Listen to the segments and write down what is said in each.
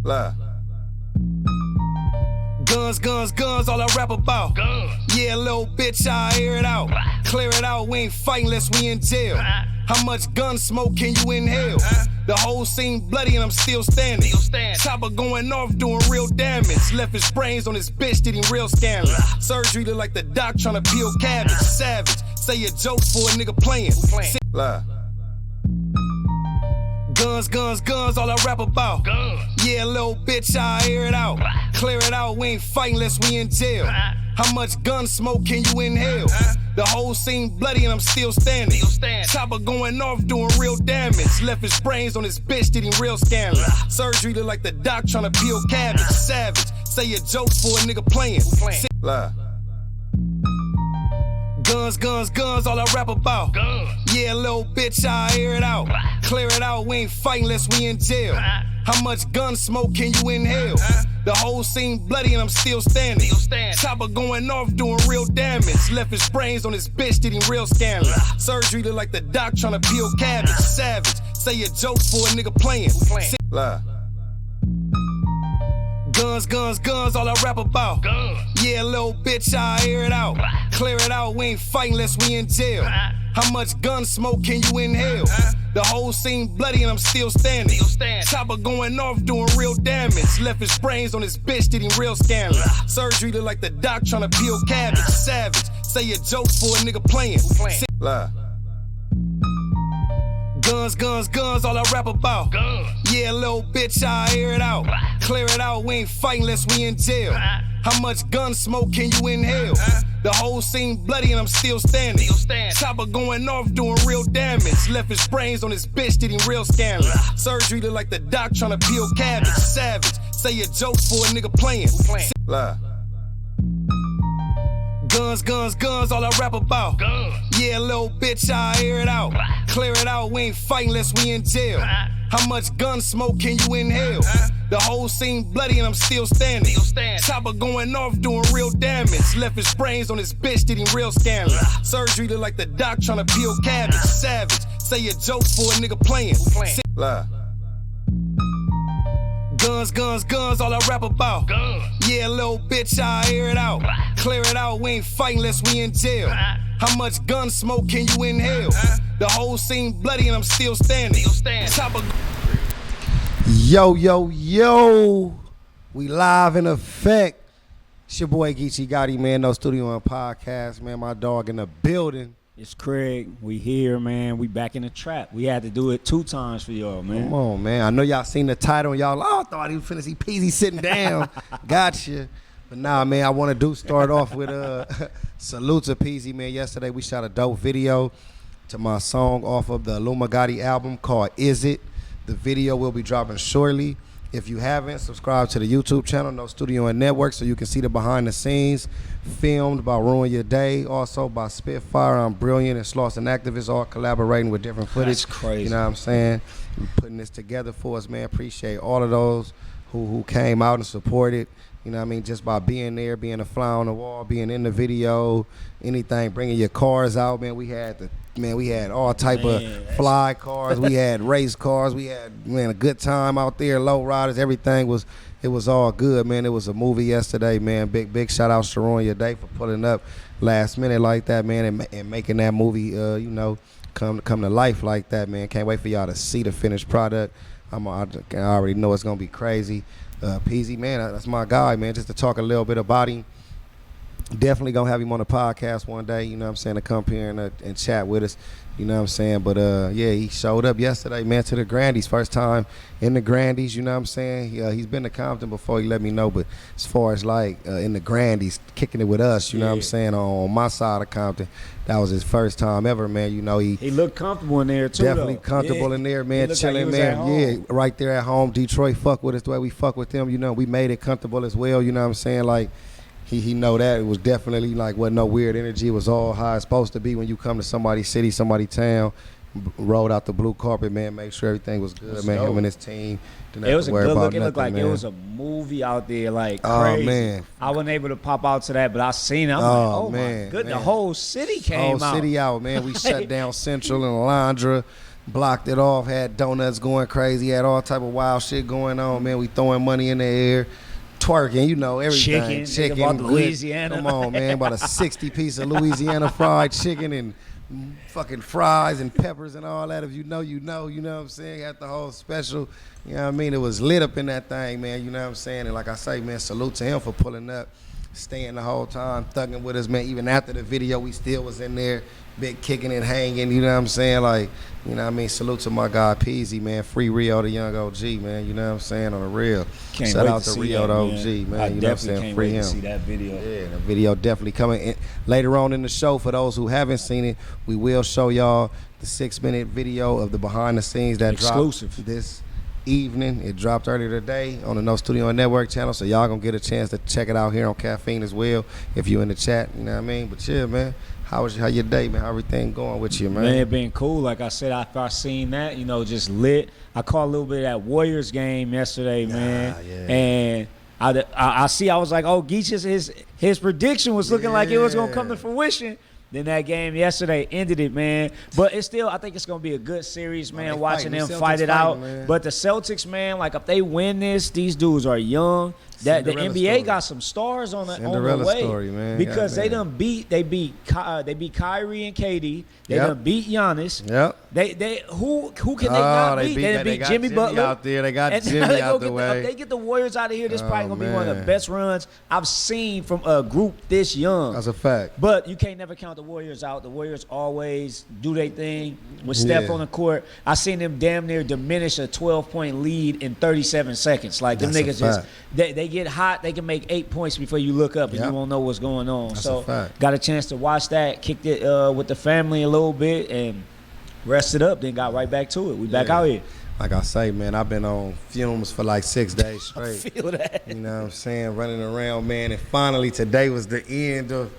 Lie. Guns, guns, guns, all I rap about. Guns. Yeah, little bitch, I air it out. Clear it out, we ain't fighting unless we in jail. How much gun smoke can you inhale? The whole scene bloody and I'm still standing. Chopper going off doing real damage. Left his brains on his bitch, did him real scandalous. Surgery look like the doc tryna peel cabbage. Savage, say a joke for a nigga playing. Lie. Guns, guns, guns, all I rap about. Guns. Yeah, little bitch, I air it out. Clear it out, we ain't fighting unless we in jail. How much gun smoke can you inhale? The whole scene bloody and I'm still standing. Chopper going off doing real damage. Left his brains on his bitch, did him real scandalous. Surgery look like the doc tryna peel cabbage. Savage, say a joke for a nigga playing. Lie. Guns, guns, guns, all I rap about. Guns. Yeah, little bitch, I air it out. Clear it out, we ain't fighting unless we in jail. How much gun smoke can you inhale? The whole scene bloody and I'm still standing. Chopper going off doing real damage. Left his brains on his bitch, did him real scandalous. Surgery look like the doc tryna peel cabbage. Savage, say a joke for a nigga playing. Lie. Guns, guns, guns, all I rap about. Guns. Yeah, little bitch, I air it out. Clear it out, we ain't fighting unless we in jail. How much gun smoke can you inhale? The whole scene bloody and I'm still standing. Chopper going off doing real damage. Left his brains on his bitch, did him real scandalous. Surgery look like the doc tryna peel cabbage. Savage, say a joke for a nigga playing. Lie. Guns, guns, guns, all I rap about. Guns. Yeah, little bitch, I air it out. Clear it out, we ain't fighting unless we in jail. How much gun smoke can you inhale? The whole scene bloody and I'm still standing. Chopper going off doing real damage. Left his brains on his bitch, did him real scandalous. Surgery look like the doc tryna peel cabbage. Savage, say a joke for a nigga playing. Lie. Guns, guns, guns, all I rap about. Guns. Yeah, little bitch, I air it out. Clear it out, we ain't fighting unless we in jail. How much gun smoke can you inhale? The whole scene bloody and I'm still standing. Chopper going off doing real damage. Left his brains on his bitch, did him real scandalous. Surgery look like the doc tryna peel cabbage. Savage, say a joke for a nigga playing. Lie. Guns, guns, guns, all I rap about. Guns. Yeah, little bitch, I air it out. Clear it out, we ain't fighting unless we in jail. How much gun smoke can you inhale? The whole scene bloody and I'm still standing. Chopper. Yo, yo, yo. We live in effect. It's your boy Geechi Gotti, man. No studio and podcast, man. My dog in the building. It's Craig. We here, man. We back in the trap. We had to do it 2 times for y'all, man. Come on, man. I know y'all seen the title and y'all, I thought he was finna see Peezy sitting down. Gotcha. But nah, man, I want to start off with salute to Peezy, man. Yesterday we shot a dope video to my song off of the Gotti album called Is It? The video will be dropping shortly. If you haven't, subscribe to the YouTube channel, No Studio and Network, so you can see the behind the scenes filmed by Ruin Your Day, also by Spitfire, I'm Brilliant, and Slauson Activists, all collaborating with different footage. That's crazy. You know what I'm saying? Putting this together for us, man. Appreciate all of those who came out and supported. You know what I mean? Just by being there, being a fly on the wall, being in the video, anything, bringing your cars out, man. We had all type of fly cars. We had race cars. We had, man, a good time out there, low riders. Everything was all good, man. It was a movie yesterday, man. Big shout out to Ruin Your Day for pulling up last minute like that, man, and making that movie, come to life like that, man. Can't wait for y'all to see the finished product. I already know it's gonna be crazy. Peezy, man, that's my guy, man. Just to talk a little bit about him. Definitely gonna have him on the podcast one day, you know what I'm saying, to come here and chat with us, you know what I'm saying. But yeah, he showed up yesterday, man, to the Grandies. First time in the Grandies, you know what I'm saying. He's been to Compton before, he let me know, but as far as like in the Grandies, kicking it with us, you know what I'm saying, on my side of Compton, that was his first time ever, man. You know, he looked comfortable in there too. Definitely comfortable in there, man, chilling, like man. Yeah, right there at home. Detroit fuck with us the way we fuck with them, you know. We made it comfortable as well, you know what I'm saying. Like he know that it was definitely like wasn't no weird energy. It was all how it's supposed to be when you come to somebody's city, somebody's town. Rolled out the blue carpet, man. Make sure everything was good, man. Dope. Him and his team. It was a good look. It looked like it was a movie out there, like crazy. Man. I wasn't able to pop out to that, but I seen it. I'm like, oh man, my goodness. The whole city came out. Whole city out, man. We shut down Central and Alondra. blocked it off, had donuts going crazy, had all type of wild shit going on, man. We throwing money in the air, twerking, you know, everything. Chicken, about Louisiana. Come on, man, about a 60 piece of Louisiana fried chicken and fucking fries and peppers and all that. If you know, you know what I'm saying? Had the whole special, you know what I mean? It was lit up in that thing, man, you know what I'm saying? And like I say, man, salute to him for pulling up, staying the whole time, thugging with us, man. Even after the video, we still was in there, big kicking and hanging, you know what I'm saying? Like, you know what I mean? Salute to my guy Peezy, man. Free Rio, the young OG, man. You know what I'm saying? On the real. Shout out to Rio, the OG, man. I you know what I'm saying? Can't Free wait him. to see that video. Yeah, the video definitely coming in. Later on in the show. For those who haven't seen it, we will show y'all the 6-minute video of the behind the scenes that exclusive dropped this evening. It dropped earlier today on the No Studio Network channel, so y'all gonna get a chance to check it out here on Caffeine as well if you in the chat, you know what I mean? But yeah, man, how your day, man? How everything going with you, man? Man, it been cool. Like I said, after I seen that, you know, just lit. I caught a little bit of that Warriors game yesterday, man. Yeah. And I see, I was like, oh, Geechi's, his prediction was looking like it was gonna come to fruition. Then that game yesterday ended it, man. But it's still, I think it's going to be a good series, man, watching them fight it out. Man. But the Celtics, man, like if they win this, these dudes are young. That the NBA got some stars on the way story, man. Because they beat Kyrie and KD. They done beat Giannis. Yep. Who can they not beat? They done beat Jimmy Butler out there. They got Jimmy out the way. If they get the Warriors out of here, this probably gonna be one of the best runs I've seen from a group this young. That's a fact. But you can't never count the Warriors out. The Warriors always do their thing with Steph on the court. I seen them damn near diminish a 12-point lead in 37 seconds. Like them niggas just they get hot, they can make 8 points before you look up and you won't know what's going on. That's so got a chance to watch that, kicked it with the family a little bit and rested up, then got right back to it. We back out here. Like I say, man, I've been on fumes for like 6 days straight. I feel that. You know what I'm saying? Running around, man. And finally today was the end of,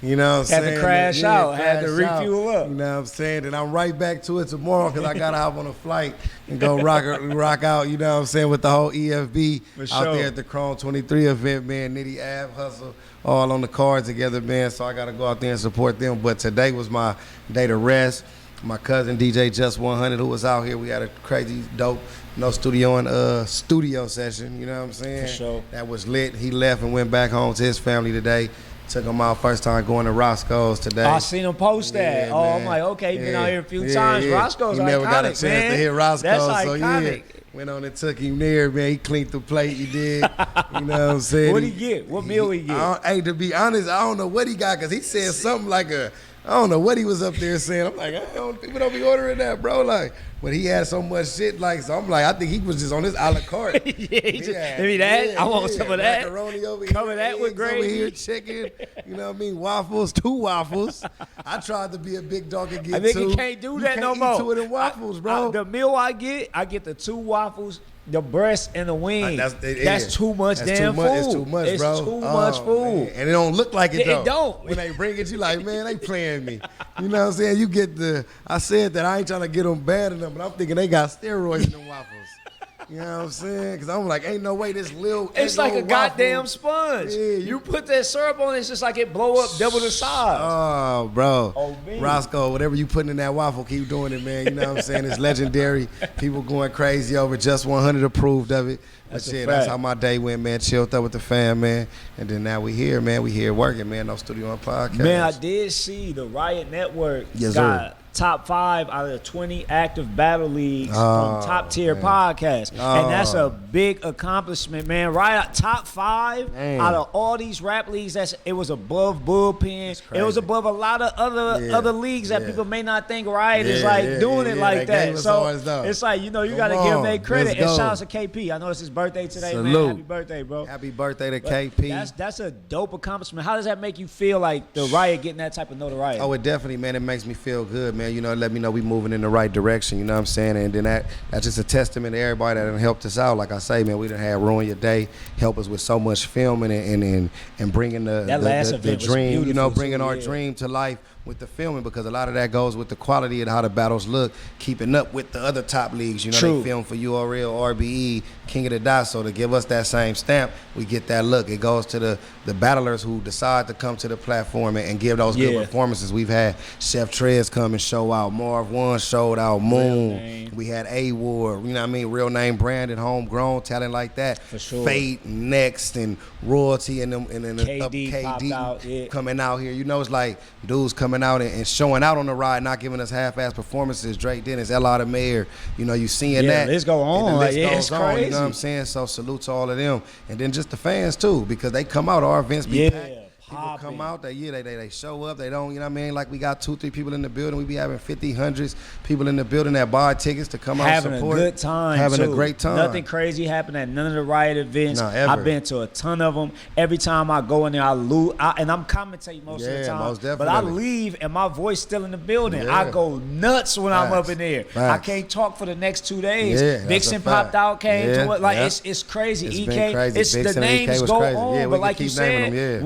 you know what I'm saying? Had to crash out. Had to refuel up. You know what I'm saying? And I'm right back to it tomorrow because I got to hop on a flight and go rock out, you know what I'm saying, with the whole EFB out there at the Chrome 23 event, man. Nitty Ave, Hustle, all on the cards together, man. So I got to go out there and support them. But today was my day to rest. My cousin DJ Just 100 who was out here, we had a crazy dope No Studio and studio session, you know what I'm saying? For sure. That was lit. He left and went back home to his family today. Took him out first time going to Roscoe's today. I seen him post that. Yeah, I'm like, okay, he been out here a few times. Roscoe's iconic, never got a chance to hit Roscoe's. That's iconic. Went on and took him there, man. He cleaned the plate, he did. You know what I'm saying? What'd he get? What meal he get? Hey, to be honest, I don't know what he got because he said something like I don't know what he was up there saying. I'm like, people don't be ordering that, bro. Like, but he had so much shit, like, so I'm like, I think he was just on his a la carte. I want some of that. Macaroni over Cover here, that with gravy. Over here, chicken, you know what I mean? Waffles, 2 waffles. I tried to be a big dog and get 2. I think you can't do that no more. You can't eat 2 of them waffles, bro. The meal I get the 2 waffles, the breast and the wing. That's too much damn food. It's too much, bro. It's too much food. Man. And it don't look like it, though. It don't. When they bring it, you like, man, they playing me. You know what I'm saying? You get I said that I ain't trying to get them bad enough, but I'm thinking they got steroids in them waffles. You know what I'm saying? Because I'm like, ain't no way this little It's like a goddamn sponge. Yeah, you put that syrup on it, it's just like it blow up double the size. Oh, bro. Oh, man. Roscoe, whatever you putting in that waffle, keep doing it, man. You know what I'm saying? It's legendary. People going crazy over Just 100 approved of it. But shit, that's how my day went, man. Chilled up with the fam, man. And then now we here, man. We here working, man. No Studio and Podcast. Man, I did see the Riot Network got top 5 out of the 20 active battle leagues on top tier podcasts. And that's a big accomplishment, man. Right, top 5 out of all these rap leagues. It was above Bullpen. It was above a lot of other leagues that people may not think Riot is like doing it like that. So it's like, you know, you got to give them their credit. And shout out to KP. I know it's his birthday today, man. Happy birthday, bro. Happy birthday to KP. That's a dope accomplishment. How does that make you feel, like the Riot getting that type of notoriety? Oh, it definitely, man. It makes me feel good, man. You know, let me know we moving in the right direction, you know what I'm saying? And then that's just a testament to everybody that done helped us out. Like I say, man, we done had Ruin Your Day, help us with so much filming and bringing the dream, you know, bringing our dream to life with the filming, because a lot of that goes with the quality of how the battles look, keeping up with the other top leagues. You know, they film for URL, RBE, King of the Dot, so to give us that same stamp, we get that look. It goes to the battlers who decide to come to the platform and give those good performances. We've had Chef Trez come and show out. Marv One showed out. Moon. We had A-Ward. You know what I mean? Real name branded, homegrown, talent like that. For sure. Fate, Next, and Royalty, and then KD coming out here. You know, it's like dudes coming out and showing out on the ride, not giving us half-ass performances. Drake Dennis, L.R. the Mayor. You know, you seeing that. Let's go on. Like, it's crazy. You know what I'm saying? So salute to all of them. And then just the fans, too, because they come out. Our events be packed. People come out, they show up, they don't, you know what I mean? Like we got 2-3 people in the building, we be having 50, hundreds people in the building that buy tickets to come out and support. Having a good time, having a great time. Nothing crazy happened at none of the riot events. Ever. I've been to a ton of them. Every time I go in there, I lose, and I'm commentating most of the time. Most definitely. But I leave and my voice still in the building. Yeah. I go nuts when I'm up in there. I can't talk for the next 2 days. Vixen popped out, came to it. Like it's crazy. It's EK, been crazy. it's Vixen the names go crazy. on, but like you said,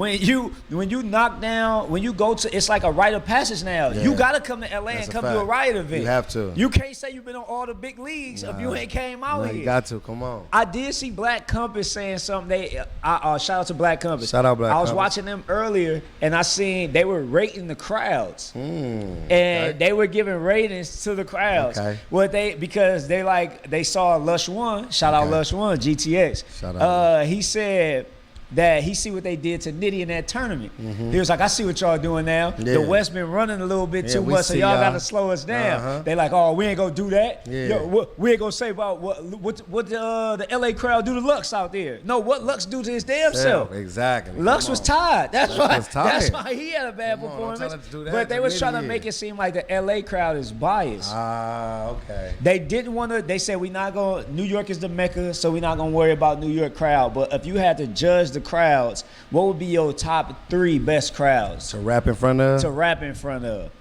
when you knock down, when you go to, it's like a rite of passage now. You gotta come to LA and come to a riot event. You have to. You can't say you've been on all the big leagues if you ain't came out here. You got to. Come on. I did see Black Compass saying something. Shout out to Black Compass. Shout out Black Compass. I was watching them earlier, and I seen they were rating the crowds, and they were giving ratings to the crowds. Because they saw Lush One. Shout out Lush One, GTX. Shout out. He said that he see what they did to Nitty in that tournament. He was like, I see what y'all doing now. The West been running a little bit too much, so y'all got to slow us down. They like, oh, we ain't gonna do that. Yo, we ain't gonna say about what the LA crowd do to Lux out there. No, what Lux do to his damn self. Exactly. Lux was tired. That's why he had a bad performance. But they was trying to make it seem like the LA crowd is biased. Okay. They didn't want to. They said New York is the Mecca, so we're not gonna worry about New York crowd. But if you had to judge the crowds, what would be your top 3 best crowds to rap in front of?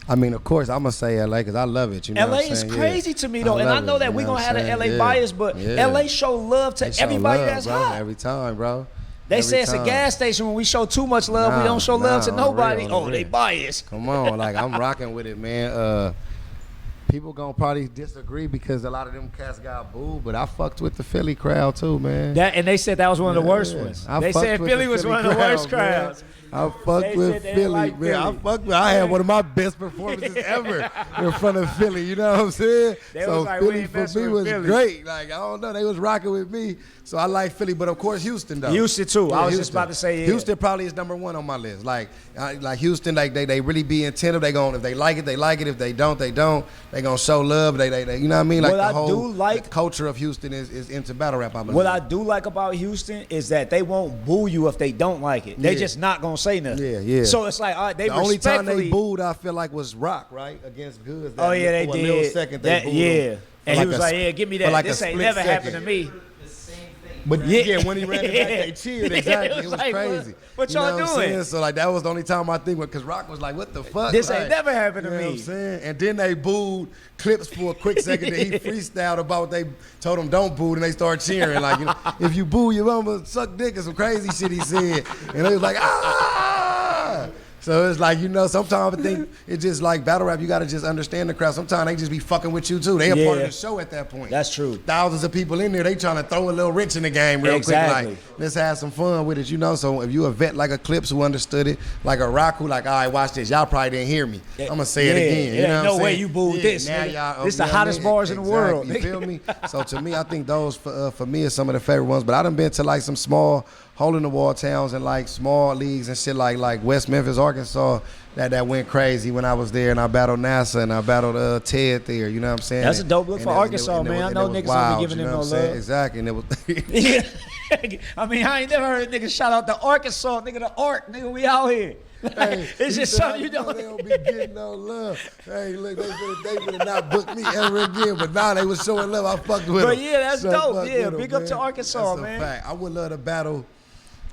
I mean, of course, I'm gonna say LA because I love it. You know, LA is crazy to me though, and I know that we're gonna have an LA bias, but LA show love to everybody that's hot. Every time, bro. They say it's a gas station. When we show too much love, we don't show love to nobody. They biased. Come on, like I'm rocking with it, man. People gonna probably disagree because a lot of them cats got booed, but I fucked with the Philly crowd too, man. And they said that was one of the worst ones. They said Philly was one of the worst crowds. I fucked with Philly, man. I had one of my best performances ever in front of Philly. You know what I'm saying? So Philly for me was great. Like I don't know, they was rocking with me. So I like Philly, but of course Houston though. Houston too. Yeah, I was just about to say Houston probably is number 1 on my list. Like Houston, like they really be attentive. They gon' if they like it, they like it. If they don't, they don't. They gonna show love. They you know what I mean? Like the culture of Houston is into battle rap. I believe. What I do like about Houston is that they won't boo you if they don't like it. They just not gonna say nothing. Yeah. So it's like, all right, the only time they booed, I feel like, was Rock, right? Against Goods. They did. Second they booed him. And he was like, give me that. Like this ain't never happened to me. But when he ran it back, they cheered. Exactly. It was like, crazy. What y'all doing? So like that was the only time I think, because Rock was like, what the fuck? This ain't never happened to me. You know what I'm saying? And then they booed Clips for a quick second that he freestyled about what they told him don't boo, and they started cheering. Like, if you boo, your mama suck dick or some crazy shit he said. And they was like, ah! So it's like, sometimes I think it's just like battle rap, you got to just understand the crowd. Sometimes they just be fucking with you too. They a part of the show at that point. That's true. Thousands of people in there, they trying to throw a little wrench in the game real quick. Like, let's have some fun with it, So if you a vet like a Clips who understood it, like a Rock who like, all right, watch this. Y'all probably didn't hear me. I'm going to say it again. You know what I'm saying? Way you booed this. Now y'all, this the hottest bars in the world. You feel me? So to me, I think those for me is some of the favorite ones. But I done been to like some small hole-in-the-wall towns and like small leagues and shit like West Memphis, Arkansas. That went crazy when I was there, and I battled NASA and I battled Ted there. You know what I'm saying? That's a dope look for Arkansas, man. I know niggas don't be giving them no love. Exactly. And it was. I mean, I ain't never heard a nigga shout out to Arkansas, nigga. The Ark, nigga. We out here. Hey, it's just something you know. They don't be getting no love. Hey, look, they would have not booked me ever again, but now they was showing love. I fucked with them. But yeah, that's dope. Yeah, big up to Arkansas, man. That's a fact. I would love to battle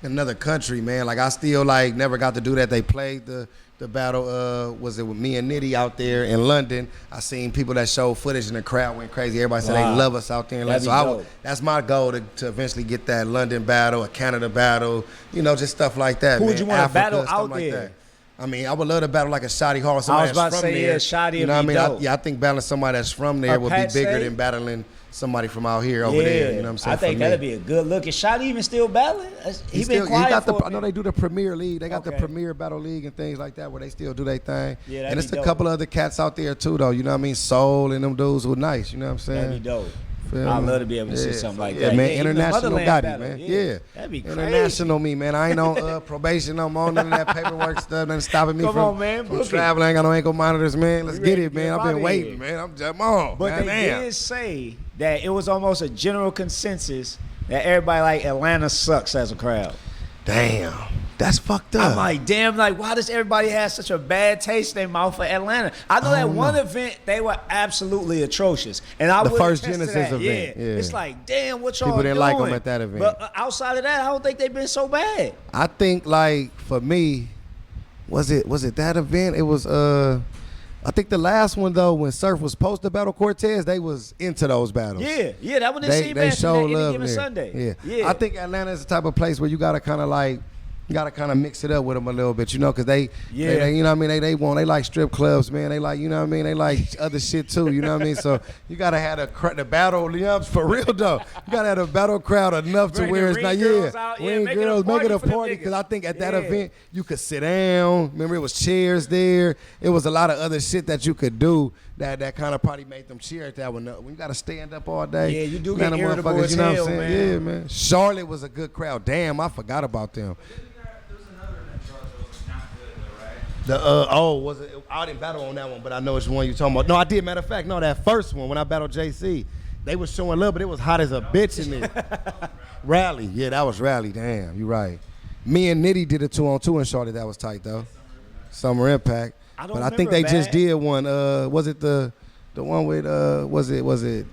another country, man. Like I still like never got to do that. They played the battle, was it with me and Nitty out there in London. I seen people that showed footage and the crowd went crazy. Everybody said they love us out there in London. So that's my goal to eventually get that London battle, a Canada battle, just stuff like that. Who would you want to battle out like there? That. I mean, I would love to battle like a Shotty Hall. I was about to say, Shotty would be dope. I think battling somebody that's from there would be bigger than battling somebody from out here over there. You know what I'm saying? I think that'd be a good look. Is Shotty even still battling? He been quiet for I know they do the Premier League. They got the Premier Battle League and things like that where they still do their thing. Yeah, and it's a couple other cats out there too, though. You know what I mean? Soul and them dudes were nice. You know what I'm saying? That'd be dope. I'd love to be able to see something like that. Man, international Gotti, man. Yeah. That'd be crazy. International me, man. I ain't on probation no more. None of that paperwork stuff. Nothing stopping me from traveling. I ain't got no ankle monitors, man. Let's get it, man. I've been waiting, man. I'm just on. But they did say that it was almost a general consensus that everybody like Atlanta sucks as a crowd. Damn. That's fucked up. I'm like, damn, like, why does everybody have such a bad taste in their mouth for Atlanta? I know that one event, they were absolutely atrocious. And I the first Genesis event. Yeah. It's like, damn, what y'all People didn't doing? like them at that event. But outside of that, I don't think they've been so bad. I think, like, for me, was it that event? It was, I think the last one, though, when Surf was supposed to battle Cortez, they was into those battles. Yeah, that one didn't seem bad showed love any given Sunday. Yeah. I think Atlanta is the type of place where you got to kind of, like, you gotta kind of mix it up with them a little bit, you know, because they you know what I mean, they like strip clubs, man. They like, you know what I mean, they like other shit too, you know what I mean. So you gotta have the battle, you know, for real though. You gotta have the battle crowd enough to where it's not, ring girls, make it a party. Because I think at that event you could sit down. Remember, it was chairs there. It was a lot of other shit that you could do that kind of probably made them cheer at that one. When you gotta stand up all day, yeah, you do get irritable as you know hell, what I'm saying? man. Yeah, man. Charlotte was a good crowd. Damn, I forgot about them. Was it? I didn't battle on that one, but I know which one you're talking about. No, I did. Matter of fact, no, that first one when I battled JC, they was showing love, but it was hot as a bitch in there. Rally, yeah, that was Rally. Damn, you right. Me and Nitty did a 2-on-2 in Charlotte. That was tight though. Summer Impact. But I think they just did one. Was it the one with was it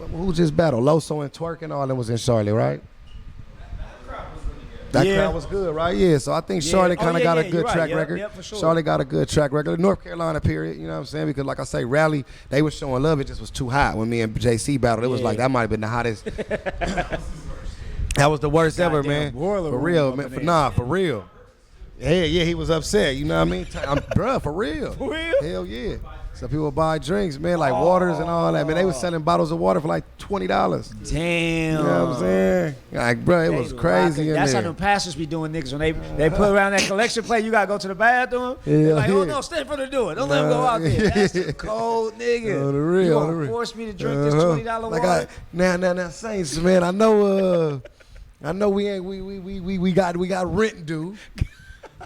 who just battled? Loso and Twerk and all that was in Charlotte, right? That crowd was good, right? Yeah, so I think Charlotte kind of got a good track record. Yep, for sure. Charlotte got a good track record. North Carolina, period, you know what I'm saying? Because like I say, Rally, they was showing love. It just was too hot when me and JC battled. It was like, that might have been the hottest. That was the worst ever, man. For real, man. For real. Yeah, he was upset, you know what I mean? Bruh, for real. For real? Hell yeah. So people buy drinks, man, like waters and all that. Man, they was selling bottles of water for like $20. Damn. You know what I'm saying? Like, bro, it was crazy. That's how them pastors be doing, niggas. When they put around that collection plate, you gotta go to the bathroom. They're like, oh no, stand for the door. Don't let him go out there. That's the cold nigga. The real, you gonna force me to drink this $20 water? Now, Saints, man. I know we got rent due.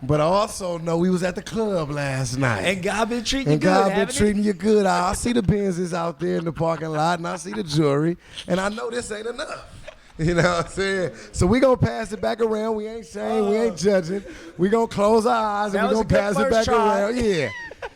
But I also know we was at the club last night. And God been treating you good, I see the Benzes out there in the parking lot, and I see the jewelry, and I know this ain't enough. You know what I'm saying? So we gonna pass it back around. We ain't saying, we ain't judging. We gonna close our eyes and we gonna pass it back around. Yeah.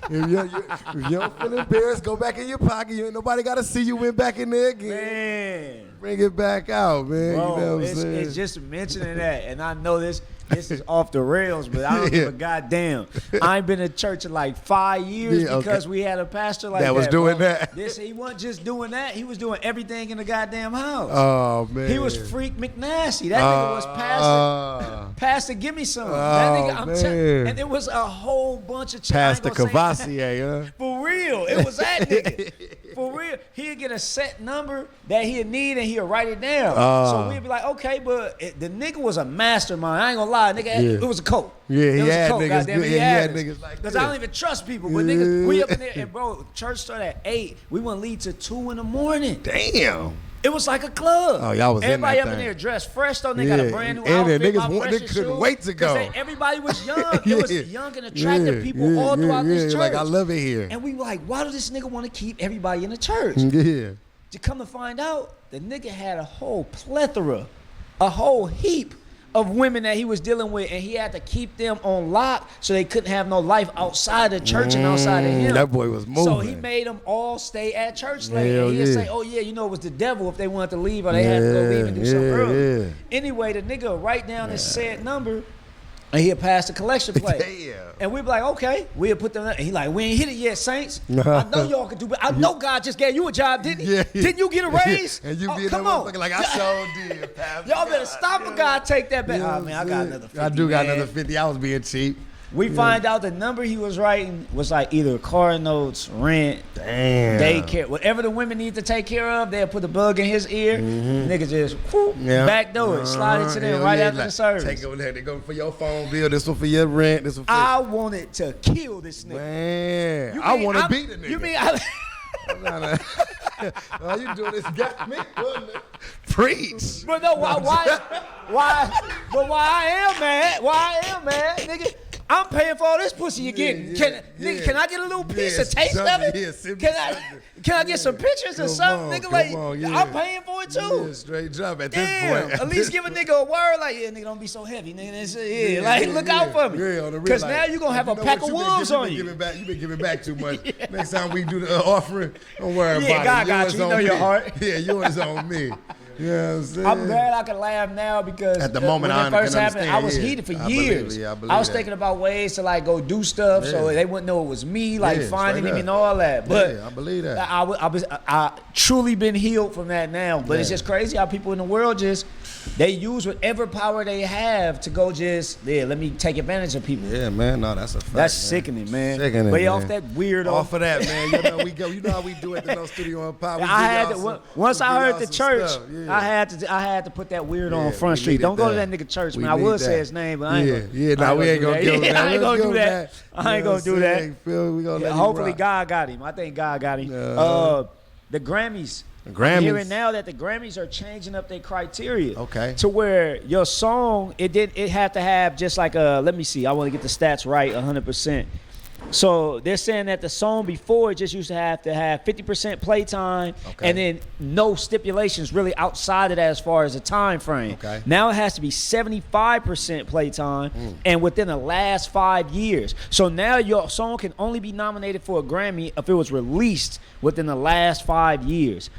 If you don't feel embarrassed, go back in your pocket. You ain't nobody gotta see you went back in there again. Man. Bring it back out, man. Bro, you know what I'm saying? It's just mentioning that, and I know this is off the rails, but I don't give a goddamn. I ain't been to church in like 5 years because we had a pastor like that. That was doing bro. that. He wasn't just doing that. He was doing everything in the goddamn house. Oh, man. He was Freak McNasty. That nigga was pastor. Pastor, give me some. That nigga, and it was a whole bunch of Pastor Cavassier, huh? For real. It was that nigga. For real. He'd get a set number that he'd need and he'd write it down. So we'd be like, okay, but the nigga was a mastermind. I ain't gonna lie, nigga. It was a cult. Yeah, he had cult, niggas good. He had niggas like because I don't even trust people. But niggas, we up in there, and bro, church started at 8. We wouldn't leave till 2 in the morning. Damn. It was like a club. Oh, y'all was everybody in that up thing. in there dressed fresh though. They got a brand new outfit. Niggas couldn't wait to go. Everybody was young. It was young and attractive people all throughout this church. Like, I love it here. And we were like, why does this nigga want to keep everybody in the church? Yeah. To come to find out, the nigga had a whole plethora, a whole heap of women that he was dealing with, and he had to keep them on lock so they couldn't have no life outside the church and outside of him. That boy was moving. So he made them all stay at church late. And he'd say, oh yeah, you know it was the devil if they wanted to leave or they had to go leave and do something early. Yeah. Anyway, the nigga would write down his said number and he'll pass the collection plate. Damn. And we'd be like, okay, we'll put them. And he like, we ain't hit it yet, Saints. I know y'all can do it. I know God just gave you a job, didn't he? Didn't you get a raise? And you be come on. Like, I sure did. Y'all better stop a God take that back. Oh, man, I got another 50. I do got another 50. I was being cheap. We find out the number he was writing was like either car notes, rent, daycare, whatever the women need to take care of. They'll put the bug in his ear. Nigga just backdoor it, slide it to them right after the service. Take over there. They go for your phone bill. This one for your rent. This one for I wanted to kill this nigga. Man, I want to beat the nigga. You mean all you doing is got me. Preach. But no, why? But why I am mad, nigga. I'm paying for all this pussy you getting. Can I get a little piece of taste of it? Can I get some pictures or something, nigga? I'm paying for it too. Straight jump at this point. At least give a nigga a word like, nigga, don't be so heavy, nigga. Look out for me. Because now you gonna have a pack of wolves on you. You've been giving back too much. Next time we do the offering, don't worry about it. Yeah, God got you. You know your heart. Yeah, yours on me. You know what I'm saying? I'm glad I can laugh now because at the moment when it first happened, I was heated for years. I was that. Thinking about ways to like go do stuff so they wouldn't know it was me, like finding him and all that. But I believe that. I truly been healed from that now. But it's just crazy how people in the world they use whatever power they have to go let me take advantage of people. Yeah, man. No, that's a fact. That's sickening, man. Sickening, but man. Off that weirdo. Off of that, man. You know how we do at the No Studio on Pop. Once I heard the church, I had to put that weird on Front Street. Don't go to that nigga church, man. I would say his name, but I ain't gonna. We ain't gonna give him that. I ain't gonna do that. I ain't gonna do that. Hopefully God got him. I think God got him. The Grammys. I'm hearing now that the Grammys are changing up their criteria. Okay. To where your song, it had to have just like let me see, I want to get the stats right 100%. So they're saying that the song before it just used to have 50% playtime and then no stipulations really outside of that as far as a time frame. Okay. Now it has to be 75% playtime and within the last 5 years. So now your song can only be nominated for a Grammy if it was released within the last 5 years.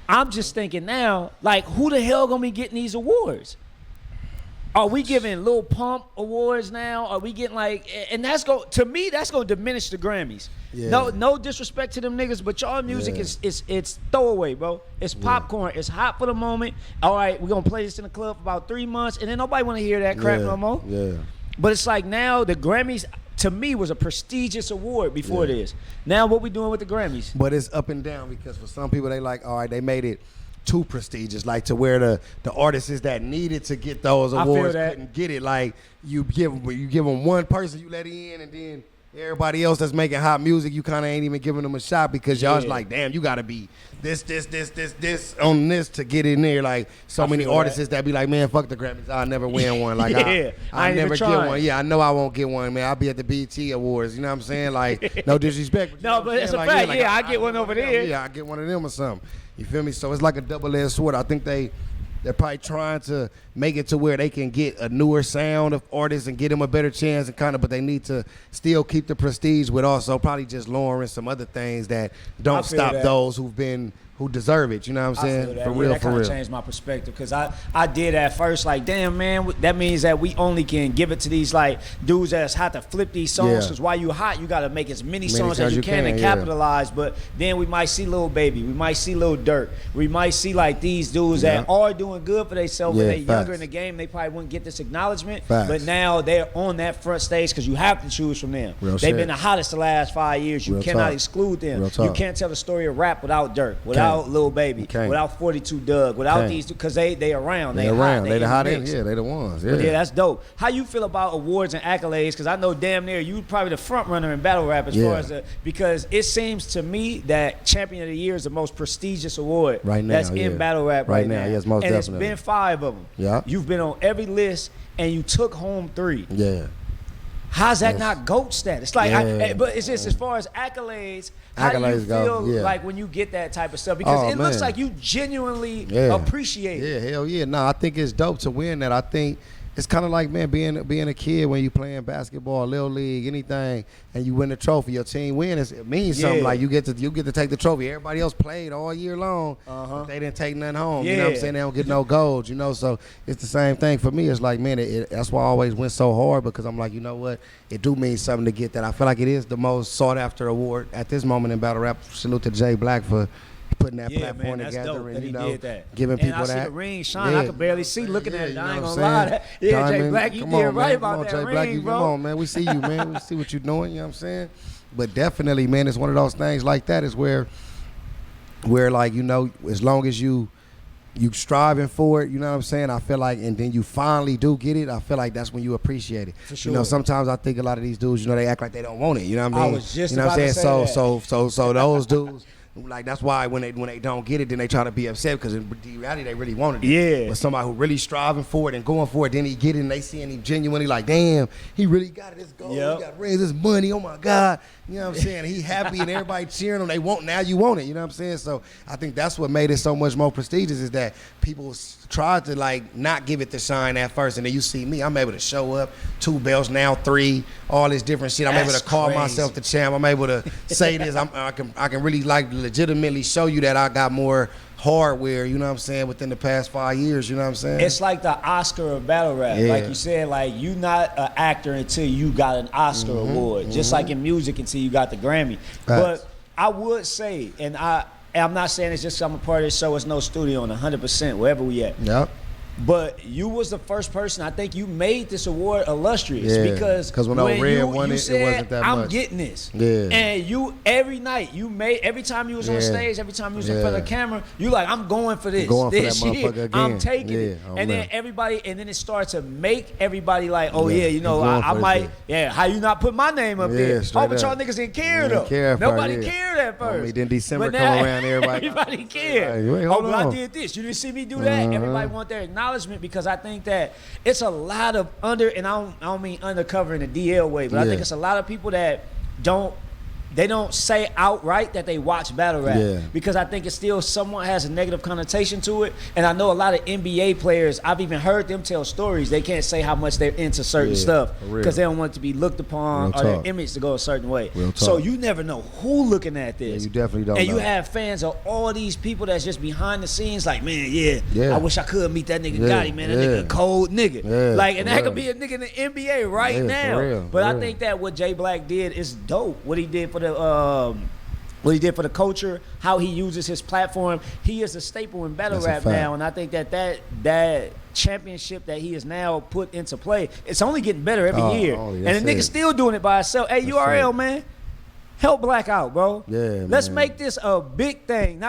I'm just thinking now, like, who the hell gonna be getting these awards? Are we giving Lil Pump awards now? Are we getting and that's to me that's gonna diminish the Grammys. Yeah. No disrespect to them niggas, but y'all music is throwaway, bro. It's popcorn. It's hot for the moment. All right, we're gonna play this in the club for about 3 months, and then nobody wanna hear that crap no more. Yeah. But it's like now the Grammys to me was a prestigious award before this. Now what we doing with the Grammys? But it's up and down because for some people they like, all right, they made it too prestigious, like to where the artists that needed to get those awards couldn't get it. Like you give them one person, you let it in, and then everybody else that's making hot music, you kind of ain't even giving them a shot because y'all's like, damn, you got to be this on this to get in there. Like so many artists that be like, man, fuck the Grammys, I'll never win one. Like I never get one. Yeah, I know I won't get one, man. I'll be at the BET Awards. You know what I'm saying? Like no disrespect. But no, but it's a fact. Yeah, I get one over there. Yeah, I get one of them or something. You feel me? So it's like a double-edged sword. I think they're probably trying to make it to where they can get a newer sound of artists and get them a better chance and but they need to still keep the prestige with also probably just lowering some other things that don't stop those who deserve it. You know what I'm saying? For real. That kind of changed my perspective because I did at first like, damn, man, that means that we only can give it to these like dudes that's hot to flip these songs because while you hot, you got to make as many songs as you can and capitalize. But then we might see Lil Baby, we might see Lil Durk, we might see like these dudes that are doing good for themselves when they're younger in the game. They probably wouldn't get this acknowledgement, but now they're on that front stage because you have to choose from them. They've been the hottest the last 5 years. You cannot exclude them. You can't tell the story of rap without Durk, without Lil Baby, without 42 Doug, without these, because they around. They around. They the hot ends. Yeah, they the ones. Yeah. But yeah, that's dope. How you feel about awards and accolades? Because I know damn near you probably the front runner in battle rap as far as because it seems to me that Champion of the Year is the most prestigious award right now. That's in battle rap right now. Yes, most and definitely. It's been 5 of them. Yeah, you've been on every list and you took home 3. Yeah. How's that not GOAT status? Like, but it's just as far as accolades. How do you feel like when you get that type of stuff? Because it looks like you genuinely appreciate it. Yeah, hell yeah. No, I think it's dope to win that. I think it's kind of like, man, being a kid when you playing basketball, little league, anything, and you win the trophy. Your team wins. It means something. Like you get to take the trophy. Everybody else played all year long, but they didn't take nothing home. You know what I'm saying? They don't get no gold. You know, so it's the same thing for me. It's like, man, that's why I always went so hard because I'm like, you know what? It do mean something to get that. I feel like it is the most sought after award at this moment in battle rap. Salute to Jay Black for putting that platform man, together dope and that you he know did that. giving people I that. see the ring shine. I could barely see looking at it. I ain't gonna lie. Diamond, Jay Black, you come did on, right man. about that Jay ring, Black, bro. Come on, man. We see you, man. We see what you're doing. You know what I'm saying? But definitely, man, it's one of those things like that is where like, you know, as long as you striving for it, you know what I'm saying? I feel like, and then you finally do get it, I feel like that's when you appreciate it. For sure. You know, sometimes I think a lot of these dudes, you know, they act like they don't want it. You know what I mean? I was just you know about what I'm saying? to say So those dudes, like, that's why when they don't get it, then they try to be upset because in reality they really wanted it. Yeah. But somebody who really striving for it and going for it, then he get it and they seeing him genuinely like, damn, he really got it. It's gold. Yep. He got raised his money. Oh my God. You know what I'm saying? He happy and everybody cheering him. They want, now you want it. You know what I'm saying? So I think that's what made it so much more prestigious is that people tried to like not give it the shine at first. And then you see me, I'm able to show up, 2 belts, now 3, all this different shit. I'm able to call myself the champ. I'm able to say this. I can really like legitimately show you that I got more hardware, you know what I'm saying, within the past 5 years, you know what I'm saying? It's like the Oscar of battle rap. Yeah. Like you said, like you not an actor until you got an Oscar award. Just like in music until you got the Grammy. But I would say, and I'm not saying it's just I'm a part of this show, it's no studio on 100%, wherever we at. Yep. But you was the first person, I think you made this award illustrious because when Red won it, said, it wasn't that I'm much. getting this. Yeah. And you, every night, every time you was on stage, every time you was in front of the camera, you like, I'm going for this. Going for this that shit, motherfucker again. I'm taking it. Oh, and man. then it starts to make everybody like, oh yeah, you know, I might, how you not put my name up there? Oh, but y'all niggas didn't care though. Nobody cared at first. Then December come around, everybody cared. Hold I on. did this. You didn't see me do that. Everybody want their acknowledgement because I think that it's a lot of and I don't mean undercover in a DL way, but I think it's a lot of people that don't say outright that they watch battle rap because I think it still somewhat has a negative connotation to it. And I know a lot of NBA players, I've even heard them tell stories. They can't say how much they're into certain stuff because they don't want it to be looked upon or their image to go a certain way. So you never know who looking at this. You definitely don't And know. you have fans of all these people that's just behind the scenes like, man, I wish I could meet that nigga Gotti, man. That nigga a cold nigga. Like, and that could be a nigga in the NBA right now. But I think that what Jay Black did is dope. What he did for the culture, how he uses his platform. He is a staple in battle rap now, and I think that championship that he has now put into play, it's only getting better every year. And the nigga's still doing it by himself. Hey, URL, man, help Black out, bro. Let's make this a big thing.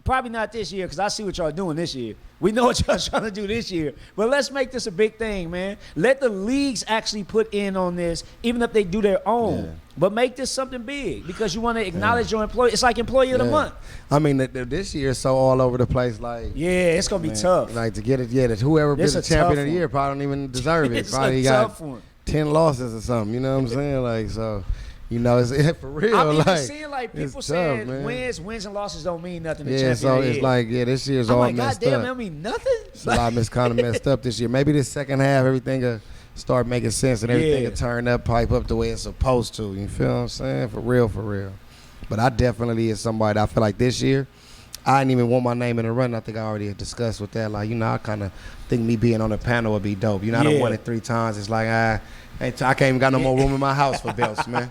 Probably not this year, because I see what y'all doing this year. We know what y'all trying to do this year. But let's make this a big thing, man. Let the leagues actually put in on this, even if they do their own. But make this something big because you want to acknowledge your employee. It's like Employee of the Month. I mean, this year is so all over the place. Like, it's going to be tough. Like, to get it, that whoever been the champion of the year probably don't even deserve it. Probably got 10 losses or something. You know what I'm saying? Like, so... You know, it's for real. I'm even seeing like people saying wins and losses don't mean nothing to champion so it's like, this year's all messed up. Goddamn, that mean nothing? It's a lot kind of messed up this year. Maybe this second half, everything will start making sense and everything will turn up, pipe up the way it's supposed to. You feel what I'm saying? For real. But I definitely is somebody that I feel like this year, I didn't even want my name in the run. I think I already had discussed with that. Like, you know, I kind of think me being on the panel would be dope. You know, I done won it 3 times. It's like, I can't even got no more room in my house for belts, man.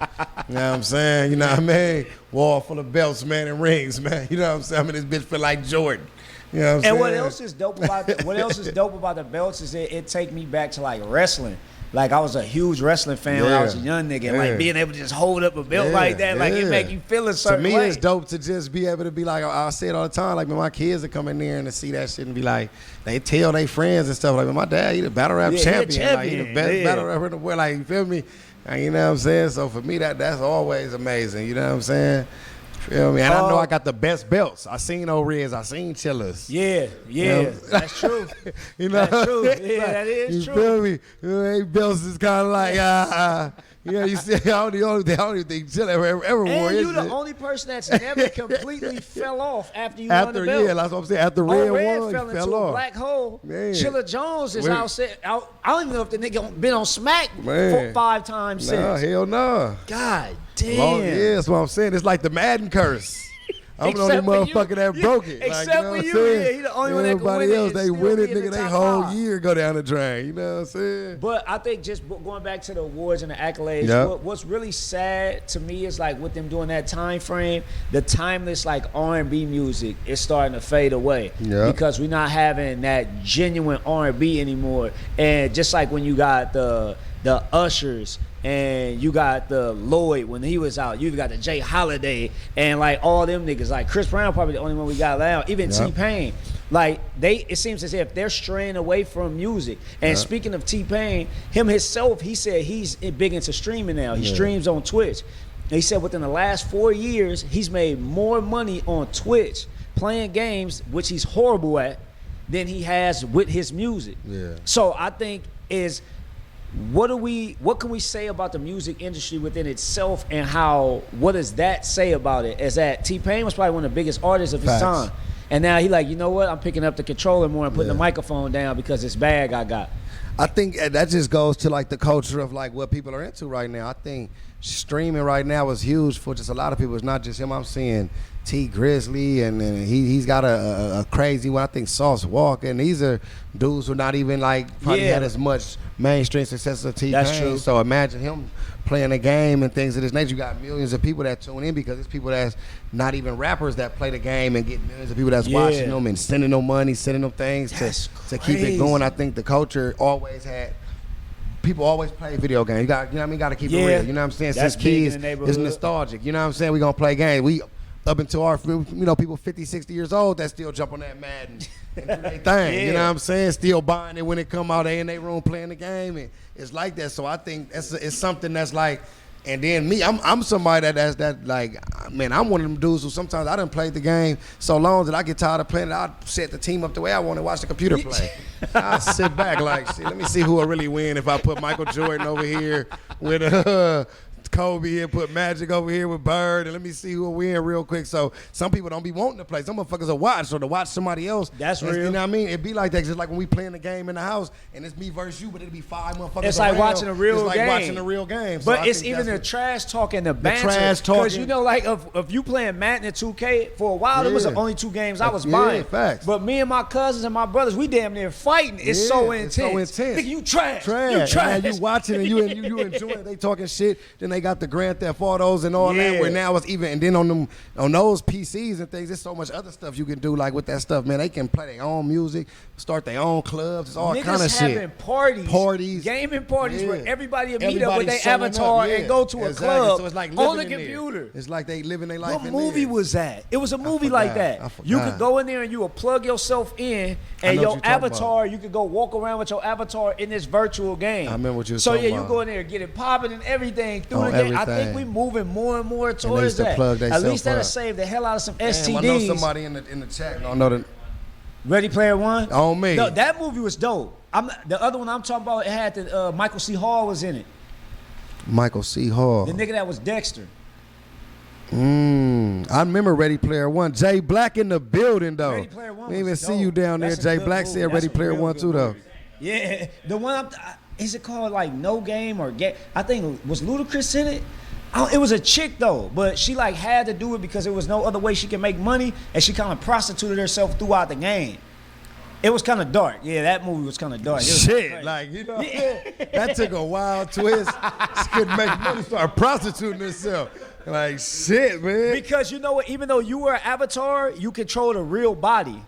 You know what I'm saying? You know what I mean? Wall full of belts, man, and rings, man. You know what I'm saying? I mean, this bitch feel like Jordan. You know what I'm saying? And what else is dope about the belts is it take me back to like wrestling. Like, I was a huge wrestling fan when I was a young nigga. Like, being able to just hold up a belt like that, like, it make you feel a certain way. To me, it's dope to just be able to be like, I say it all the time, like, when my kids are coming there and to see that shit and be like, they tell their friends and stuff, like, man, my dad, he the battle rap champion. Like, he the best battle rapper in the world. Like, you feel me? And you know what I'm saying? So, for me, that's always amazing. You know what I'm saying? Feel me? And I know I got the best belts. I seen O-Riz, I seen Chillers. Yeah, you know? That's true. You know, that's true. Yeah, that is true. You feel me? They belts is kind of like, you know, you see, I don't even think Chiller ever wore it. And you the only person that's never completely fell off after you won the belt. Yeah, that's what I'm saying. After Red won, fell into off. A black hole. Man. Chiller Jones is out. I don't even know if the nigga been on Smack 5 times since. Hell no. God damn. Yeah, that's what I'm saying. It's like the Madden curse. I'm the only motherfucker that broke it. Except for you, yeah. He the only one that can win it. Everybody else, they win it, nigga. They whole year go down the drain. You know what I'm saying? But I think just going back to the awards and the accolades, what's really sad to me is like with them doing that time frame, the timeless like R&B music is starting to fade away because we're not having that genuine R&B anymore. And just like when you got the Ushers and you got the Lloyd when he was out, you got the Jay Holiday and like all them niggas, like Chris Brown probably the only one we got now, even T-Pain. Like it seems as if they're straying away from music. And speaking of T-Pain, himself, he said he's big into streaming now. He streams on Twitch. And he said within the last 4 years, he's made more money on Twitch playing games, which he's horrible at, than he has with his music. So I think what can we say about the music industry within itself, and what does that say about it? Is that T-Pain was probably one of the biggest artists of his time, and now he like, you know what, I'm picking up the controller more and putting the microphone down because this bag I got. I think that just goes to like the culture of like what people are into right now. I think streaming right now is huge for just a lot of people. It's not just him. I'm seeing T Grizzly and he's got a crazy one. I think Sauce Walker, and these are dudes who not even like probably had as much mainstream success as T-Pain. That's true. So imagine him playing a game and things of this nature. You got millions of people that tune in because it's people that's not even rappers that play the game and get millions of people that's watching them and sending them money, sending them things to keep it going. I think the culture always had. People always play video games. You got, you know what I mean? Got to keep it real. You know what I'm saying? That's since kids, it's nostalgic. You know what I'm saying? We gonna play games. We up until our, people 50, 60 years old that still jump on that Madden and do their thing. You know what I'm saying? Still buying it when it come out. They in their room playing the game, and it's like that. So I think it's something that's like. And then me, I'm somebody that's like, man, I'm one of them dudes who sometimes I done played the game so long that I get tired of playing it. I set the team up the way I want to watch the computer play. I sit back like, shit, let me see who will really win if I put Michael Jordan over here with Kobe here, put Magic over here with Bird, and let me see who will win real quick. So some people don't be wanting to play. Some motherfuckers will watch, so to watch somebody else. That's real. You know what I mean? It be like that. Just like when we playing the game in the house, and it's me versus you, but it'll be 5 motherfuckers. It's like watching a real game. It's like watching a real game. But it's even the trash talking, the banter. Trash talking. Because you know, like if you playing Madden and 2K, for a while, there was the only 2 games I was buying. Facts. But me and my cousins and my brothers, we damn near fighting. It's so intense. It's so intense. Nigga, you trash. You trash. And you watching and you enjoy it. They talking shit. Then they got the Grand Theft Autos and all that. Where now it's even, and then on those PCs and things, there's so much other stuff you can do. Like with that stuff, man, they can play their own music, start their own clubs. It's all kind of shit. Having parties, gaming parties where everybody will meet up with their avatar and go to a club so it's like on the computer. There. It's like they living their life. What movie was that? It was a movie like that. You could go in there and you would plug yourself in, and your avatar, you could go walk around with your avatar in this virtual game. I remember what you were talking about. So you go in there and get it popping and everything through the game. I think we moving more and more towards that. At least that'll save the hell out of some STDs. I know somebody in the chat don't know the Ready Player One? On me. No, that movie was dope. The other one I'm talking about, it had the Michael C. Hall was in it. Michael C. Hall. The nigga that was Dexter. I remember Ready Player One. Jay Black in the building though. Ready Player One. We didn't even see you down there. Jay Black said Ready Player One too though. Yeah, the one is it called like No Game or Get? I think was Ludacris in it. It was a chick though, but she like had to do it because there was no other way she could make money, and she kind of prostituted herself throughout the game. It was kind of dark. Yeah, that movie was kind of dark. Shit, like, you know, that took a wild twist. She couldn't make money, start prostituting herself. Like, shit, man. Because you know what? Even though you were an avatar, you controlled a real body.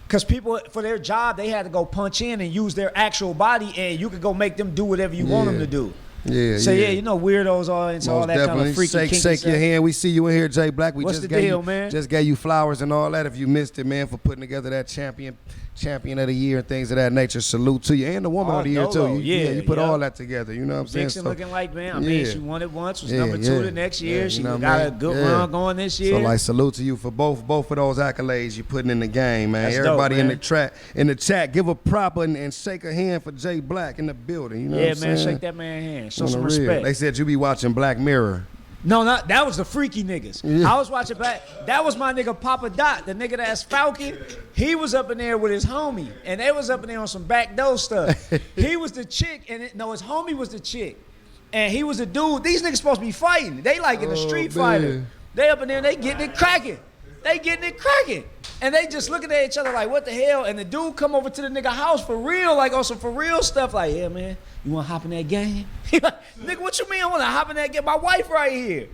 Because people, for their job, they had to go punch in and use their actual body, and you could go make them do whatever you want them to do. Yeah, so you know, weirdos are into all that definitely. Kind of freaky kinky shake your hand. We see you in here, Jay Black. What's the deal, man? Just gave you flowers and all that. If you missed it, man, for putting together that champion of the year and things of that nature. Salute to you, and the woman of the year too. You put all that together. You know what I'm saying? Dixon looking like, man. I mean, she won it once. Was number 2 the next year. She got a good run going this year. So like, salute to you for both of those accolades you putting in the game, man. That's Everybody dope, man. in the chat, give a proper and shake a hand for Jay Black in the building. You know what I'm saying? Shake that man's hand. Show some respect. They said you be watching Black Mirror. No, that was the freaky niggas. Yeah. I was watching back. That was my nigga Papa Dot, the nigga that's Falcon. He was up in there with his homie, and they was up in there on some backdoor stuff. He was the chick, and his homie was the chick, and he was the dude. These niggas supposed to be fighting. They like in a street fighter. They up in there, and they getting it cracking. they getting it cracking. And they just looking at each other like, what the hell? And the dude come over to the nigga house for real, like on some for real stuff. Like, yeah, man, you want to hop in that game? He like, nigga, what you mean I want to hop in that game? My wife right here.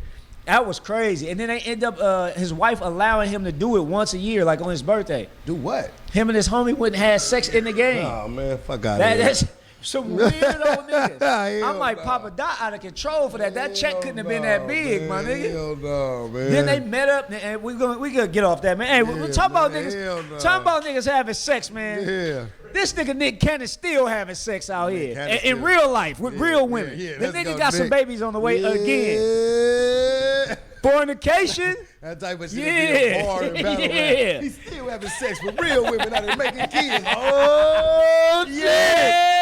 That was crazy. And then they end up, his wife allowing him to do it once a year, like on his birthday. Do what? Him and his homie wouldn't have sex in the game. Oh, man, fuck out of here. That's some weirdo niggas. I'm like, Papa Dot out of control for that. That check couldn't have been that big, my nigga. Hell no, man. Then they met up, and we gonna get off that, man. Hey, we're talking about niggas. Talking about niggas having sex, man. Yeah. This nigga Nick Cannon still having sex out here in real life with real women. The nigga got some babies on the way again. Fornication. That type of shit. Be a bar and battle rap. He's still having sex with real women out there making kids. Oh, yeah.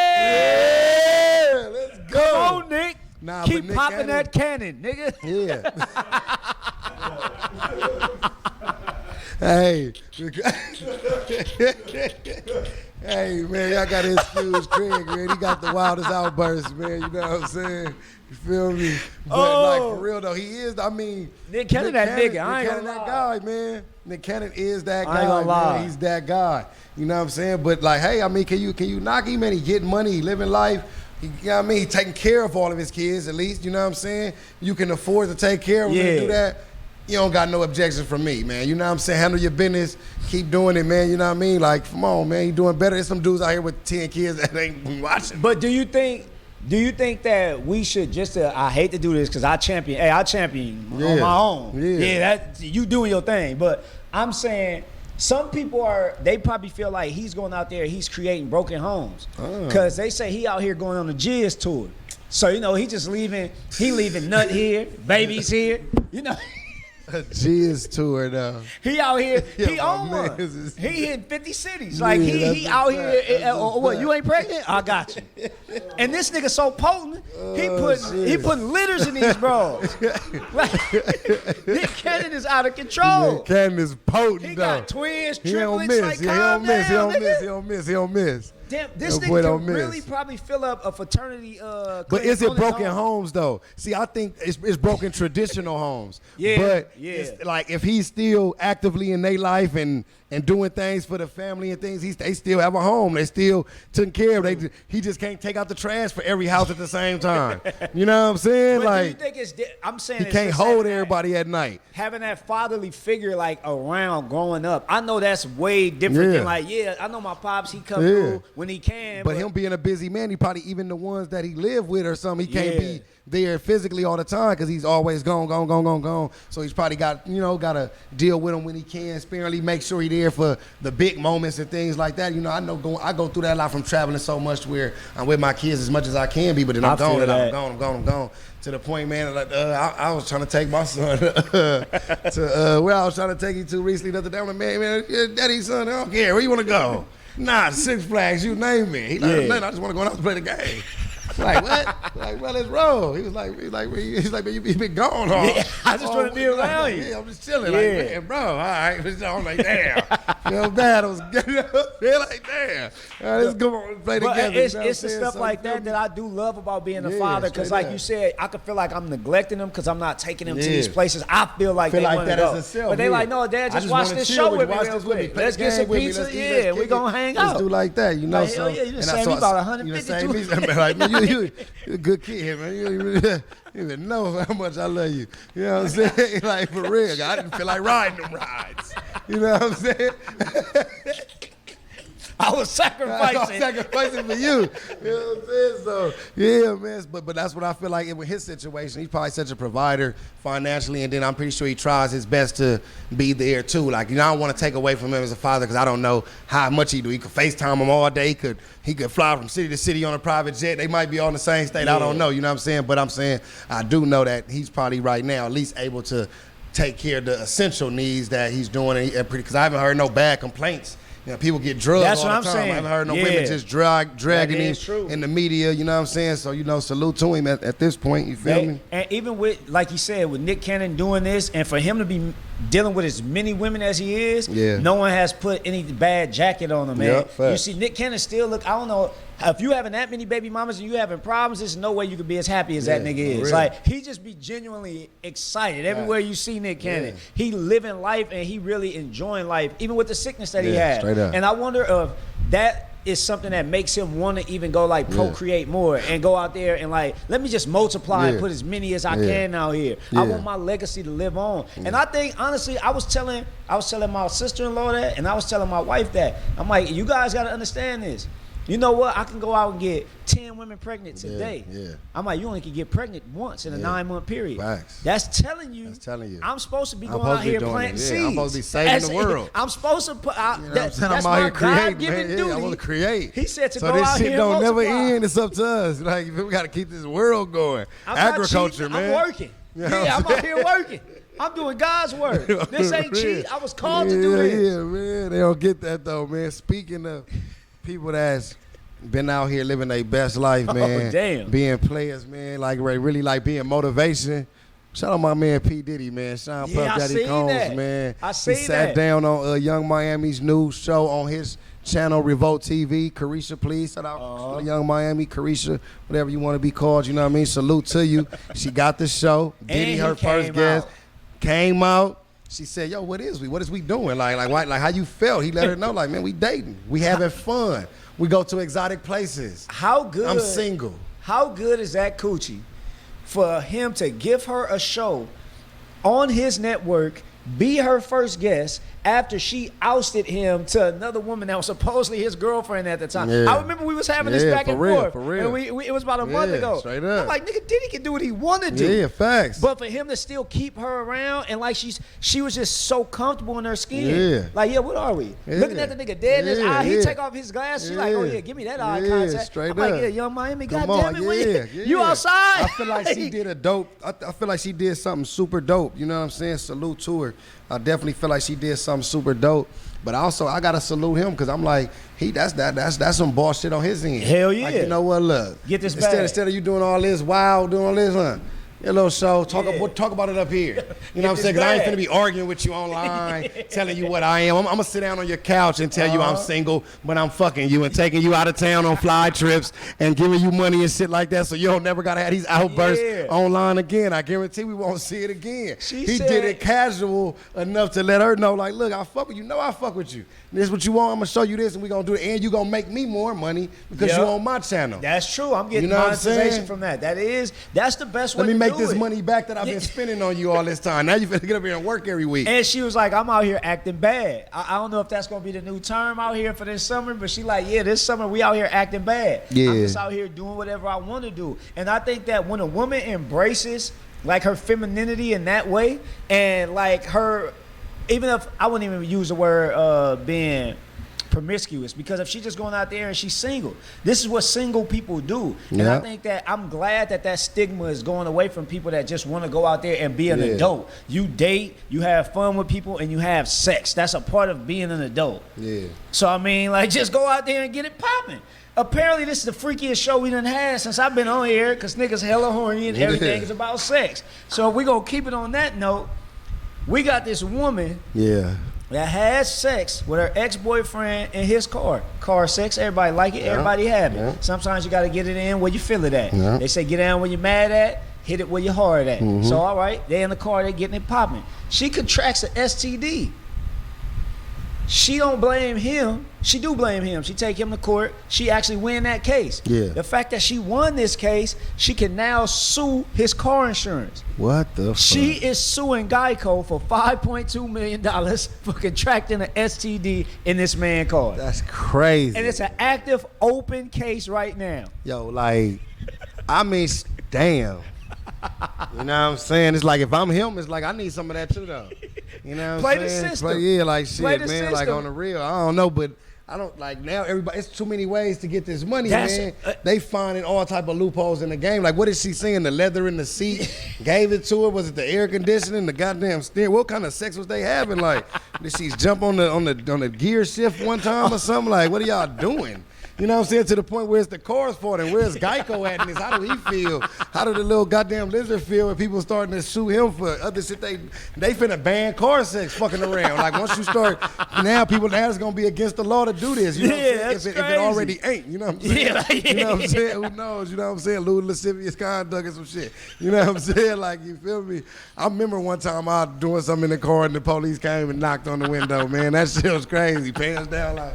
Let's go. Come on, Nick. Nah, keep Nick popping Cannon, that cannon, nigga. Yeah. Hey. Hey, man, y'all got to excuse Craig, man. He got the wildest outbursts, man. You know what I'm saying? You feel me? But, like, for real, though, he is, I mean. Nick Cannon, that nigga. I ain't gonna lie. That guy, man. Nick Cannon is that guy. I ain't gonna lie. Man. He's that guy. You know what I'm saying? But, like, hey, I mean, can you knock him, man? He getting money. He living life. You know what I mean? He taking care of all of his kids, at least. You know what I'm saying? You can afford to take care of them and do that. You don't got no objection from me, man. You know what I'm saying? Handle your business. Keep doing it, man. You know what I mean? Like, come on, man. You doing better. There's some dudes out here with 10 kids that ain't watching. But do you think that we should just, I hate to do this because I champion on my own. Yeah, that you doing your thing. But I'm saying some people they probably feel like he's going out there, he's creating broken homes. Because they say he out here going on the Jizz tour. So, you know, he leaving nut here, babies here, you know. A Jizz tour, though. He out here, he on one. He in 50 cities. Like, he out here, what, you ain't pregnant? I got you. And this nigga so potent, he putting litters in these bros. Like, Nick Cannon is out of control. Nick Cannon is potent, he though. Got twins, triplets, he don't miss. He don't miss. Damn, this nigga can really probably fill up a fraternity. But is it broken homes though? See, I think it's broken traditional homes. But it's like if he's still actively in their life and doing things for the family and things, they still have a home. They still taken care of. He just can't take out the trash for every house at the same time. You know what I'm saying? But like, do you think I'm saying he can't hold everybody at night. Having that fatherly figure like around growing up, I know that's way different than like, I know my pops, he come through when he can. But him being a busy man, he probably even the ones that he live with or something, he can't be there physically all the time because he's always gone. So he's probably got to deal with him when he can, sparingly make sure he's there for the big moments and things like that. You know, I go through that a lot from traveling so much where I'm with my kids as much as I can be, but then I'm gone. To the point, man, like, I was trying to take my son to where I was trying to take him to recently the other day. I'm like, man, daddy's son, I don't care. Where you want to go? Nah, Six Flags, you name me. He like, man, I just want to go out and play the game. Like, what? Like, well, let's roll. He was like, man, you been gone all. Yeah, I just want to be around you. Yeah, I'm just chilling. Like, man, bro, all right. I'm like, damn. Feel bad. I was getting up. Feel like, damn. Let's go on and play together. It's the stuff like that I do love about being a father. Because, like you said, I could feel like I'm neglecting them because I'm not taking them to these places. I feel like they want to go. But they like, no, Dad, just watch this show with me real quick. Let's get some pizza. Yeah, we gonna hang out. Let's do like that, you know. So you just saved me about $152. Like, man, you're a good kid, man. You don't even know how much I love you. You know what I'm saying? Like, for real. I didn't feel like riding them rides. You know what I'm saying? I was sacrificing for you. You know what I'm saying? So, yeah, man. But that's what I feel like with his situation. He's probably such a provider financially, and then I'm pretty sure he tries his best to be there too. Like, you know, I don't want to take away from him as a father because I don't know how much he do. He could FaceTime him all day. He could fly from city to city on a private jet. They might be all in the same state. I don't know. You know what I'm saying? But I'm saying I do know that he's probably right now at least able to take care of the essential needs that he's doing. Because I haven't heard no bad complaints. You know, people get drugged all the time. Saying. I haven't heard no women just dragging him in the media, you know what I'm saying? So, you know, salute to him at this point, you feel me? And even with, like you said, with Nick Cannon doing this, and for him to be dealing with as many women as he is, no one has put any bad jacket on him, man. You see, Nick Cannon still look, I don't know, if you having that many baby mamas and you having problems, there's no way you could be as happy as that nigga is. Really. Like, he just be genuinely excited everywhere you see Nick Cannon. He living life and he really enjoying life, even with the sickness that he had. And I wonder if that is something that makes him want to even go like procreate more and go out there and like, let me just multiply and put as many as I can out here. I want my legacy to live on. And I think, honestly, I was telling my sister-in-law that, and I was telling my wife that. I'm like, you guys got to understand this. You know what? I can go out and get 10 women pregnant today. I'm like, you only can get pregnant once in a 9-month period. That's telling you. I'm supposed to be going out here planting seeds. I'm supposed to be saving the world. I'm supposed to put out. That's I'm my out here creating, God-given duty. I want to create. He said to so go out here and don't multiply. never end. It's up to us. Like, we got to keep this world going. Agriculture, man. I'm working. I'm out here working. I'm doing God's work. This ain't cheat. I was called to do this. Yeah, man. They don't get that, though, man. Speaking of people that's been out here living their best life, man. Being players, man. Like, really, like, being motivation. Shout out my man P. Diddy, man. Sean Puff Daddy Combs, man. I seen that. He sat down on Young Miami's new show on his channel, Revolt TV. Carisha, please. Shout out Young Miami, Carisha, whatever you want to be called. You know what I mean? Salute to you. She got the show. Diddy, her first guest, came out. She said, yo, what is we doing? Like how you felt? He let her know, like, man, we dating. We having fun. We go to exotic places. How good? I'm single. How good is that coochie for him to give her a show on his network, be her first guest, after she ousted him to another woman that was supposedly his girlfriend at the time. I remember we was having this back and forth. For real. And it was about a month ago. Straight up. I'm like, nigga, Diddy can do what he want to do. Yeah, facts. But for him to still keep her around and like she was just so comfortable in her skin. Like, what are we? Looking at the nigga dead in his eye. He take off his glasses. She like, oh yeah, give me that eye contact. Straight I'm up. like, Young Miami, goddamn it. You outside? I feel like she did a dope. I feel like she did something super dope. You know what I'm saying? Salute to her. I definitely feel like she did something super dope. But also, I gotta salute him because I'm like, that's some boss shit on his end. Hell yeah. Like, you know what? Look, get this back. Instead of you doing all this, doing all this, your little show, talk about it up here. You know what I'm saying? Because I ain't finna be arguing with you online, telling you what I am. I'm gonna sit down on your couch and tell you I'm single, but I'm fucking you and taking you out of town on fly trips and giving you money and shit like that, so you don't never gotta have these outbursts online again. I guarantee we won't see it again. He did it casual enough to let her know, like, look, I fuck with you. I fuck with you. This is what you want. I'm gonna show you this, and we gonna do it. And you gonna make me more money because you on my channel. That's true. I'm getting monetization from that. That's the best way to do it. Let me make this money back that I've been spending on you all this time. Now you finna get up here and work every week. And she was like, I'm out here acting bad. I don't know if that's gonna be the new term out here for this summer, but she like, this summer we out here acting bad. I'm just out here doing whatever I want to do. And I think that when a woman embraces like her femininity in that way, and like her, even if I wouldn't even use the word being promiscuous, because if she's just going out there and she's single, this is what single people do. And I think that I'm glad that stigma is going away from people that just want to go out there and be an adult. You date, you have fun with people, and you have sex. That's a part of being an adult. So I mean, like, just go out there and get it popping. Apparently this is the freakiest show we done had since I've been on here, because niggas hella horny and everything is about sex. So if we gonna keep it on that note, we got this woman that has sex with her ex-boyfriend in his car. Car sex, everybody like it, everybody have it. Sometimes you got to get it in where you feel it at. They say get down where you're mad at, hit it where you're hard at. So all right, they in the car, they getting it popping. She contracts an STD. She don't blame him. She do blame him. She take him to court. She actually win that case. The fact that she won this case, she can now sue his car insurance. What the fuck? She is suing Geico for $5.2 million for contracting an STD in this man's car. That's crazy. And it's an active, open case right now. Yo, like, I mean, damn. You know what I'm saying? It's like, if I'm him, it's like, I need some of that too, though. You know what I'm saying? Play the system. Like, shit, man, system. Like, on the real, I don't know, but I don't, like, now everybody, it's too many ways to get this money, man. They finding all type of loopholes in the game. Like, what is she saying? The leather in the seat gave it to her? Was it the air conditioning, the goddamn steering? What kind of sex was they having? Like, did she jump on the gear shift one time or something? Like, what are y'all doing? You know what I'm saying? To the point where it's the car's fault, and where's Geico at in this? How do he feel? How do the little goddamn lizard feel when people starting to sue him for other shit? They finna ban car sex fucking around. Like once you start, now it's gonna be against the law to do this. You know what I'm saying? That's if it already ain't, you know what I'm saying? Yeah. You know what I'm saying? Who knows? You know what I'm saying? Lewd lascivious conduct and some shit. You know what I'm saying? Like, you feel me? I remember one time I was doing something in the car and the police came and knocked on the window, man. That shit was crazy. Pants down like,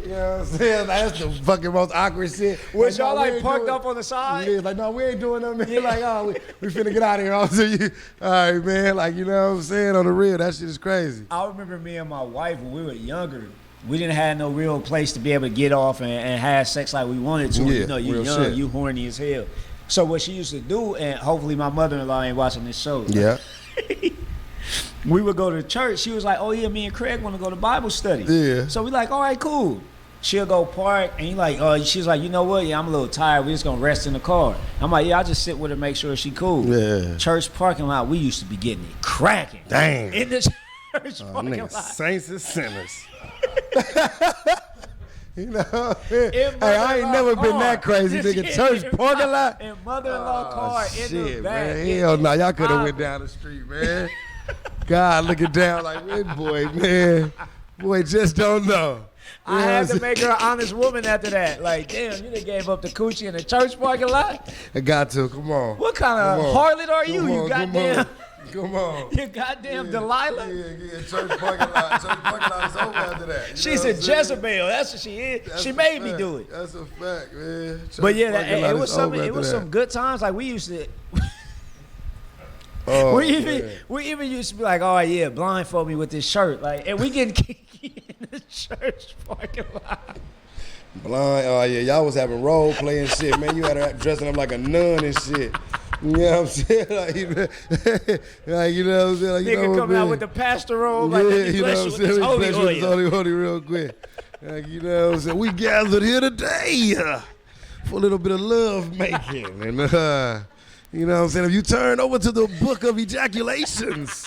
you know what I'm saying? Like, that's the fucking most awkward shit. Was y'all like parked up on the side? Yeah, like, no, we ain't doing nothing. Yeah. Like, oh, we finna get out of here. All right, man. Like, you know what I'm saying? On the real, that shit is crazy. I remember me and my wife when we were younger. We didn't have no real place to be able to get off and have sex like we wanted to. Yeah, you know, you young, shit. You horny as hell. So what she used to do, and hopefully my mother-in-law ain't watching this show. Yeah. We would go to church. She was like, oh, yeah, me and Craig want to go to Bible study. Yeah. So we like, all right, cool. She'll go park, and she's like, you know what? Yeah, I'm a little tired. We just going to rest in the car. I'm like, yeah, I'll just sit with her, make sure she cool. Yeah. Church parking lot, we used to be getting it cracking. Damn. In the church parking lot. Saints and sinners. You know, hey, I ain't never been that crazy, nigga. Church parking lot. And mother-in-law car in the back. Man. Hell no, y'all could have went down the street, man. God looking down like, red boy, man. Boy, just don't know. I had to make her an honest woman after that. Like, damn, you done gave up the coochie in the church parking lot? I got to, come on. What kind of harlot are you? You goddamn. Come on. You goddamn Delilah? Yeah, church parking lot. Church parking lot is over after that. She's a Jezebel. That's what she is. She made me do it. That's a fact, man. But yeah, it was some good times. Like we used to. We even used to be like, oh yeah, blindfold me with this shirt, like, and we getting kinky in the church parking lot. Blind, oh yeah, y'all was having role playing shit, man. You had her dressing up like a nun and shit. You know what I'm saying? Like, you know what I'm saying? Like, nigga coming out with the pastor robe, like, you know what I'm saying? Holy real quick. Like, you know what I'm saying? We gathered here today for a little bit of love making, and you know what I'm saying? If you turn over to the book of ejaculations.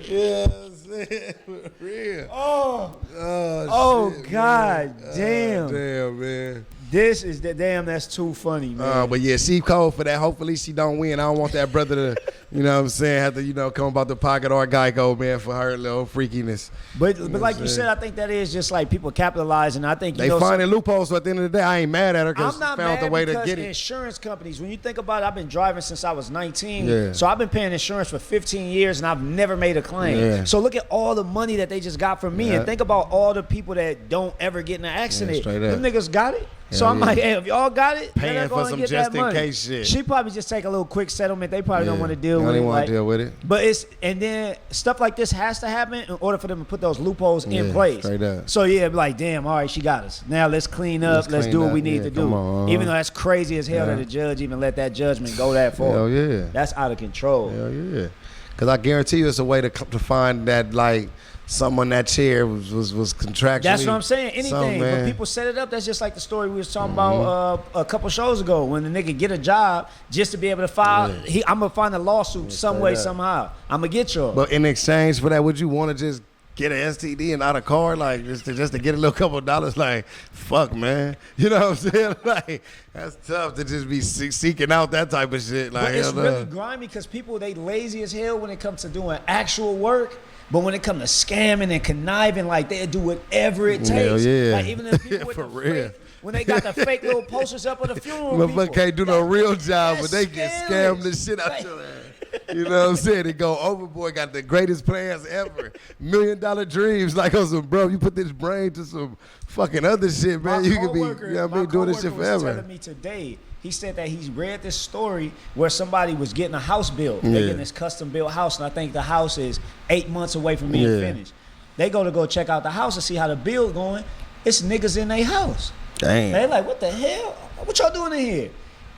Yeah, I'm saying, for real. Oh shit, God, man. Damn. Damn, man. This is that's too funny, man. But yeah, she cold for that. Hopefully she don't win. I don't want that brother to, you know what I'm saying, have to, come about the pocket or Geico, man, for her little freakiness. But like you said, I think that is just like people capitalizing. I think they finding loopholes. So at the end of the day, I ain't mad at her because she found the way to get it. Insurance companies, when you think about it, I've been driving since I was 19. Yeah. So I've been paying insurance for 15 years and I've never made a claim. Yeah. So look at all the money that they just got from me, and think about all the people that don't ever get in an accident. Them niggas got it. So I'm like, hey, if y'all got it, paying for some just in case shit. She probably just take a little quick settlement. They probably don't want to deal with it. They don't want to deal with it. But and then stuff like this has to happen in order for them to put those loopholes in place. Straight up. So yeah, be like, damn, all right, she got us. Now let's clean up. Let's do what we need to do. Even though that's crazy as hell that the judge even let that judgment go that far. Hell yeah. That's out of control. Hell yeah. Because I guarantee you it's a way to find that, like, something on that chair was contractually. That's what I'm saying. Anything. But people set it up. That's just like the story we was talking about a couple shows ago when the nigga get a job just to be able to file. I'm going to find a lawsuit some way, somehow. I'm going to get yours. But in exchange for that, would you want to just get an STD and not a car? Like, just to get a little couple of dollars? Like, fuck, man. You know what I'm saying? Like, that's tough to just be seeking out that type of shit. Like, but it's really grimy because people, they lazy as hell when it comes to doing actual work. But when it comes to scamming and conniving, like, they'll do whatever it takes. Hell yeah. Like, even the people with the fake, when they got the fake little posters up at the funeral, motherfucker can't do no real job, but they can scam the shit out your ass. You know what I'm saying? They go overboard, got the greatest plans ever. $1 million dreams. Like, oh, some bro, you put this brain to some fucking other shit, man. You could be, you know what I mean, doing this shit forever. Was telling me today, he said that he's read this story where somebody was getting a house built. They're getting this custom built house, and I think the house is 8 months away from being finished. They go check out the house and see how the build going. It's niggas in their house. Damn. They like, what the hell? What y'all doing in here?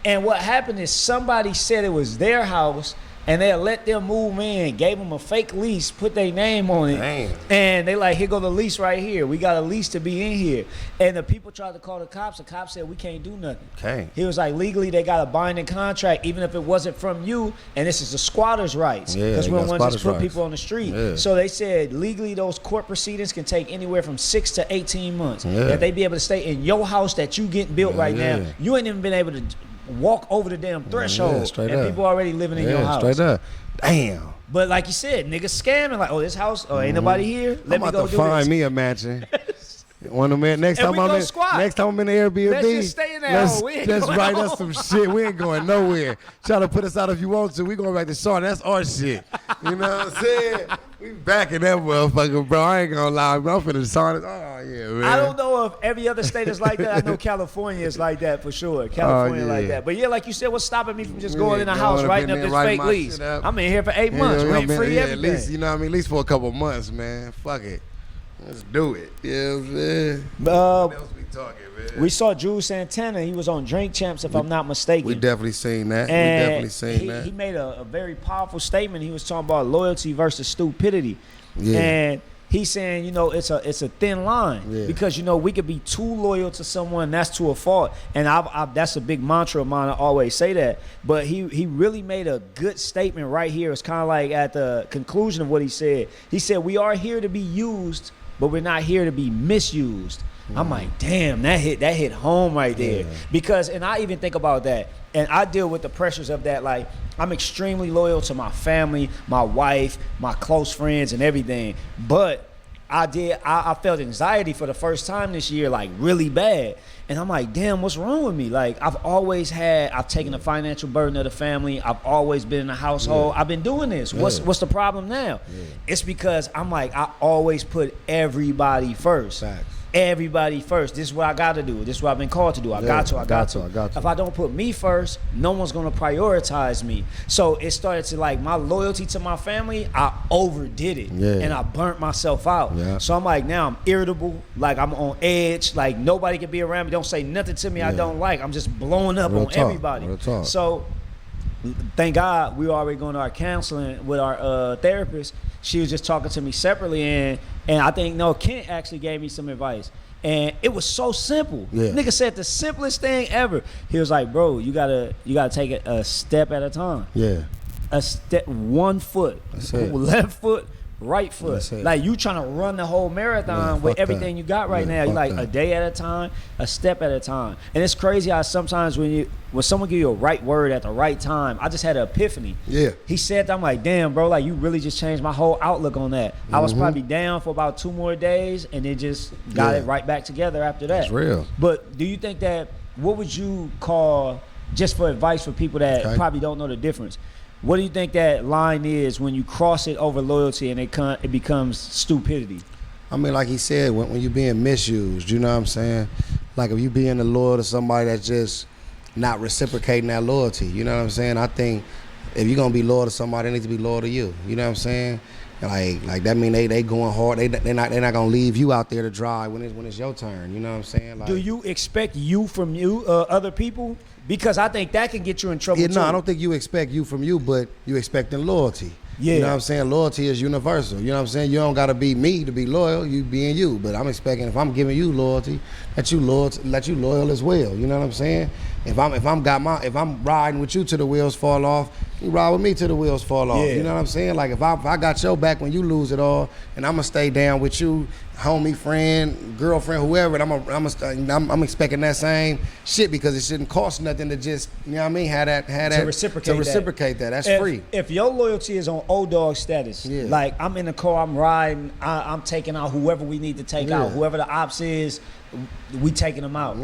And what happened is somebody said it was their house, and they let them move in, gave them a fake lease, put their name on it. Damn. And they like, here go the lease right here. We got a lease to be in here. And the people tried to call the cops. The cops said, we can't do nothing. Okay. He was like, legally, they got a binding contract, even if it wasn't from you. And this is the squatter's rights. Yeah, because we don't want to just put rights. people on the street. Yeah. So they said, legally, those court proceedings can take anywhere from 6 to 18 months. Yeah. That they be able to stay in your house that you getting built right now. You ain't even been able to walk over the damn threshold. And up. people already living in your house. Straight up. Damn. But like you said, niggas scamming like, oh, this house, oh, ain't nobody here. Let me go do find this. me a mansion. One of them, next time I'm in the Airbnb, let's just stay in that hole. Let's write us some shit. We ain't going nowhere. Try to put us out if you want to. We going back to Charlotte. That's our shit. You know what I'm saying? We back in that motherfucker, bro. I ain't gonna lie, bro. I'm finna sign it. Oh yeah, man. I don't know if every other state is like that. I know California is like that for sure. California like that. But yeah, like you said, what's stopping me from just going in the house, writing up this fake lease? I'm in here for 8 months, rent free, everything. At least, you know what I mean? At least for a couple months, man. Fuck it. Let's do it. You know what I'm saying? What else we talking, man? We saw Drew Santana. He was on Drink Champs, if I'm not mistaken. We definitely seen that. And he made a very powerful statement. He was talking about loyalty versus stupidity. Yeah. And he's saying, you know, it's a thin line because, you know, we could be too loyal to someone. That's to a fault. And that's a big mantra of mine. I always say that. But he really made a good statement right here. It's kind of like at the conclusion of what he said. He said, we are here to be used, but we're not here to be misused. I'm like, damn, that hit home right there. Because, and I even think about that, and I deal with the pressures of that. Like, I'm extremely loyal to my family, my wife, my close friends, and everything. But I felt anxiety for the first time this year, like really bad. And I'm like, damn, what's wrong with me? Like, I've taken the financial burden of the family. I've always been in the household. I've been doing this. What's the problem now? It's because I'm like, I always put everybody first. Facts. Everybody first. This is what I got to do. This is what I've been called to do. I got to. If I don't put me first, no one's going to prioritize me. So it started to, like, my loyalty to my family, I overdid it. And I burnt myself out. So I'm like, now I'm irritable. Like, I'm on edge. Like, nobody can be around me. Don't say nothing to me I don't like. I'm just blowing up on everybody. So thank God we were already going to our counseling with our therapist. She was just talking to me separately, and I think Kent actually gave me some advice, and it was so simple. Nigga said the simplest thing ever. He was like, bro, you gotta take it a step at a time. A step, 1 foot, left foot, right foot. Like, you trying to run the whole marathon with everything you got right now. You like a day at a time, a step at a time. And it's crazy how sometimes when someone give you a right word at the right time, I just had an epiphany. He said that, I'm like, damn, bro, like, you really just changed my whole outlook on that. I was probably down for about 2 more days, and it just got it right back together after that. That's real. But do you think that, what would you call, just for advice for people that probably don't know the difference, what do you think that line is when you cross it over loyalty and it becomes stupidity? I mean, like he said, when you're being misused, you know what I'm saying? Like, if you being loyal to somebody that's just not reciprocating that loyalty, you know what I'm saying? I think if you're gonna be loyal to somebody, they need to be loyal to you. You know what I'm saying? Like that mean they going hard. They're not gonna leave you out there to dry when it's your turn. You know what I'm saying? Like, do you expect you from other people? Because I think that can get you in trouble too. No, I don't think you expect you from you, but you expecting loyalty. You know what I'm saying? Loyalty is universal. You know what I'm saying? You don't gotta be me to be loyal. You being you. But I'm expecting, if I'm giving you loyalty, that you loyal as well. You know what I'm saying? If I'm riding with you till the wheels fall off, you ride with me till the wheels fall off. You know what I'm saying? Like, if I got your back when you lose it all, and I'm gonna stay down with you, homie, friend, girlfriend, whoever, and I'm expecting that same shit, because it shouldn't cost nothing to just, you know what I mean, have that to reciprocate that. That's free. If your loyalty is on old dog status, like, I'm in the car, I'm riding, I'm taking out whoever we need to take out, whoever the ops is, we taking them out.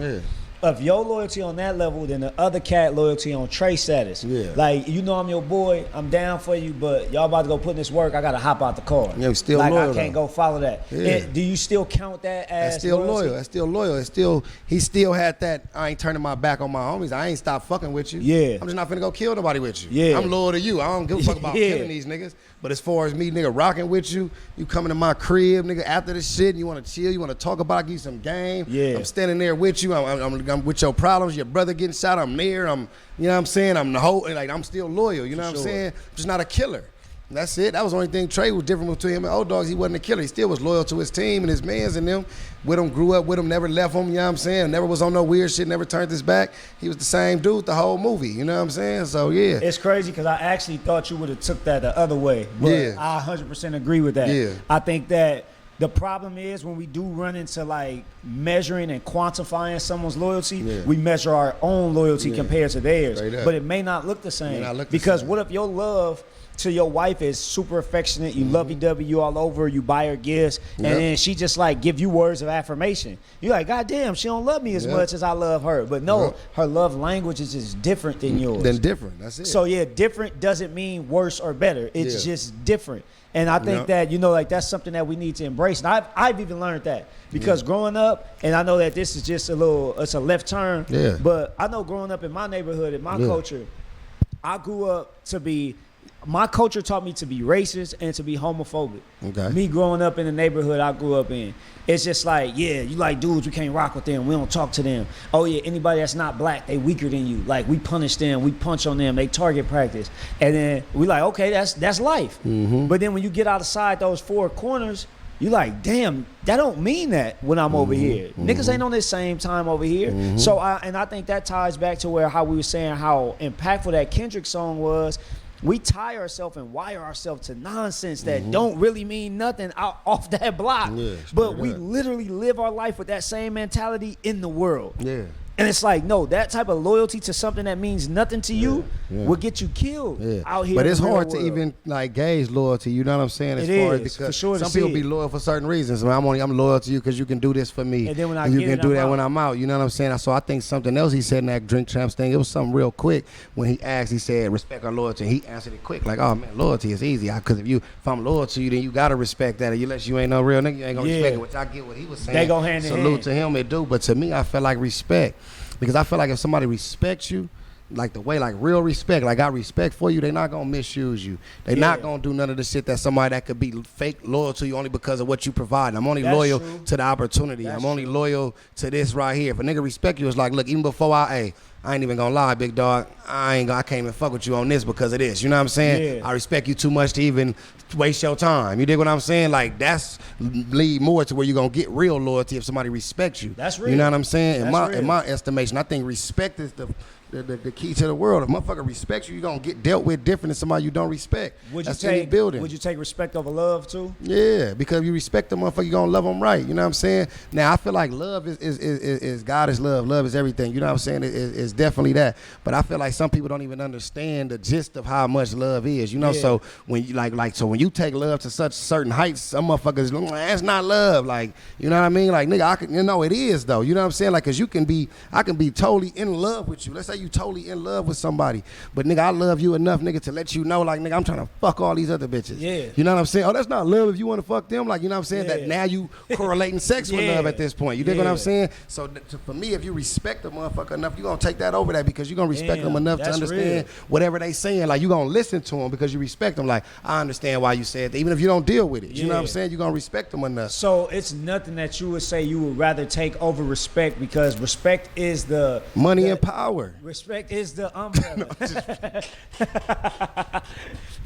If your loyalty on that level, then the other cat loyalty on Trey status. Like, you know, I'm your boy, I'm down for you, but y'all about to go put in this work, I gotta hop out the car. Still like, loyal, I can't go follow that. Do you still count that as That's still loyalty? loyal. That's still loyal. He still had that, I ain't turning my back on my homies. I ain't stop fucking with you. I'm just not finna go kill nobody with you. I'm loyal to you. I don't give a fuck about killing these niggas. But as far as me, nigga, rocking with you, you coming to my crib, nigga, after this shit, and you want to chill, you want to talk about, give you some game. I'm standing there with you. I'm I'm with your problems, your brother getting shot, I'm there, you know what I'm saying? I'm the whole, like, I'm still loyal, you know what I'm saying? I'm just not a killer. That's it. That was the only thing Trey was different between him and Old Dogs. He wasn't a killer. He still was loyal to his team and his mans and them. With him, grew up with him, never left him, you know what I'm saying? Never was on no weird shit, never turned his back. He was the same dude the whole movie, you know what I'm saying? So, yeah. It's crazy because I actually thought you would have took that the other way. But I 100% agree with that. Yeah. I think that the problem is when we do run into like measuring and quantifying someone's loyalty, we measure our own loyalty compared to theirs. But it may not look the same. Because what if your love to your wife is super affectionate, you lovey-dovey, you all over, you buy her gifts, and then she just like give you words of affirmation. You're like, God damn, she don't love me as much as I love her. But no, her love language is just different than yours. That's it. So yeah, different doesn't mean worse or better. It's just different. And I think that, you know, like that's something that we need to embrace. And I've even learned that because growing up, and I know that this is just it's a left turn, but I know growing up in my neighborhood, in my culture, I grew up to be, my culture taught me to be racist and to be homophobic. Okay. Me growing up in the neighborhood I grew up in, it's just like, yeah, you like dudes, we can't rock with them, we don't talk to them. Oh yeah, anybody that's not black, they weaker than you. Like we punish them, we punch on them, they target practice. And then we like, okay, that's life. But then when you get outside those four corners, you like, damn, that don't mean that when I'm over here. Niggas ain't on this same time over here. So I think that ties back to how we were saying how impactful that Kendrick song was. We tie ourselves and wire ourselves to nonsense that don't really mean nothing off that block. But we literally live our life with that same mentality in the world. And it's like, no, that type of loyalty to something that means nothing to you will get you killed out here. But it's hard to even like gauge loyalty. You know what I'm saying? It is, because for sure, some people be loyal for certain reasons. I mean, I'm loyal to you because you can do this for me, and then when you can do that when I'm out. You know what I'm saying? So I think something else he said in that Drink Champs thing, it was something real quick when he asked. He said, "Respect our loyalty." And he answered it quick, like, "Oh man, loyalty is easy. Because if I'm loyal to you, then you gotta respect that. Unless you ain't no real nigga, you ain't gonna respect it." Which I get what he was saying. They go hand in hand. Salute to him, it do. But to me, I feel like respect. Because I feel like if somebody respects you, like the way, like real respect, like I respect for you, they not gonna misuse you. They not gonna do none of the shit that somebody that could be fake loyal to you only because of what you provide. I'm only loyal to the opportunity. I'm only loyal to this right here. If a nigga respect you, it's like, look, even before I ain't even gonna lie, big dog, I can't even fuck with you on this because of this. You know what I'm saying? I respect you too much to even waste your time. You dig what I'm saying? Like that's lead more to where you're gonna get real loyalty if somebody respects you. That's real. You know what I'm saying? In my estimation, I think respect is the key to the world. If motherfucker respects you, you're gonna get dealt with different than somebody you don't respect. Would you take respect over love too? Yeah, because if you respect the motherfucker, you're gonna love them right. You know what I'm saying? Now I feel like love is God is love. Love is everything. You know what I'm saying? It's definitely that. But I feel like some people don't even understand the gist of how much love is. You know, so when you when you take love to such certain heights, some motherfuckers that's not love. Like, you know what I mean? Like, nigga, it is though. You know what I'm saying? Like, cause I can be totally in love with you. Let's say you totally in love with somebody, but nigga, I love you enough, nigga, to let you know, like, nigga, I'm trying to fuck all these other bitches. You know what I'm saying? Oh, that's not love if you want to fuck them. Like, you know what I'm saying? That now you correlating sex with love at this point. You dig what I'm saying? So for me, if you respect a motherfucker enough, you're gonna take that over that because you're gonna respect them enough to understand whatever they saying. Like, you're gonna listen to them because you respect them. Like, I understand why you said that, even if you don't deal with it. You know what I'm saying? You're gonna respect them enough. So it's nothing that you would say you would rather take over respect, because respect is the money and power. Respect is the umbrella.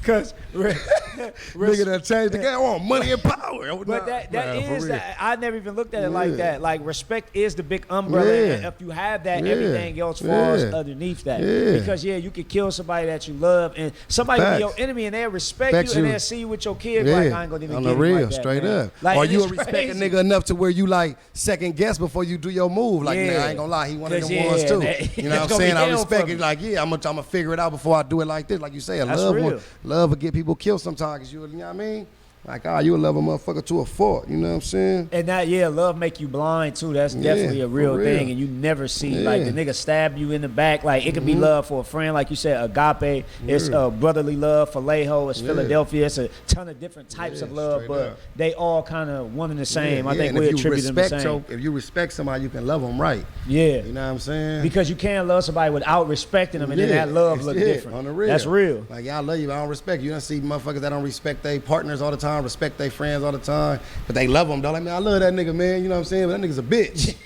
Because nigga done changed the game. I want money and power. But that is that. I never even looked at it like that. Like, respect is the big umbrella. And if you have that, everything else falls underneath that. Because you could kill somebody that you love, and somebody be your enemy, and they'll respect you, and they'll see you with your kids. Like, I ain't gonna even on get the real, like that, straight man. up. Like, or you respect a nigga enough to where you like second guess before you do your move. Like, man, I ain't gonna lie, he one of them ones too. You know what I'm saying? I respect it. Like, I'm gonna figure it out before I do it like this. Like you say, love will get people killed sometimes. Cause you know what I mean? Like, you would love a motherfucker to a fault. You know what I'm saying? And that, love make you blind too. That's definitely a real thing, and you never see like the nigga stab you in the back. Like, it could be love for a friend, like you said, agape. It's brotherly love, Vallejo. It's Philadelphia. It's a ton of different types of love, but they all kind of one and the same. I think we attribute them the same. If you respect somebody, you can love them right. You know what I'm saying? Because you can't love somebody without respecting them, and then that love look different. On the real. That's real. Like, I love you, I don't respect you. You don't see motherfuckers that don't respect their partners all the time, respect their friends all the time, but they love them though. Like, man, I love that nigga, man. You know what I'm saying? But that nigga's a bitch.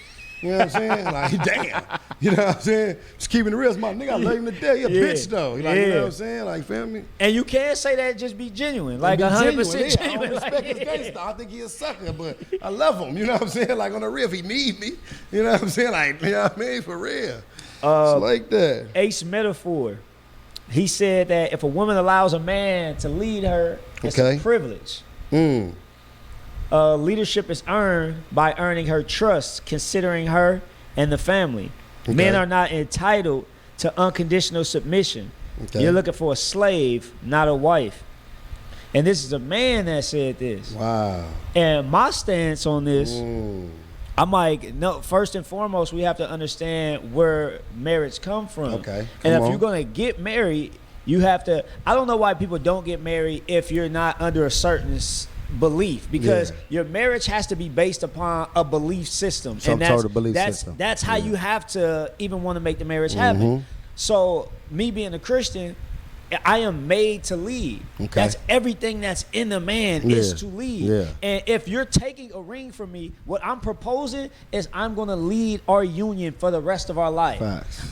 You know what I'm saying? Like, damn. You know what I'm saying? Just keeping it real. It's my nigga, I love him to death. He a bitch, though. Like, you know what I'm saying? Like, feel me? And you can't say that, just be genuine. Like, 100% genuine. I don't respect his gangster. I think he a sucker, but I love him. You know what I'm saying? Like, on the real, if he need me. You know what I'm saying? Like, you know what I mean? For real. It's like that. Ace Metaphor. He said that if a woman allows a man to lead her, it's a privilege. Leadership is earned by earning her trust, considering her and the family. Men are not entitled to unconditional submission. You're looking for a slave, not a wife. And this is a man that said this. Wow. And my stance on this, I'm like, no, first and foremost, we have to understand where marriage come from. And if you're going to get married, you have to, I don't know why people don't get married if you're not under a certain belief, because your marriage has to be based upon a belief system. Some sort of belief system. That's how you have to even want to make the marriage happen. So me being a Christian, I am made to lead. That's everything that's in the man is to lead. And if you're taking a ring from me, what I'm proposing is I'm going to lead our union for the rest of our life.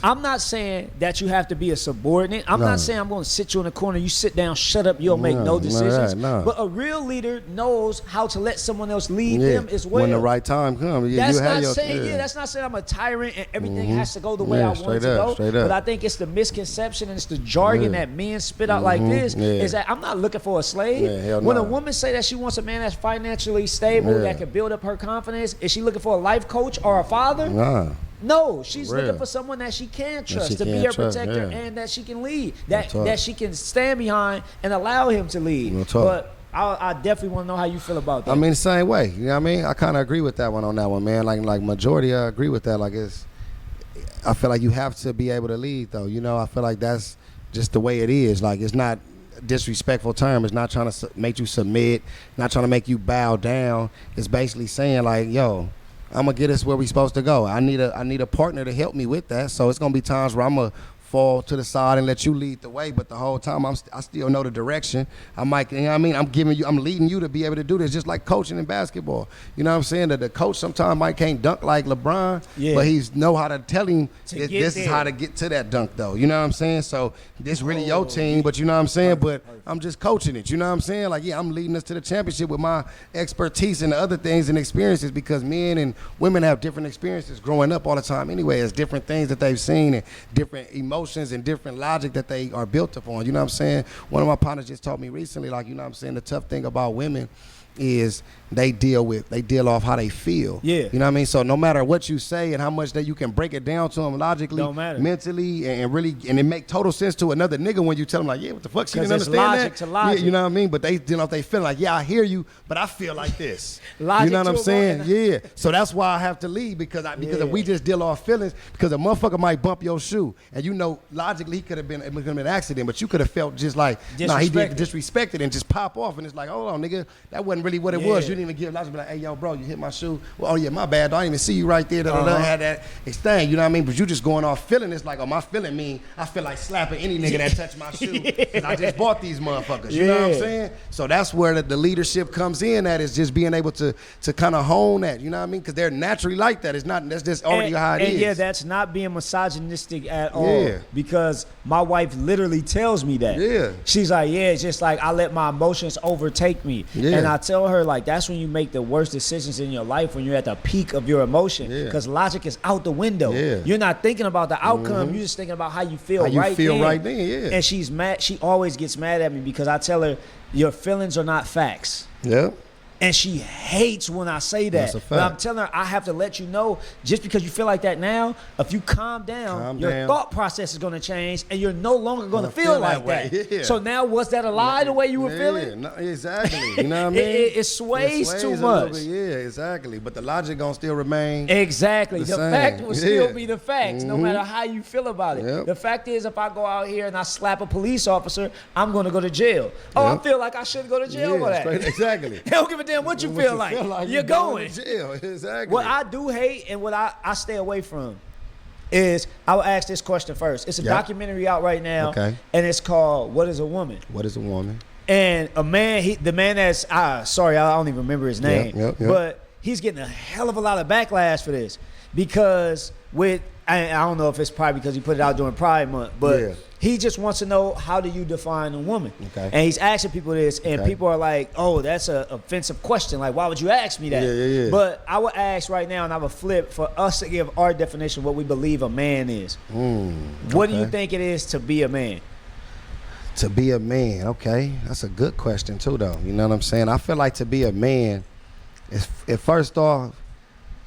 I'm not saying that you have to be a subordinate. I'm not saying I'm going to sit you in the corner, you sit down, shut up, you'll make no decisions. But a real leader knows how to let someone else lead them as well. When the right time comes. That's not saying that's not saying I'm a tyrant and everything has to go the way I want it to go. But I think it's the misconception and it's the jargon that men spit out like this is that I'm not looking for a slave. When a woman say that she wants a man that's financially stable, that can build up her confidence, is she looking for a life coach or a father? No, she's looking for someone that she can trust to be her protector and that she can lead, that she can stand behind and allow him to lead. But I definitely want to know how you feel about that. I mean, the same way. You know what I mean? I kind of agree with that one on that one, man. Like majority, I agree with that. Like I feel like you have to be able to lead, though. You know, I feel like that's just the way it is. Like, it's not a disrespectful term. It's not trying to make you submit, not trying to make you bow down. It's basically saying, like, yo, I'm gonna get us where we supposed to go. I need a partner to help me with that. So it's gonna be times where I'm gonna fall to the side and let you lead the way, but the whole time I still know the direction. I might, you know what I mean? I'm leading you to be able to do this, just like coaching in basketball. You know what I'm saying? That the coach sometimes might can't dunk like LeBron, but he's know how to tell him this is how to get to that dunk, though. You know what I'm saying? So this really your team, but you know what I'm saying? But I'm just coaching it. You know what I'm saying? Like, yeah, I'm leading us to the championship with my expertise and the other things and experiences, because men and women have different experiences growing up all the time anyway. It's different things that they've seen and different emotions and different logic that they are built upon. You know what I'm saying? One of my partners just told me recently, like, you know what I'm saying, the tough thing about women is they deal off how they feel. You know what I mean? So no matter what you say and how much that you can break it down to them logically, mentally, and really, and it make total sense to another nigga when you tell them, like, yeah, what the fuck, she didn't understand logic that? To logic. Yeah, you know what I mean? But they, you know, they feel like, yeah, I hear you, but I feel like this. You know what I'm saying? Yeah. So that's why I have to lead, because if we just deal off feelings, because a motherfucker might bump your shoe, and you know logically it could have been an accident, but you could have felt just like, nah, he did disrespect it and just pop off, and it's like, hold on, nigga, that wasn't really what it was. You didn't even give logic, be like, hey, yo, bro, you hit my shoe. Well, oh yeah, my bad, I didn't even see you right there. Had that thing, you know what I mean? But you just going off feeling. It's like, oh, my feeling mean I feel like slapping any nigga that touched my shoe, because I just bought these motherfuckers. You know what I'm saying? So that's where the leadership comes in. That is just being able to kind of hone that. You know what I mean? Because they're naturally like that. It's not. That's just already how it is. Yeah, that's not being misogynistic at all. Because my wife literally tells me that. She's like, it's just like I let my emotions overtake me, and I tell her, like, that's when you make the worst decisions in your life, when you're at the peak of your emotion, because logic is out the window. You're not thinking about the outcome. You're just thinking about how you feel right then. And she's mad. She always gets mad at me because I tell her, your feelings are not facts. And she hates when I say that. That's a fact. But I'm telling her, I have to let you know, just because you feel like that now, if you calm down, your thought process is going to change, and you're no longer going to feel like that. So now, was that a lie, the way you were feeling? No, exactly. You know what I mean? It sways too much. Exactly. But the logic going to still remain exactly. The fact will still be the facts, no matter how you feel about it. The fact is, if I go out here and I slap a police officer, I'm going to go to jail. I feel like I shouldn't go to jail for that. Exactly. They don't give a damn what you feel like. You're going to jail. Exactly. What I do hate and what I stay away from is, I will ask this question first. It's a documentary out right now, and it's called "What Is a Woman?" What is a woman? And a man, the man that's sorry, I don't even remember his name, but he's getting a hell of a lot of backlash for this. because I don't know if it's probably because he put it out during Pride Month, but he just wants to know, how do you define a woman? Okay. And he's asking people this, and people are like, oh, that's an offensive question. Like, why would you ask me that? Yeah. But I would ask right now, and I would flip for us to give our definition of what we believe a man is. What do you think it is to be a man? To be a man, okay. That's a good question too, though. You know what I'm saying? I feel like to be a man, first off,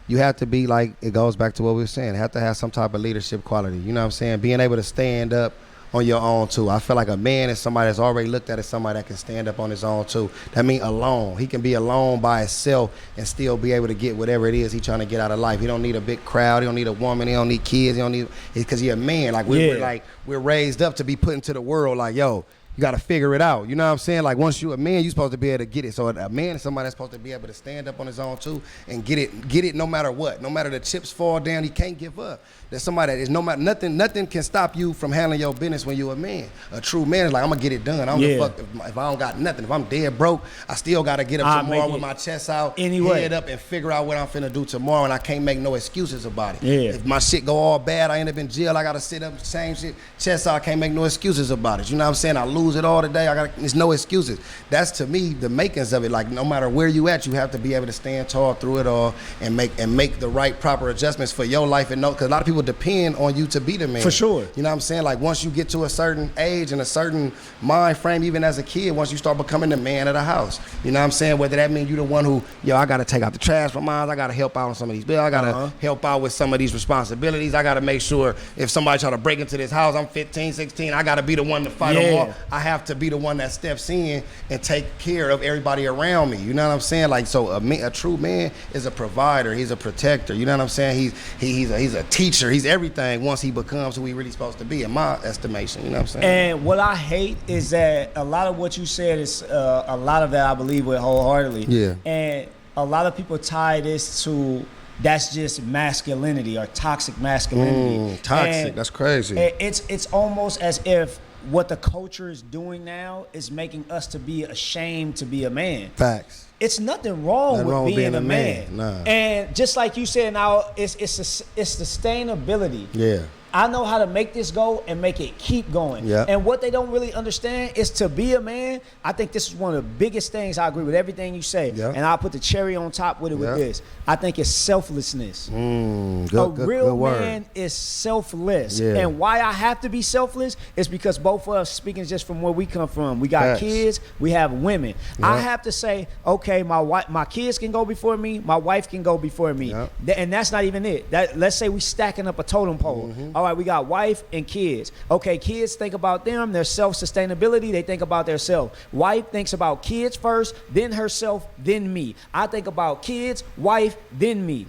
you have to be like, it goes back to what we were saying, have to have some type of leadership quality. You know what I'm saying? Being able to stand up on your own too. I feel like a man is somebody that's already looked at as somebody that can stand up on his own too. That means alone. He can be alone by himself and still be able to get whatever it is he's trying to get out of life. He don't need a big crowd. He don't need a woman. He don't need kids. He don't need, because he's a man. Like we're raised up to be put into the world like, yo, you got to figure it out. You know what I'm saying? Like, once you a man, you're supposed to be able to get it. So a man is somebody that's supposed to be able to stand up on his own too and get it no matter what. No matter the chips fall down, he can't give up. There's somebody that is nothing can stop you from handling your business when you're a man. A true man is like, I'm gonna get it done. I don't give a fuck if I don't got nothing. If I'm dead broke, I still gotta get up tomorrow with my chest out, head up, and figure out what I'm finna do tomorrow, and I can't make no excuses about it. Yeah. If my shit go all bad, I end up in jail, I gotta sit up, same shit, chest out, I can't make no excuses about it. You know what I'm saying? I lose it all today, there's no excuses. That's to me the makings of it. Like, no matter where you at, you have to be able to stand tall through it all and make the right proper adjustments for your life, and because a lot of people depend on you to be the man. For sure. You know what I'm saying? Like, once you get to a certain age and a certain mind frame, even as a kid, once you start becoming the man of the house, you know what I'm saying? Whether that means you the one who, I got to take out the trash from mine, I got to help out on some of these bills, I got to help out with some of these responsibilities, I got to make sure if somebody try to break into this house, I'm 15, 16, I got to be the one to fight them all. I have to be the one that steps in and take care of everybody around me. You know what I'm saying? Like, so a true man is a provider, he's a protector, you know what I'm saying? He's a teacher, he's everything once he becomes who he really supposed to be, in my estimation. You know what I'm saying? And what I hate is that a lot of what you said is a lot of that I believe with wholeheartedly. Yeah. And a lot of people tie this to, that's just masculinity or toxic masculinity. Toxic, and that's crazy. It's almost as if what the culture is doing now is making us to be ashamed to be a man. Facts. It's nothing wrong with being a man. Nah. And just like you said, now it's sustainability. Yeah. I know how to make this go and make it keep going. Yep. And what they don't really understand is, to be a man, I think this is one of the biggest things. I agree with everything you say. Yep. And I'll put the cherry on top with it with this. I think it's selflessness. A real man is selfless. Yeah. And why I have to be selfless is because both of us, speaking just from where we come from, we got kids, we have women. Yep. I have to say, okay, my kids can go before me, my wife can go before me. Yep. And that's not even it. Let's say we stacking up a totem pole. All right, we got wife and kids. Okay, kids think about them, their self-sustainability, they think about their self. Wife thinks about kids first, then herself, then me. I think about kids, wife, then me.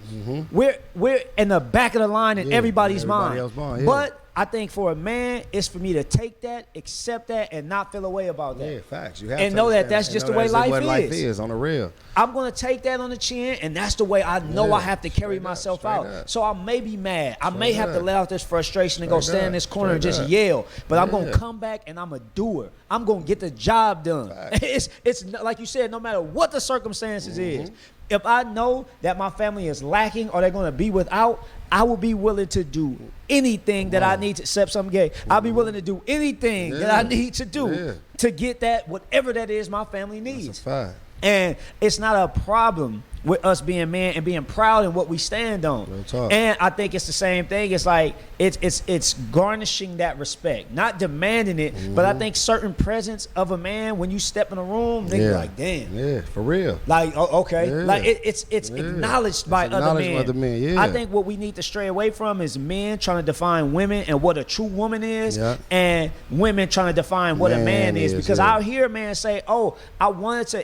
We're in the back of the line in everybody's mind. But I think for a man, it's for me to take that, accept that, and not feel a way about that. Yeah, facts. You have and to know that that's just the way life is on the real. I'm going to take that on the chin, and that's the way I know I have to carry myself out. So I may be mad. I may have to let out this frustration and go stand in this corner and just yell. But I'm going to come back, and I'm a doer. I'm going to get the job done. It's like you said, no matter what the circumstances is. If I know that my family is lacking or they're going to be without, I will be willing to do anything that I need to, except something gay. I'll be willing to do anything that I need to do to get that, whatever that is my family needs. That's a fact. And it's not a problem with us being men and being proud in what we stand on. And I think it's the same thing. It's like it's garnishing that respect, not demanding it, but I think certain presence of a man when you step in a room, they be like, damn. Yeah, for real. Like, okay. Like it's acknowledged by other men. I think what we need to stray away from is men trying to define women and what a true woman is, and women trying to define what a man is. Because I'll hear a man say, oh,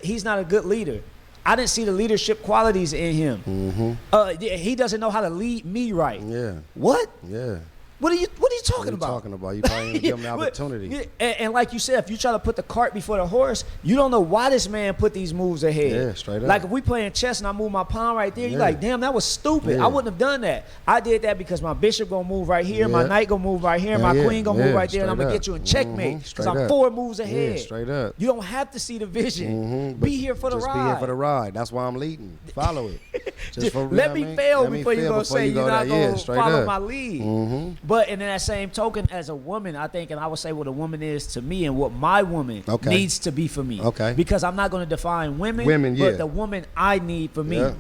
he's not a good leader. I didn't see the leadership qualities in him. He doesn't know how to lead me right. Yeah. What? Yeah. What are you talking about? Talking about? You probably ain't give him the opportunity. And like you said, if you try to put the cart before the horse, you don't know why this man put these moves ahead. Yeah, straight up. Like if we playing chess and I move my pawn right there, you're like, damn, that was stupid. I wouldn't have done that. I did that because my bishop gonna move right here, my knight gonna move right here, my queen gonna move right there, and I'm gonna get you in checkmate because I'm 4 moves ahead. Yeah, straight up. You don't have to see the vision. Be here for the ride. Just be here for the ride. That's why I'm leading. Follow it. Just let me fail before you gonna say you're not gonna follow my lead. But in that same token, as a woman, I think, and I would say what a woman is to me and what my woman needs to be for me. Because I'm not gonna define women, but the woman I need for me.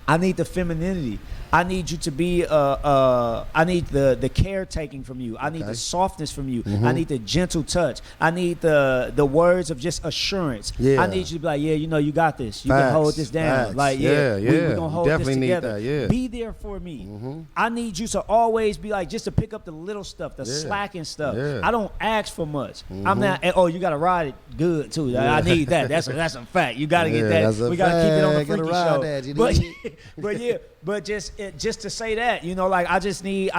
I need the femininity. I need you to be I need the caretaking from you. I need the softness from you. I need the gentle touch. I need the words of just assurance. I need you to be like, yeah, you know, you got this. You can hold this down. Like, we're gonna hold this together. Be there for me. I need you to always be like, just to pick up the little stuff, the slacking stuff. I don't ask for much. I'm not, oh, you gotta ride it good too. I need that. That's a fact. You gotta get that. We gotta keep it on the freaky show. But just to say that, you know, like I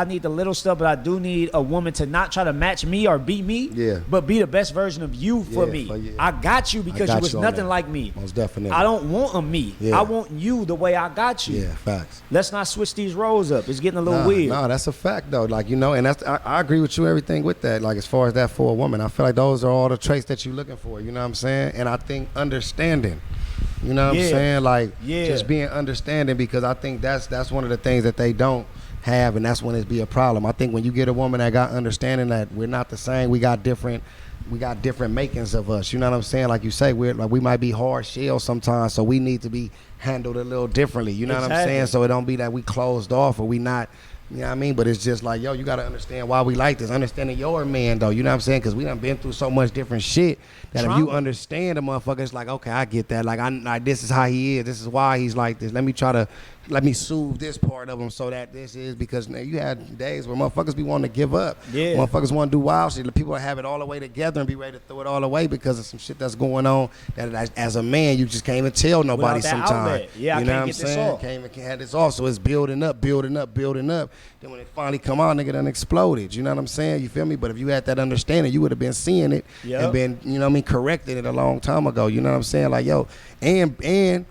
need the little stuff, but I do need a woman to not try to match me or be me, but be the best version of you for me. I got you because you was nothing like me. Most definitely. I don't want a me. I want you the way I got you. Yeah, facts. Let's not switch these roles up. It's getting a little weird. No, that's a fact though. Like, you know, and that's I agree with you everything with that. Like as far as that for a woman, I feel like those are all the traits that you're looking for. You know what I'm saying? And I think understanding. You know what I'm saying? Like, just being understanding, because I think that's one of the things that they don't have, and that's when it be a problem. I think when you get a woman that got understanding that we're not the same, we got different makings of us. You know what I'm saying? Like you say, we might be hard shell sometimes, so we need to be handled a little differently. You know what I'm saying? So it don't be that we closed off or we not. You know what I mean? But it's just like, yo, you got to understand why we like this. Understanding your man, though. You know what I'm saying? Because we done been through so much different shit that if you understand a motherfucker, it's like, okay, I get that. Like this is how he is. This is why he's like this. Let me soothe this part of him so that this is, because you had days where motherfuckers be wanting to give up. Motherfuckers want to do wild shit. People have it all the way together and be ready to throw it all away because of some shit that's going on that as a man you just can't even tell nobody sometimes. You know what I'm saying? Can't have this off. So it's building up. Then when it finally come out, nigga done exploded. You know what I'm saying? You feel me? But if you had that understanding, you would have been seeing it and been, you know what I mean, corrected it a long time ago. You know what I'm saying? Like, yo, and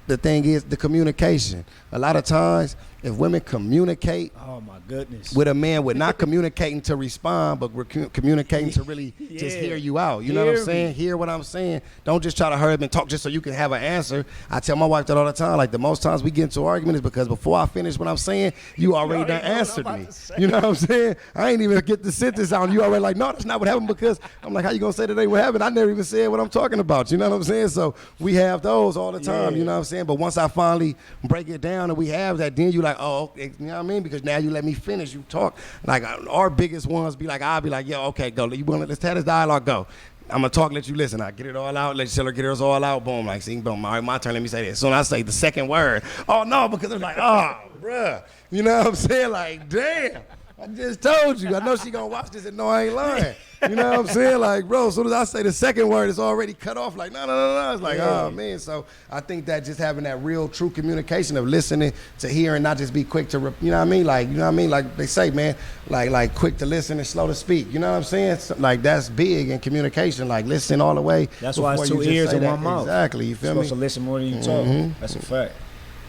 the thing is the communication. A lot of times, if women communicate, oh my goodness, with a man, we're not communicating to respond, but we're communicating to really just hear you out. You know what I'm saying? Hear what I'm saying. Don't just try to hurry up and talk just so you can have an answer. I tell my wife that all the time. Like, the most times we get into an argument is because before I finish what I'm saying, you already done answered me. You know what I'm saying? I ain't even get the sentence out. You already like, no, that's not what happened, because I'm like, how you gonna say that ain't what happened? I never even said what I'm talking about. You know what I'm saying? So we have those all the time. You know what I'm saying? But once I finally break it down and we have that, then you like, oh, you know what I mean? Because now you let me finish. You talk. Like, our biggest ones be like, I'll be like, yo, okay, go. Let's have this dialogue, go. I'm going to talk, let you listen. I get it all out. Let Sheila get hers all out. Boom. Like, see, boom. All right, my turn. Let me say this. So I say the second word. Oh, no, because it's like, oh, bruh. You know what I'm saying? Like, damn. I just told you. I know she going to watch this and know I ain't lying. You know what I'm saying? Like, bro, as soon as I say the second word, it's already cut off. Like, no. It's like, oh, man. So I think that just having that real, true communication of listening to hear and not just be quick to, you know what I mean? Like, you know what I mean? Like they say, man, like quick to listen and slow to speak. You know what I'm saying? So, like, that's big in communication. Like, listen all the way. That's why it's 2 ears and 1 mouth. Exactly. You feel me? You're supposed to listen more than you talk. That's a fact.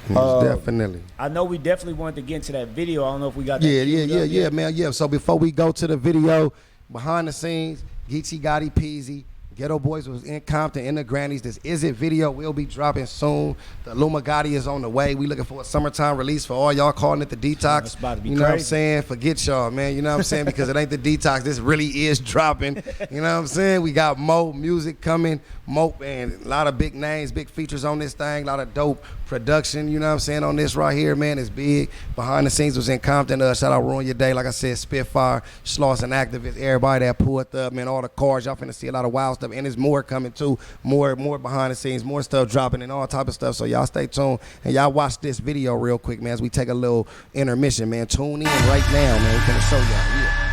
Definitely. I know we definitely wanted to get into that video. I don't know if we got that. Yeah, man. Yeah. So before we go to the video, behind the scenes, Geechi Gotti, Peezy, Ghetto Boys was in Compton in the Grannies. This Is It video will be dropping soon. The Luma Gotti is on the way. We looking for a summertime release for all y'all calling it the detox. It's about to be you know crazy. What I'm saying? Forget y'all, man. You know what I'm saying? Because it ain't the detox. This really is dropping. You know what I'm saying? We got more music coming, and a lot of big names, big features on this thing, a lot of dope production, you know what I'm saying, on this right here, man. It's big. Behind the scenes was in Compton. Shout out Ruin Your Day. Like I said, Spitfire, Schloss and Activists, everybody that pulled up, man, all the cars. Y'all finna see a lot of wild stuff. And there's more coming too. More behind the scenes, more stuff dropping and all type of stuff. So y'all stay tuned and y'all watch this video real quick, man, as we take a little intermission, man. Tune in right now, man. We finna show y'all.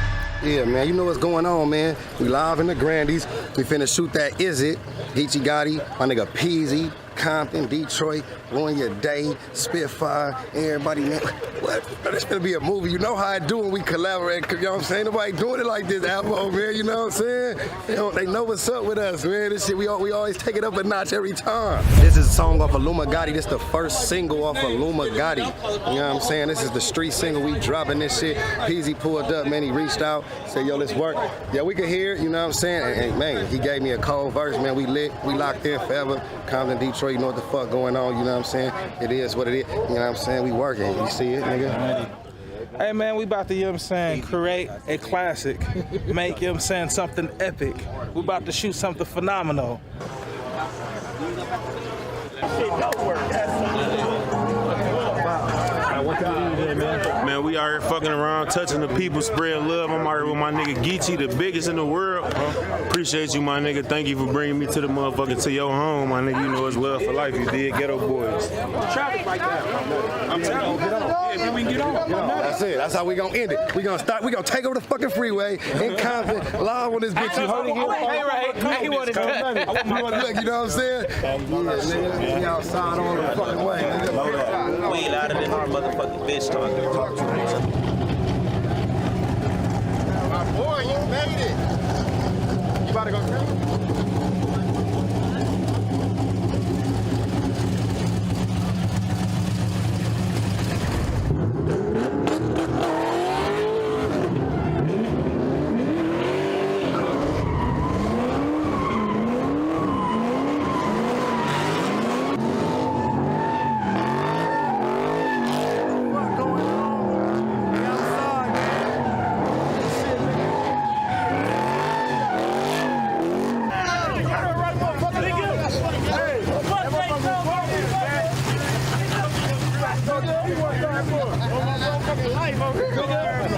Yeah, man, you know what's going on, man. We live in the Grandies. We finna shoot that Is It. Geechi Gotti, my nigga Peezy, Compton, Detroit, ruin your day, Spitfire, everybody, man. What? This gonna be a movie. You know how I do when we collaborate. You know what I'm saying? Nobody doing it like this, Apple, man. You know what I'm saying? They know what's up with us, man. This shit, we always take it up a notch every time. This is a song off of Luma Gotti. This is the first single off of Luma Gotti. You know what I'm saying? This is the street single. We dropping this shit. Peezy pulled up, man. He reached out, said, yo, let's work. Yeah, we could hear it, you know what I'm saying? And man, he gave me a cold verse, man. We lit, we locked in forever. Compton, Detroit, you know what the fuck going on, you know what I'm saying? It is what it is, you know what I'm saying? We working, you see it, nigga? Hey man, we about to, you know what I'm saying, create a classic, make, you know what I'm saying, something epic. We about to shoot something phenomenal. Man, we out here fucking around, touching the people, spreading love. I'm out here with my nigga Geechi, the biggest in the world. Appreciate you, my nigga. Thank you for bringing me to the motherfucking, to your home, my nigga. You know it's love for life. You did, Ghetto Boys. Traffic like that. I'm telling you, get on. Yeah, we can get on. That's it. That's how we gonna end it. We gonna start. We gonna take over the fucking freeway in Compton, live on this bitch. You holding him? Hey, right. He wanted to. Look, you know what I'm saying? Yeah, nigga. We outside all the fucking way. Nigga. We louder than our motherfucking bitch talking. My boy, you made it. You about to go crazy?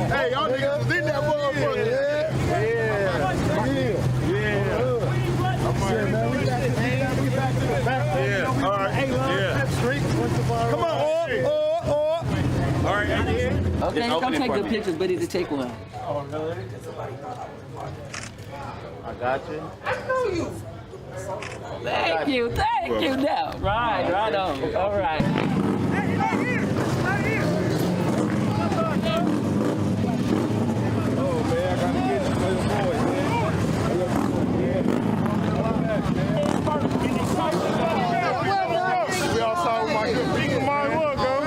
Hey, y'all niggas was in that motherfucker. Yeah. All right. Yeah. Come on, all right. Okay, come take good pictures, but need to take one. Oh, really? I got you. I know you. Thank you. Now, right on. All right. Hey, right here. Oh, man, I gotta get you for the boys, man. We all saw my good people, my work, bro.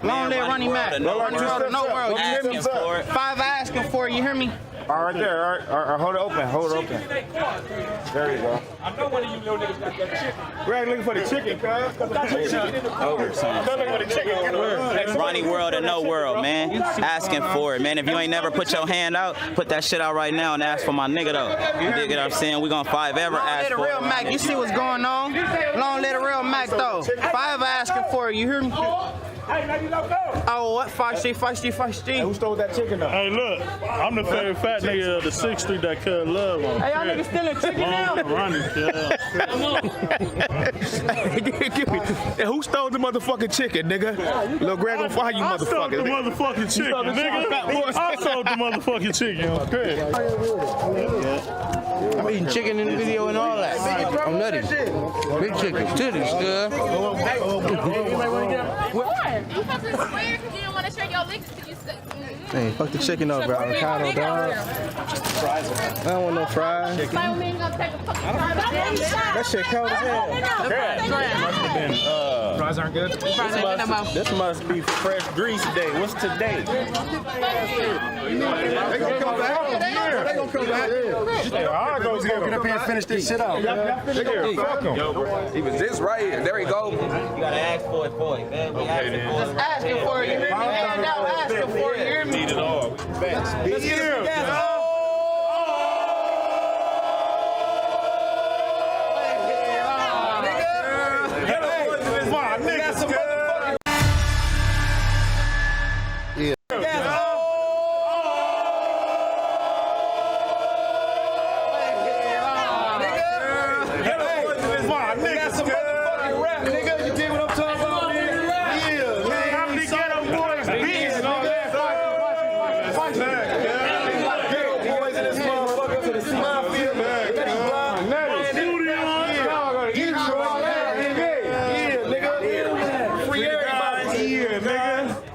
Long live Ronnie Mac. No world. Asking for it. 5 asking for it, you hear me? All right there, all right. Hold it open. There you go. I know one of you little niggas got that chicken. We're looking for the chicken, cuz. Over, son. Ronnie World or no world, man. Asking for it, man. If you ain't never put your hand out, put that shit out right now and ask for my nigga, though. You dig what I'm saying? We gonna 5 ever ask for it. Long live the real Mac. You see what's going on? Long live the real Mac, though. 5 asking for it, you hear me? Hey, now you don't go. Oh, what? Feisty. Who stole that chicken, though? Hey, look, I'm the favorite fat nigga of the 6th Street that cut love on. Hey, y'all niggas stealing chicken now? Ronnie, Give me. Hey, who stole the motherfucking chicken, nigga? Lil Greg gonna fire you, I stole the motherfucker. motherfucking chicken, nigga. I stole the motherfucking chicken. Okay. I'm eating chicken in the video and all that. I'm nutty. Big chicken. Titties, good. You have to swear because you don't want to share your licks because you said. Hey, fuck the chicken up, bro. Avocado, dog. I don't want no fries. That shit cold as hell. Fries aren't good? This must be fresh grease day. What's today? They gonna come back. They gonna come back. I'll go get up here and finish this shit out. Fuck him. He was this right here. There we go. You gotta ask for it, boy, man. We asking for it. Asking for it, you hear me? Hand out, asking for it, you hear me? Eat it all. Let's get it together.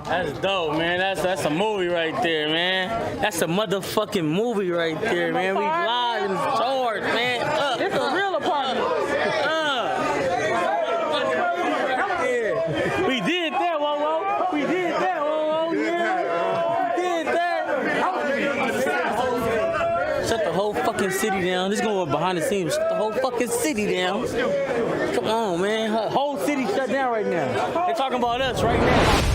That's dope, man. That's a movie right there, man. That's a motherfucking movie right there, man. We live in George, man. It's a real apartment. Yeah. We did that, whoa. We did that, whoa. Yeah. We did that. Shut the whole fucking city down. This going behind the scenes. Shut the whole fucking city down. Come on, man. Her whole city shut down right now. They're talking about us right now.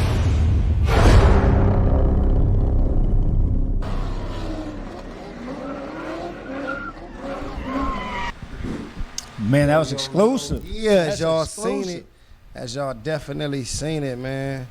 Man, that was exclusive. Yeah, as y'all seen it. As y'all definitely seen it, man.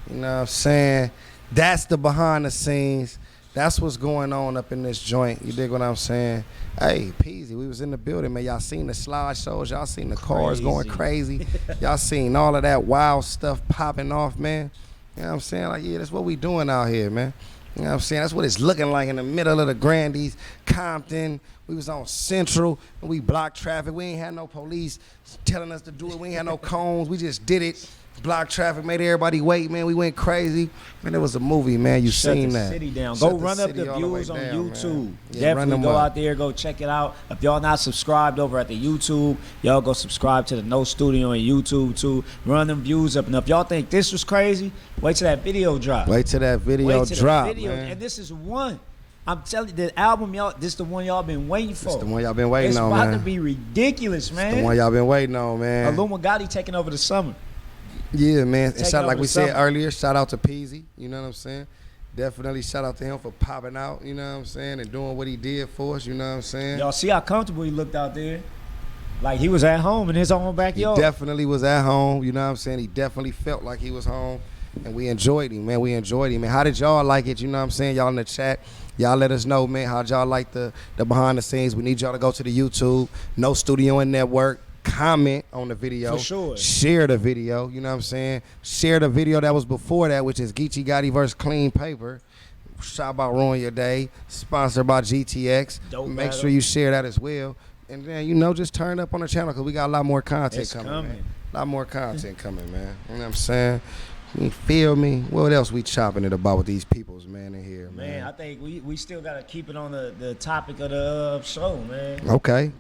You know what I'm saying? That's the behind the scenes. That's what's going on up in this joint. You dig what I'm saying? Hey, Peezy, we was in the building, man. Y'all seen the slideshows. Y'all seen the cars going crazy. Y'all seen all of that wild stuff popping off, man. You know what I'm saying? Like, yeah, that's what we doing out here, man. You know what I'm saying? That's what it's looking like in the middle of the Grandies, Compton. We was on Central, and we blocked traffic. We ain't had no police telling us to do it. We ain't had no cones. We just did it. Blocked traffic, made everybody wait, man. We went crazy. Man, it was a movie, man. You seen that. Shut the city down. Go run up the views on YouTube. Definitely go out there, go check it out. If y'all not subscribed over at the YouTube, y'all go subscribe to the No Studio on YouTube too. Run them views up. And if y'all think this was crazy, wait till that video drop. Wait till that video drop, man. And this is one. I'm telling you, the album, y'all, this is the one y'all been waiting for. It's the one y'all been waiting on, man. It's about to be ridiculous, man. It's the one y'all been waiting on, man. Gotti taking over the summer. Yeah, man. And shout, like we said earlier, shout out to Peezy. You know what I'm saying? Definitely shout out to him for popping out, you know what I'm saying, and doing what he did for us, you know what I'm saying? Y'all see how comfortable he looked out there? Like he was at home in his own backyard. He definitely was at home, you know what I'm saying? He definitely felt like he was home, and we enjoyed him, man. We enjoyed him, man. How did y'all like it, you know what I'm saying? Y'all in the chat, y'all let us know, man, how y'all like the behind the scenes. We need y'all to go to the YouTube, No Studio and Network. Comment on the video. For sure. Share the video, you know what I'm saying? Share the video that was before that, which is Geechi Gotti versus Clean Paper. Shout out Ruin Your Day. Sponsored by GTX. Make sure you share that as well. And then, you know, just turn up on the channel because we got a lot more content coming, man. A lot more content coming, man. You know what I'm saying? You feel me? What else we chopping it about with these peoples, man, in here, man? Man, I think we still got to keep it on the topic of the show, man. Okay.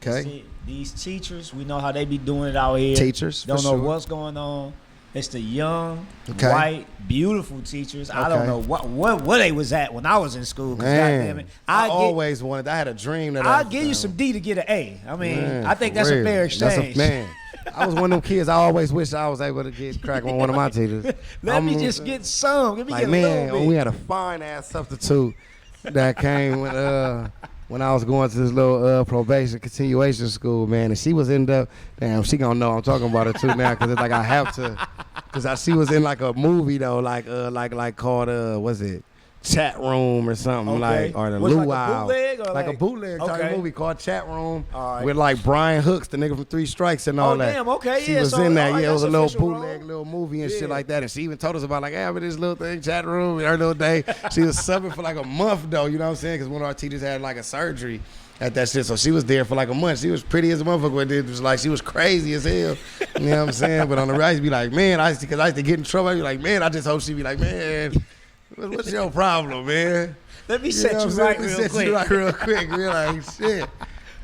See, these teachers, we know how they be doing it out here. Teachers, don't know what's going on. It's the young, white, beautiful teachers. I don't know what they was at when I was in school. Man, it, I always wanted. I had a dream that I'll give you some D to get an A. I mean, man, I think that's a fair exchange. Man, I was one of them kids. I always wished I was able to get crack on one of my teachers. Let me just get some. Let me get a little bit. We had a fine ass substitute that came with when I was going to this little probation continuation school, man, and she was damn, she gonna know I'm talking about her too now, because it's like I have to, because she was in like a movie though, like called what's it, Chat Room or something, like, or the Luau, like a bootleg type movie called Chat Room, with like Brian Hooks, the nigga from 3 Strikes and all that. Damn, okay, she was in that. It was a little bootleg little movie and shit like that, and she even told us about like, hey, I'm in this little thing, Chat Room, her little day. She was subbing for like a month though, you know what I'm saying? Because one of our teachers had like a surgery at that shit, so she was there for like a month. She was pretty as a motherfucker, but it was like she was crazy as hell. You know what I'm saying? But on the right, she'd be like, man, because I used to get in trouble. I'd be like, man, I just hope she'd be like, man, what's your problem, man? Let me set you right real quick. We're like, shit,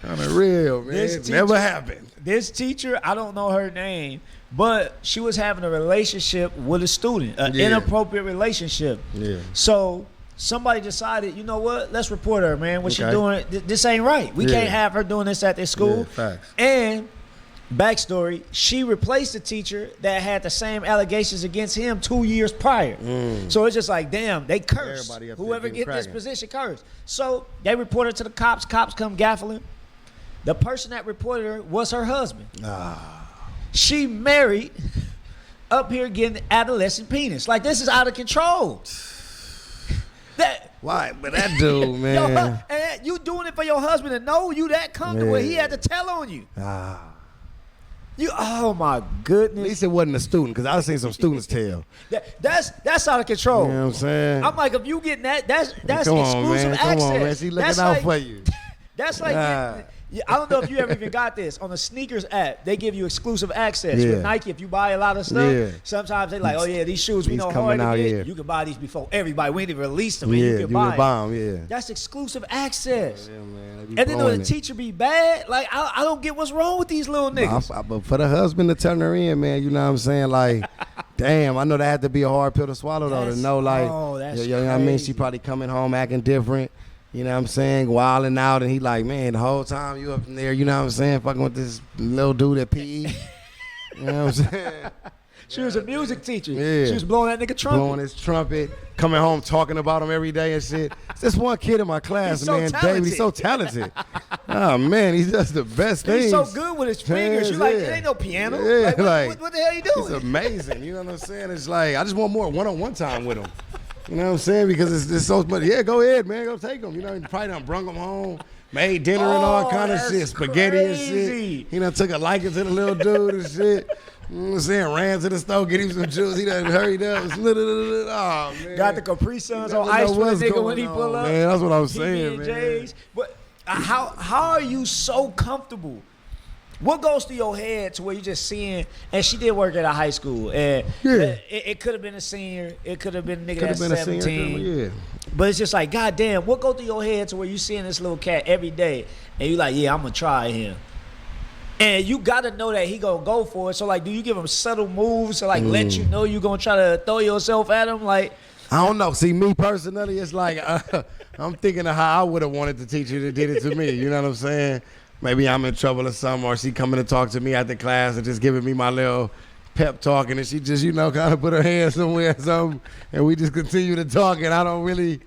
on the real, man. This teacher, never happened. This teacher, I don't know her name, but she was having a relationship with a student, an inappropriate relationship. Yeah. So somebody decided, you know what? Let's report her, man. What she doing? This ain't right. We can't have her doing this at this school. Yeah, facts. And backstory, she replaced the teacher that had the same allegations against him 2 years prior. So it's just like, damn, they cursed. Whoever get this position cursed. So they reported to the cops. Cops come gaffling. The person that reported her was her husband. She married up here getting adolescent penis. Like, this is out of control. Why? But that dude, man. And you doing it for your husband to know you that comfortable. He had to tell on you. Oh my goodness. At least it wasn't a student, because I've seen some students tell. That's out of control. You know what I'm saying? I'm like, if you getting that's Come exclusive on, man. access. Come on, man. She looking out for you. That's like Yeah, I don't know if you ever even got this. On the sneakers app, they give you exclusive access. With Nike, if you buy a lot of stuff, sometimes they like, oh yeah, these shoes we know hard to get. You can buy these before everybody. We didn't even release them. Yeah, you can buy them. Yeah, that's exclusive access. Yeah, man. And then when the teacher be bad, like I don't get what's wrong with these little niggas. But for the husband to turn her in, man, you know what I'm saying? Like, damn, I know that had to be a hard pill to swallow though. To know, like, you know what I mean? She probably coming home acting different. You know what I'm saying? Wilding out, and he like, man, the whole time you up in there, you know what I'm saying? Fucking with this little dude at PE. You know what I'm saying? She was a music teacher. Yeah. She was blowing that nigga trumpet. Blowing his trumpet, coming home talking about him every day and shit. It's this one kid in my class, He's so man, talented. David. He's so talented. Oh, man, he's just the best thing. He's so good with his fingers. You like, it ain't no piano. Yeah, like, what the hell you doing? He's amazing. You know what I'm saying? It's like, I just want more one-on-one time with him. You know what I'm saying? Because it's so much. Yeah, go ahead, man. Go take him. You know, he probably done brung him home, made dinner and all kind of shit, spaghetti and shit. He done took a liking to the little dude and shit. You know what I'm saying? Ran to the store, get him some juice. He done hurried up. Oh, man. Got the Capri Suns on ice for the nigga when he pull up. Man, that's what I'm saying, man. J's. But how are you so comfortable? What goes through your head to where you just seeing, and she did work at a high school, and it could have been a senior, it could have been a nigga that's 17, but it's just like, goddamn, what goes through your head to where you seeing this little cat every day, and you like, yeah, I'm gonna try him, and you gotta know that he gonna go for it. So like, do you give him subtle moves to like let you know you gonna try to throw yourself at him? Like, I don't know. See, me personally, it's like I'm thinking of how I would have wanted the teacher that did it to me. You know what I'm saying? Maybe I'm in trouble or something, or she coming to talk to me after class and just giving me my little pep talk, and she just, you know, kind of put her hand somewhere or something, and we just continue to talk, and I don't really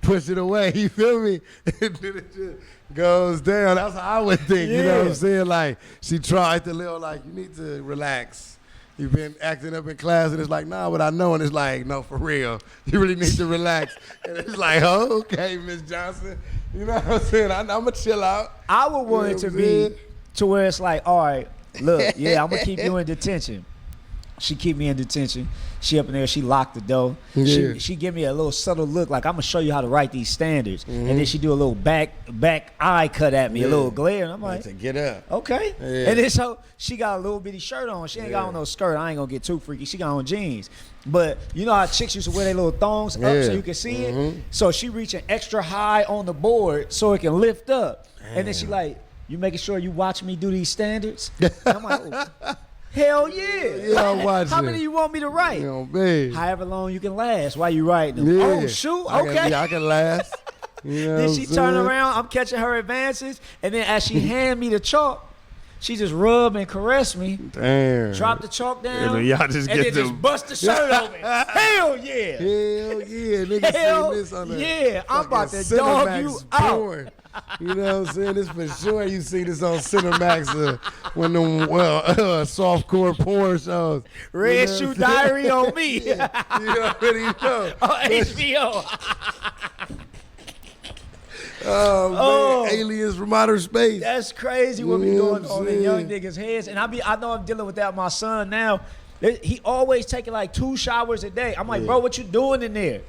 push it away. You feel me? It just goes down. That's how I would think. You know what I'm saying? Like, she tried to little, like, you need to relax. You've been acting up in class, and it's like, nah, but I know, and it's like, no, for real. You really need to relax. And it's like, oh, okay, Miss Johnson. You know what I'm saying? I'm going to chill out. I would want it to be to where it's like, all right, look, yeah, I'm going to keep you in detention. She keep me in detention. She up in there, she locked the door. Yeah. She give me a little subtle look like, I'm going to show you how to write these standards. And then she do a little back eye cut at me, a little glare. And I'm like, to get up. Okay. Yeah. And then so she got a little bitty shirt on. She ain't got on no skirt. I ain't going to get too freaky. She got on jeans. But you know how chicks used to wear their little thongs up so you can see it? So she reaching extra high on the board so it can lift up. Damn. And then she like, you making sure you watch me do these standards? And I'm like, oh. Hell yeah. Yeah, I'm watching. How many you want me to write? You know, babe. However long you can last while you writing them. Yeah. Oh, shoot. Okay. I can last. You know then she turn around. I'm catching her advances. And then as she hand me the chalk, she just rub and caress me. Damn. Drop the chalk down. And y'all just and then just bust the shirt open. Hell yeah. Hell yeah. Nigga Hell seen this on the yeah. I'm about to dog you out. You know what I'm saying? This for sure. You see this on Cinemax when them softcore porn shows. Red Shoe Diary on me. Yeah. You already know. On HBO. Oh, man. Aliens from outer space. That's crazy what be going on in young niggas' heads. And I know I'm dealing with that with my son now. He always taking like 2 showers a day. I'm like, bro, what you doing in there?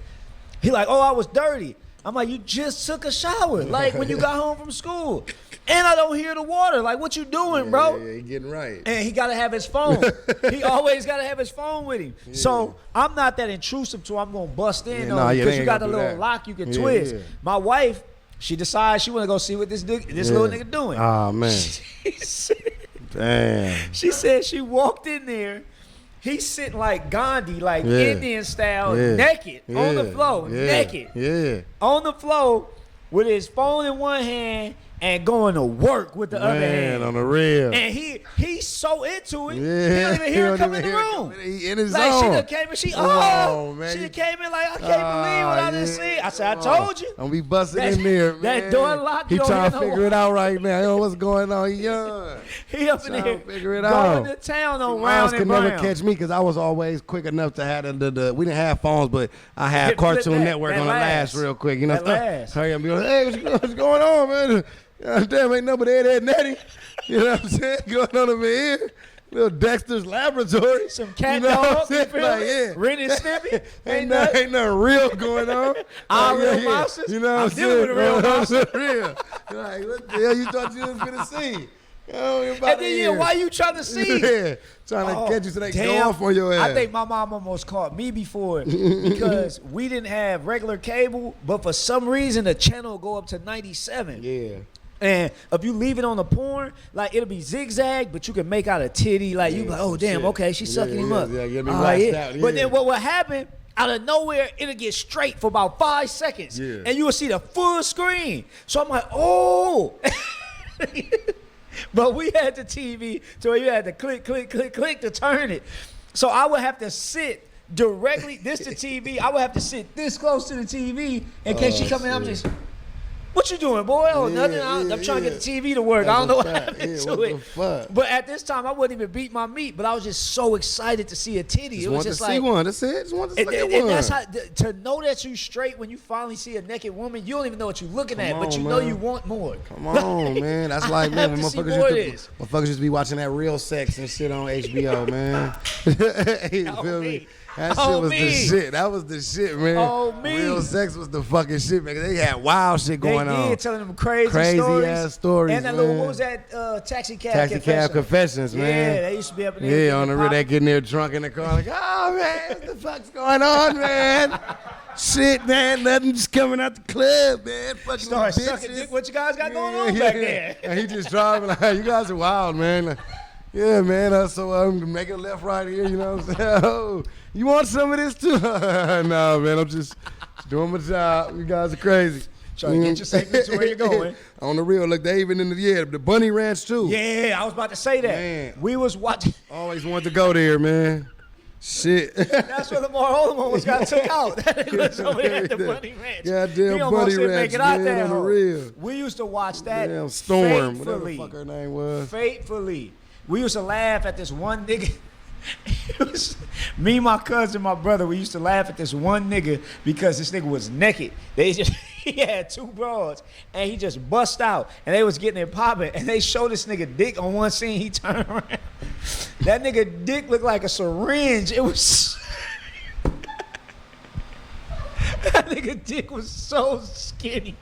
He like, oh, I was dirty. I'm like, you just took a shower, like when you got home from school. And I don't hear the water. Like, what you doing, bro? Yeah, he getting right. And he got to have his phone. He always got to have his phone with him. Yeah. So I'm not that intrusive to I'm going to bust in on him because you got a little lock you can twist. Yeah. My wife, she decides she want to go see what this little nigga doing. Oh, man. Damn. She said she walked in there. He's sitting like Gandhi, like Indian style, naked, on the floor, naked. Yeah. On the floor with his phone in one hand and going to work with the other hand. On the real. And he's so into it, he don't even hear her come in the room. In his like, zone. she done came in, she came in like, I can't believe what I just see. I said, I told you. Don't be busting in there, man. That door locked. He trying to figure it out right now. Yo, what's going on? He young. He up in there figure it out. going to town on Round and could Brown. never catch me because I was always quick enough to have the we didn't have phones, but I had Cartoon Network on the last real quick. You know, hurry up and be like, hey, what's going on, man? God damn, ain't nobody there, Nettie. You know what I'm saying? Going on over here. little Dexter's Laboratory. Some cat You know what I'm dog. You saying? feel Like, me? yeah. Ren and Stimpy. Ain't nothing real going on. All Like, real monsters. You know what I'm I'm dealing saying? with a real monster. Real. Like, what the hell you thought you was finna see? And then, why you trying to see? Yeah, trying to catch you so they can go off on your ass. I think my mom almost caught me before because we didn't have regular cable, but for some reason the channel will go up to 97. Yeah. And if you leave it on the porn, like it'll be zigzag, but you can make out a titty. Like you be like, oh damn, okay, she's sucking him up. Yeah, you'll be All waxed out. Yeah. But then what will happen? Out of nowhere, it'll get straight for about 5 seconds, and you will see the full screen. So I'm like, oh. But we had the TV to where you had to click to turn it. So I would have to sit directly, this the TV, I would have to sit this close to the TV in case she come in, I'm just, what you doing, boy? Oh, nothing. I'm trying to get the TV to work. That's I don't know what fact. happened to What it. the fuck? But at this time, I wouldn't even beat my meat, but I was just so excited to see a titty. It was just like, see one. That's it. Just want to look at and one. that's how, to know that you straight when you finally see a naked woman, you don't even know what you're looking at, but you know you want more. Come on, man. That's like, man, when motherfuckers used to be watching that Real Sex and shit on HBO, man. You feel me? That shit was the shit. That was the shit, man. Oh, me. Real Sex was the fucking shit, man. They had wild shit going on. They did, telling them crazy stories. Ass stories, and that man. little, what was that, Taxi Cab Confessions, man. Yeah, they used to be up in there. Yeah, on the real, they getting there drunk in the car, like, oh, man, what the fuck's going on, man? Shit, man, nothing just coming out the club, man. Fucking Start bitches. sucking dick. What you guys got going on back there? And he just driving like, you guys are wild, man. Like, yeah, man. So I'm making a left right here. You know what I'm saying? Oh, you want some of this too? No, man. I'm just doing my job. You guys are crazy. Trying to get you safely to where you're going. On the real, look, they even in the Bunny Ranch too. Yeah, I was about to say that. Man. We was watching. Always wanted to go there, man. Shit. That's where the more older ones got took out. That was over there at the Bunny Ranch. Goddamn Bunny Ranch, man, on the real. We used to watch that. Damn Storm, faithfully. whatever the fuck her name was. Faithfully. We used to laugh at this one nigga. It was me, my cousin, my brother. We used to laugh at this one nigga because this nigga was naked. He had 2 broads and he just bust out and they was getting it popping and they showed this nigga dick on one scene. He turned around. That nigga dick looked like a syringe. It was. That nigga dick was so skinny.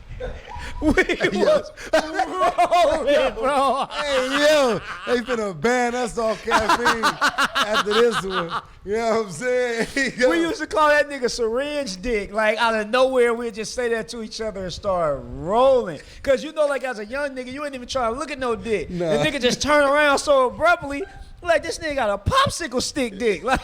We was rolling, bro. Hey, yo, they finna ban us off caffeine after this one. You know what I'm saying? We used to call that nigga syringe dick. Like, out of nowhere, we'd just say that to each other and start rolling. Because, you know, like, as a young nigga, you ain't even trying to look at no dick. Nah. The nigga just turn around so abruptly, like, this nigga got a popsicle stick dick. Like,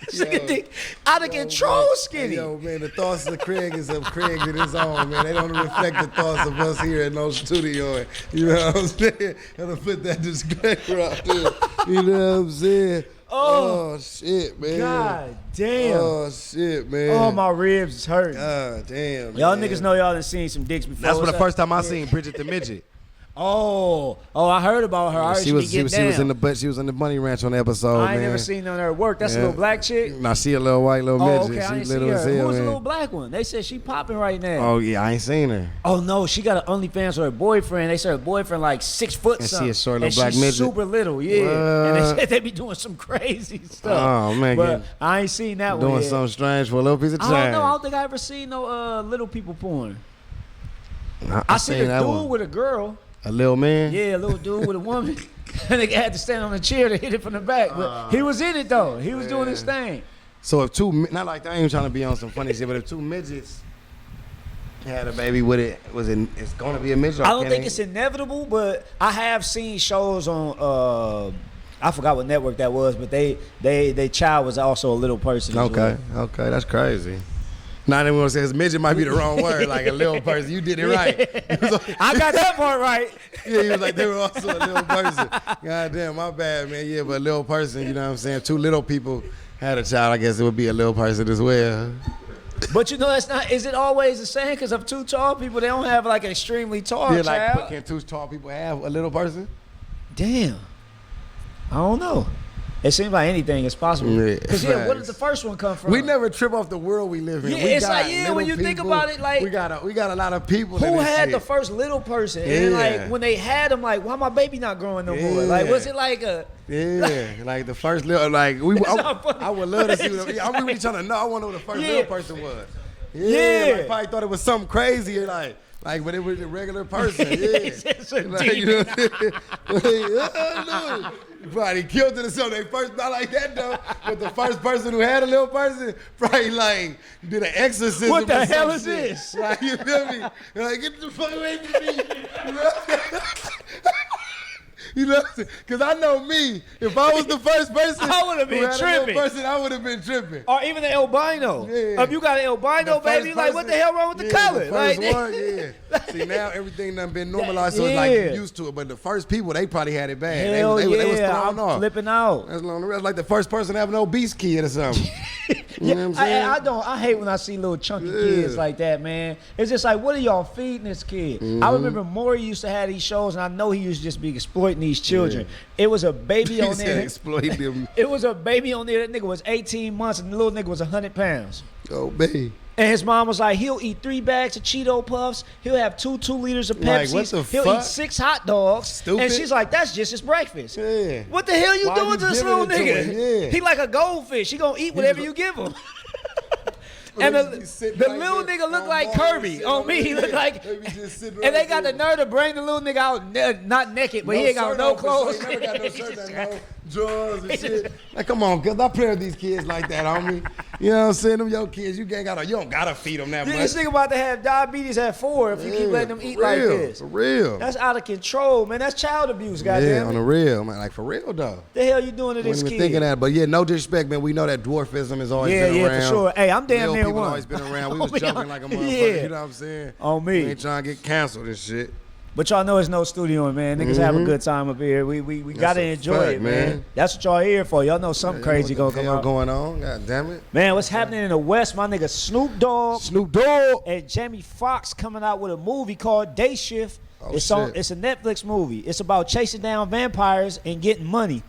this nigga dick out of control skinny. Hey, yo, man, the thoughts of Craig is of Craig in his own, man. They don't reflect the thoughts of us here in no studio. You know what I'm saying? Gotta put that disclaimer out there. You know what I'm saying? Oh, shit, man. God damn. Oh, shit, man. Oh, my ribs is hurting. God damn, Y'all man. niggas know y'all done seen some dicks before. That's the first time I seen Bridget the Midget. Oh, I heard about her. I heard She was in the Bunny Ranch on the episode. I ain't man. never seen none of her work. That's a little black chick. Nah, she a little white little midget. Okay, I she ain't see little her. as hell, Who was the man. little black one? They said she popping right now. Oh yeah, I ain't seen her. Oh no, she got an OnlyFans with her boyfriend. They said her boyfriend like 6 foot And something. she a short little and black she's midget? super little, yeah. And they said they be doing some crazy stuff. Oh man, but I ain't seen that one doing yet. something strange for a little piece of I change. don't know. I don't think I ever seen no little people porn. I seen a that dude one. with a girl. A little man. Yeah, a little dude with a woman. And they had to stand on a chair to hit it from the back. But he was in it though. He was doing his thing. So if not like I ain't trying to be on some funny shit, but if 2 midgets had a baby with it, it's gonna be a midget? I don't think it's inevitable, but I have seen shows on I forgot what network that was, but they child was also a little person. Okay, that's crazy. Now they want to say his midget might be the wrong word, like a little person. You did it right. I got that part right. Yeah, he was like, they were also a little person. God damn, my bad, man. Yeah, but a little person, you know what I'm saying? 2 little people had a child, I guess it would be a little person as well. But you know, that's not, is it always the same? Because of 2 tall people, they don't have like an extremely tall child. Like, can 2 tall people have a little person? Damn. I don't know. It seems like anything is possible. Because where did the first one come from? We never trip off the world we live in. Yeah, we it's got like when you think about it, like we got a lot of people. Who had the first little person? And like when they had them, like why my baby not growing no more? Like was it like a like the first little like I would love to see. I'm really trying to know. I want to know what the first little person was. Like, probably thought it was something crazy like when it was a regular person. Like, you know what I'm saying? Probably killed it or something. They first not like that though. But the first person who had a little person probably like did an exorcism. What the hell is shit. this? Like you feel me? Like get the fuck away from me. You know, because I know me. If I was the first person, I would have been tripping. I would have been tripping. Or even the albino. Yeah. If you got an albino baby, like what the hell wrong with the color? The first one, See, now everything done been normalized, so it's like you used to it. But the first people, they probably had it bad. Hell they was thrown I'm off. flipping out. That's like the first person to have an obese kid or something. You know what I'm saying? I hate when I see little chunky kids like that, man. It's just like, what are y'all feeding this kid? I remember Maury used to have these shows, and I know he used to just be exploiting these children. It was a baby on there. Exploit them. It was a baby on there. That nigga was 18 months, and the little nigga was 100 pounds. Oh, baby. And his mom was like, he'll eat 3 bags of Cheeto Puffs. He'll have 2 liters of Pepsi. Like, what the He'll fuck? eat 6 hot dogs. Stupid. And she's like, that's just his breakfast. Yeah. What the hell you doing to this little nigga? Yeah. He like a goldfish. He gonna eat whatever you give him. And the little nigga look like Kirby. On me, he look like. And they got the nerve to bring the little nigga out, not naked, but he ain't got no clothes. He never got no shirt, no drawers and shit. Like, come on, cuz I play with these kids like that, homie. You know what I'm saying? Them your kids, you don't gotta feed them that much. This nigga about to have diabetes at 4 if you keep letting them eat like this. For real. That's out of control, man. That's child abuse, goddamn. Yeah, on the real, man. Like, for real, though. The hell you doing to this kid? I wasn't even thinking that, but yeah, no disrespect, man. We know that dwarfism has always been around. Yeah, for sure. Hey, I'm damn near people one. always been around. We was joking like a motherfucker, you know what I'm saying? On me. We ain't trying to get canceled and shit. But y'all know it's no studio, man. Niggas have a good time up here. We gotta enjoy it, man. That's what y'all here for. Y'all know something crazy gonna come out. Going on? God damn it. Man, what's happening in the West? My nigga Snoop Dogg and Jamie Foxx coming out with a movie called Day Shift. It's a Netflix movie. It's about chasing down vampires and getting money.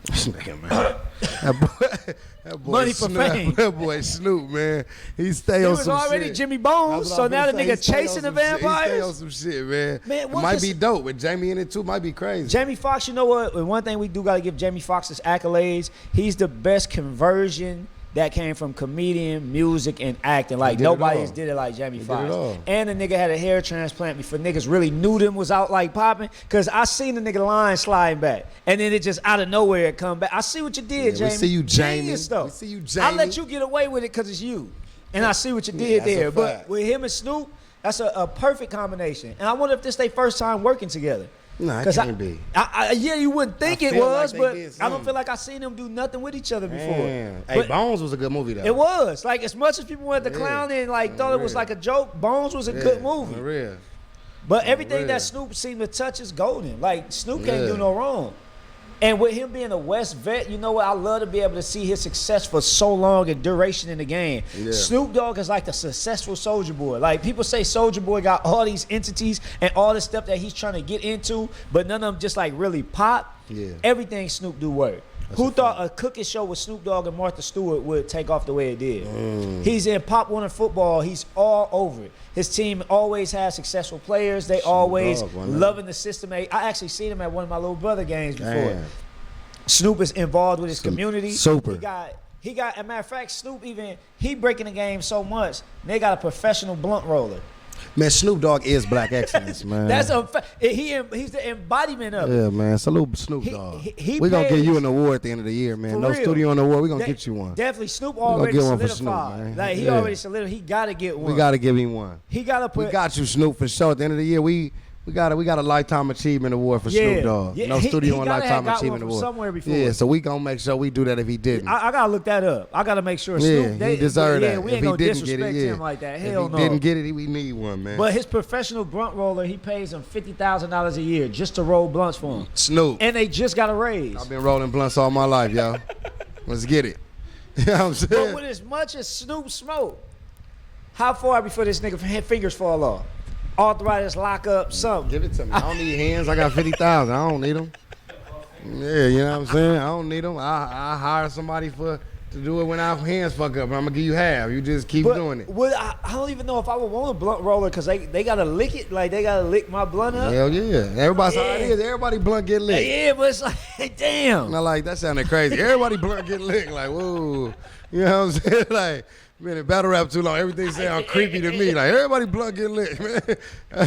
That boy money for fame. That boy Snoop, man. He was already Jimmy Bones, so now the nigga chasing the vampires. He stay on some shit, man. Man, it might be dope with Jamie in it too. Might be crazy. Jamie Foxx, you know what? One thing we do gotta give Jamie Foxx his accolades. He's the best conversion that came from comedian, music, and acting. Like nobody's did it like Jamie Foxx. And the nigga had a hair transplant before niggas really knew them was out like popping. Cause I seen the nigga line sliding back, and then it just out of nowhere it come back. I see what you did, Jamie. We see you, Jamie. Genius, though. We see you, Jamie. I let you get away with it cause it's you, and I see what you did there. But with him and Snoop, that's a perfect combination. And I wonder if this their first time working together. No, it can't be. Yeah, you wouldn't think it was, but I don't feel like I seen them do nothing with each other before. Hey, Bones was a good movie though. It was. Like as much as people went to clown and like thought it was like a joke, Bones was a good movie. For real. But everything that Snoop seemed to touch is golden. Like Snoop can't do no wrong. And with him being a West vet, you know what? I love to be able to see his success for so long and duration in the game. Yeah. Snoop Dogg is like the successful Soulja Boy. Like people say Soulja Boy got all these entities and all the stuff that he's trying to get into, but none of them just like really pop. Yeah. Everything Snoop do work. Who thought a cooking show with Snoop Dogg and Martha Stewart would take off the way it did? He's in Pop Warner football. He's all over it. His team always has successful players. They always loving the system. I actually seen him at one of my little brother games before. Damn. Snoop is involved with his community. Super. He got. As a matter of fact, Snoop he breaking the game so much. They got a professional blunt roller. Man, Snoop Dogg is black excellence, man. That's he's the embodiment of it. Yeah, man. Salute Snoop Dogg. We're going to give you an award at the end of the year, man. No studio on the award. We're going to get you one. Definitely. Snoop already solidified. Snoop, like, he already solidified. He got to get one. We got to give him one. He got to put. We got you, Snoop, for sure. At the end of the year, we got a lifetime achievement award for Snoop Dogg. Yeah, no studio on lifetime achievement award. Somewhere before. Yeah, so we gonna make sure we do that if he didn't. I gotta look that up. I gotta make sure. Snoop, he deserved that. We ain't gonna disrespect him like that. Hell no. If he didn't get it, we need one, man. But his professional blunt roller, he pays him $50,000 a year just to roll blunts for him. Snoop. And they just got a raise. I've been rolling blunts all my life, y'all. Let's get it. You know what I'm saying? But with as much as Snoop smoke, how far before this nigga fingers fall off? Arthritis, lock up, something. Give it to me. I don't need hands. I got 50,000. I don't need them. Yeah, you know what I'm saying? I don't need them. I hire somebody to do it when our hands fuck up. I'm gonna give you half. You just keep doing it. I don't even know if I would want a blunt roller because they gotta lick it. Like they gotta lick my blunt up. Hell yeah. Everybody's how it is. Everybody blunt get licked. Yeah, but it's like, damn. Not like that sounded crazy. Everybody blunt get licked. Like, whoa. You know what I'm saying? Like, man, in battle rap too long. Everything sound creepy to me. Like, everybody blunt get licked, man.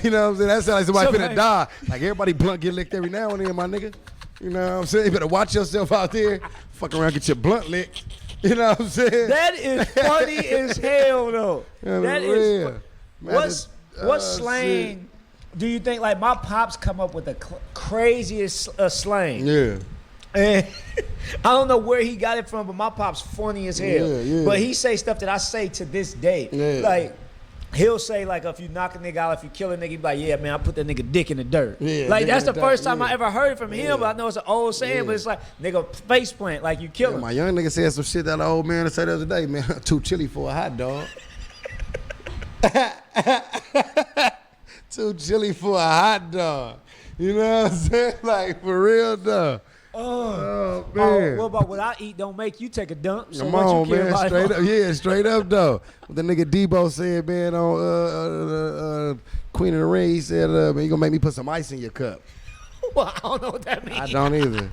You know what I'm saying? That sounds like somebody finna die. Like, everybody blunt get licked every now and then, my nigga. You know what I'm saying? You better watch yourself out there. Fuck around, get your blunt licked. You know what I'm saying? That is funny as hell, though. Yeah, that is. What slang do you think? Like my pops come up with the craziest slang. Yeah. And I don't know where he got it from, but my pop's funny as hell. Yeah. But he say stuff that I say to this day. Yeah. Like he'll say like if you knock a nigga out, if you kill a nigga, he be like, yeah, man, I put that nigga dick in the dirt. Yeah, like that's the dick first in the time I ever heard it from him, but I know it's an old saying, but it's like nigga face plant, like you kill him. My young nigga said some shit that old man said the other day, man. Too chilly for a hot dog. Too chilly for a hot dog. You know what I'm saying? Like for real though. Oh man. What about what I eat don't make you take a dump? So Come what on, you care man. about? Straight up. Yeah, straight up though. What the nigga Debo said, man, on Queen of the Ring, he said, man, you gonna make me put some ice in your cup. Well, I don't know what that means. I don't either.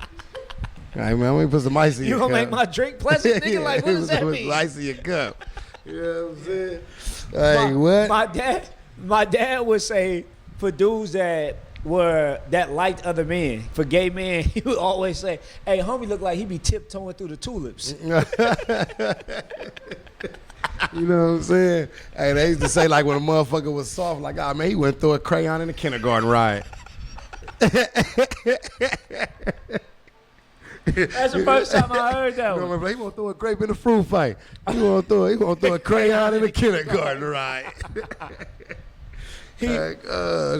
All right, man, I'm gonna put some ice in your cup. You gonna make my drink pleasant, nigga? Like, what does that Put mean? some ice in your cup. You know what I'm saying? Hey, what? My dad would say for dudes that liked other men, for gay men, he would always say, hey, homie look like he be tiptoeing through the tulips. You know what I'm saying? Hey, they used to say like when a motherfucker was soft, like, ah, man, he went through a crayon in the kindergarten riot. That's the first time I heard that one. He won't throw a grape in a fruit fight. He won't throw a crayon in the kindergarten riot.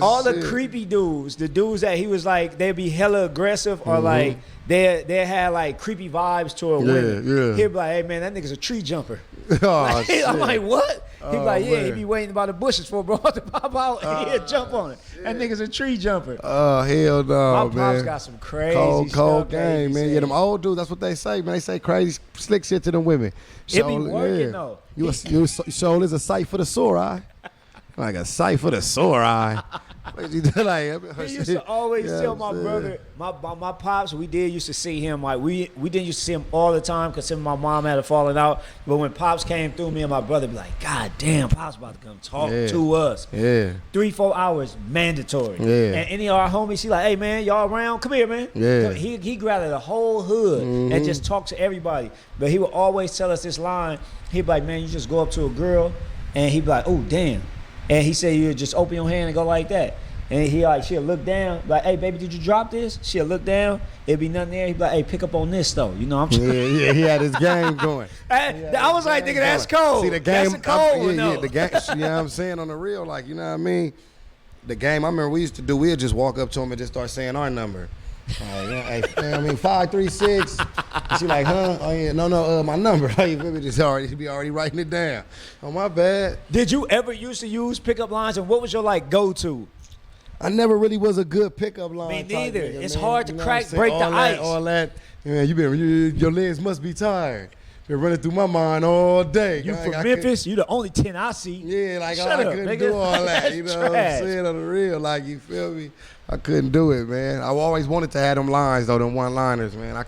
All the creepy dudes, the dudes that he was like, they'd be hella aggressive or like they had like creepy vibes toward women. Yeah. He'd be like, hey man, that nigga's a tree jumper. Oh, shit. I'm like, what? He'd be like, yeah, man. he be waiting by the bushes for a bro to pop out and he'd jump on it. That nigga's a tree jumper. Oh, hell no, My man. pops got some crazy cold stuff, game, man. Yeah, them old dudes, that's what they say, man. They say crazy, slick shit to them women. It be working, though. Your soul is a sight for the sore eye. Like a sight for the sore eye. He used to always tell my brother, my pops, we did used to see him, like we didn't used to see him all the time because him and my mom had a falling out. But when Pops came through, me and my brother be like, God damn, Pops about to come talk to us. Yeah. 3-4 hours, mandatory. Yeah. And any of our homies, he like, hey man, y'all around? Come here, man. Yeah. He gathered the whole hood and just talked to everybody. But he would always tell us this line. He'd be like, man, you just go up to a girl and he'd be like, oh, damn. And he said, you just open your hand and go like that. And she'll look down, like, hey, baby, did you drop this? She'll look down, it'd be nothing there. He'd be like, hey, pick up on this, though. You know what I'm saying? Yeah, he had his game going. I was like, nigga, that's cold. See, the game, that's a cold one, though. the game, you know what I'm saying, on the real, like, you know what I mean? The game, I remember we used to do, we'd just walk up to him and just start saying our number. Hey, I mean, 536. She like, huh? Oh yeah, no, my number. You feel me? Just be already writing it down. Oh, my bad. Did you ever used to use pickup lines, and what was your like go-to? I never really was a good pickup line. Me neither. Nigga, it's man. hard to break the ice. All that. Yeah, your legs must be tired. Been running through my mind all day. You from Memphis? You the only 10 I see. Yeah, like Shut I up, couldn't nigga. do all that. You know Trash. what I'm saying, on the real, like, you feel me? I couldn't do it, man. I always wanted to have them lines though, them one-liners, man. I